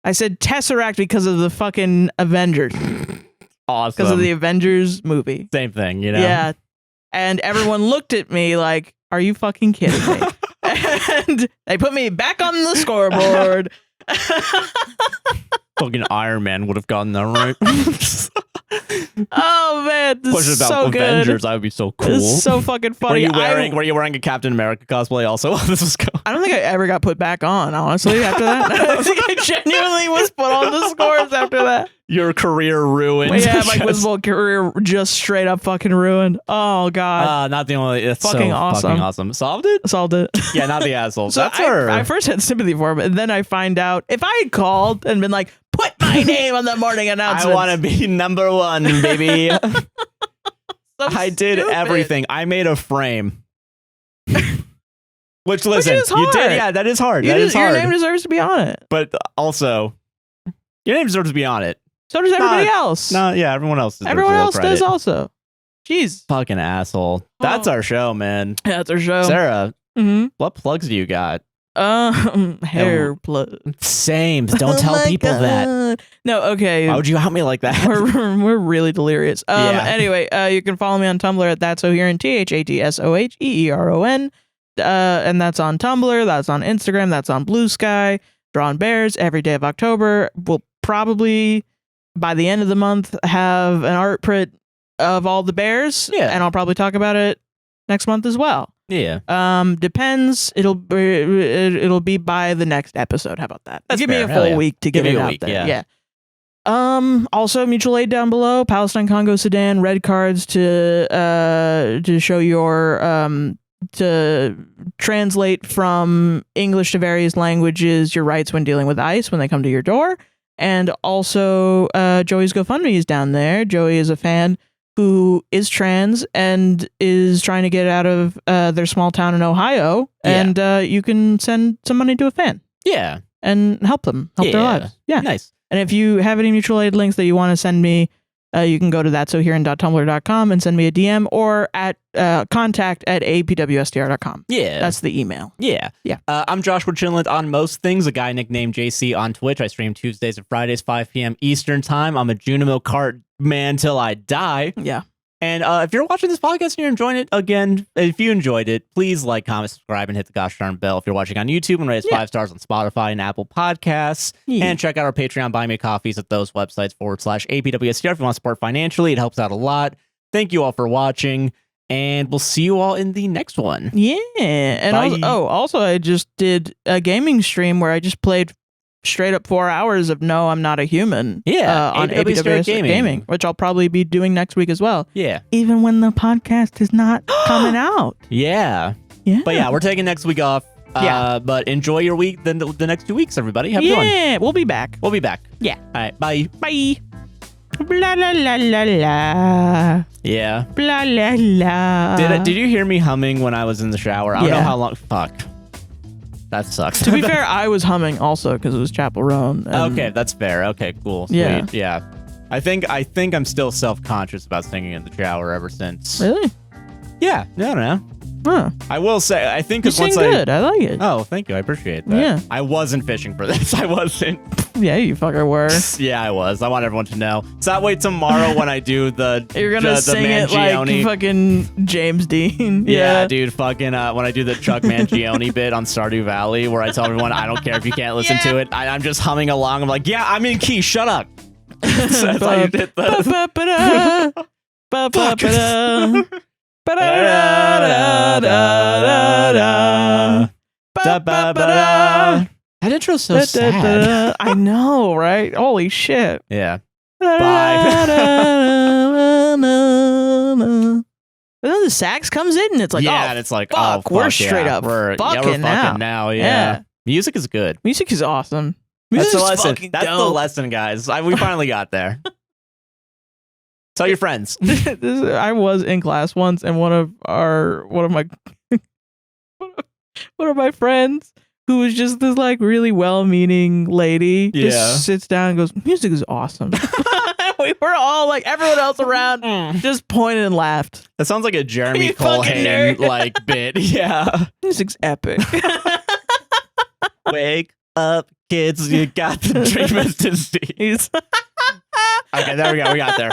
I said Tesseract because of the fucking Avengers. Awesome. Because of the Avengers movie. Same thing, you know? Yeah. And everyone looked at me like, are you fucking kidding me? And they put me back on the scoreboard. Fucking Iron Man would have gotten that right. Oh man, this is so good. Avengers, that would be so cool. This is so fucking funny. Were you wearing a Captain America cosplay also? This was cool. I don't think I ever got put back on, honestly, after that. I think I genuinely was put on the scores after that. Your career ruined. Yeah, my Quiz Bowl career just straight up fucking ruined. Oh God. Not the only. It's fucking so awesome. Fucking awesome. Solved it. Yeah, not the asshole. So I first had sympathy for him, and then I find out if I had called and been like, put my name on the morning announcement. I want to be number one, baby. I did everything. I made a frame. Which listen, you did. Yeah, that is hard. That is hard. Your name deserves to be on it. But also, your name deserves to be on it. So does everybody else. No, yeah, everyone else does. Everyone else does also. Jeez. Fucking asshole. That's our show, man. Yeah, that's our show. Sarah, what plugs do you got? Hair plug. Same. Don't tell people that. No, okay. Why would you help me like that? We're really delirious. Anyway, you can follow me on Tumblr at That's O'Hearn, ThatSoHeeron. And that's on Tumblr, that's on Instagram, that's on Blue Sky. Drawn Bears every day of October. We'll probably by the end of the month have an art print of all the bears. Yeah. And I'll probably talk about it next month as well. Yeah. Depends. It'll be by the next episode. How about that? Give me a full week to get it out there. Yeah. Also mutual aid down below. Palestine, Congo, Sudan. Red cards to show your to translate from English to various languages your rights when dealing with ICE when they come to your door. And also Joey's GoFundMe is down there. Joey is a fan who is trans and is trying to get out of their small town in Ohio. Yeah. And you can send some money to a fan. Yeah. And help them. Help their lives. Yeah. Nice. And if you have any mutual aid links that you want to send me, you can go to thatsohearon.tumblr.com and send me a DM or at contact@apwstr.com. Yeah. That's the email. Yeah. Yeah. I'm Joshua Chinland on most things, a guy nicknamed JC on Twitch. I stream Tuesdays and Fridays, 5 p.m. Eastern time. I'm a Junimilk cart man till I die. Yeah. And if you're watching this podcast and you're enjoying it, again, if you enjoyed it, please like, comment, subscribe, and hit the gosh darn bell if you're watching on YouTube, and rate us 5 stars on Spotify and Apple Podcasts. Yeah. And check out our Patreon, Buy Me Coffees at those websites /APWSTR if you want to support financially. It helps out a lot. Thank you all for watching, and we'll see you all in the next one. Yeah. And also I just did a gaming stream where I just played straight up 4 hours of No, I'm Not a Human. On APWSTR Gaming, which I'll probably be doing next week as well. Yeah. Even when the podcast is not coming out. Yeah. But yeah, we're taking next week off. But enjoy your week, the next 2 weeks, everybody. Have a good one. Yeah, we'll be back. Yeah. All right, bye. Bye. Blah, la, la, la, la. Yeah. Blah, la, la. Did you hear me humming when I was in the shower? I don't know how long. Fuck. That sucks. To be fair, I was humming also because it was Chapel Roan. Okay, that's fair. Okay, cool. Sweet. Yeah. I think I'm still self-conscious about singing in the shower ever since. Really? Yeah. No. Huh. I will say, I think you sing good. I like it. Oh, thank you. I appreciate that. Yeah. I wasn't fishing for this. I wasn't. Yeah, you fucker were. Yeah, I was. I want everyone to know. So that way tomorrow when I do the you're gonna sing it like fucking James Dean. Yeah, dude. Fucking when I do the Chuck Mangione bit on Stardew Valley, where I tell everyone I don't care if you can't listen to it. I'm just humming along. I'm like, yeah, I'm in key. Shut up. So that's how you did the. That intro's so sad. I know, right? Holy shit. Yeah. Bye. And then the sax comes in and it's like, and it's like, fuck, we're straight up fucking now. Yeah. Music is good. Music is awesome. That's the lesson. That's the lesson, guys. We finally got there. Tell your friends. I was in class once, and one of my friends, who was just this like really well-meaning lady, just sits down and goes, "Music is awesome." We were all like, everyone else around just pointed and laughed. That sounds like a Jeremy Colhane like bit. Yeah, music's epic. Wake up, kids! You got the dreamers disease. Okay, there we go. We got there.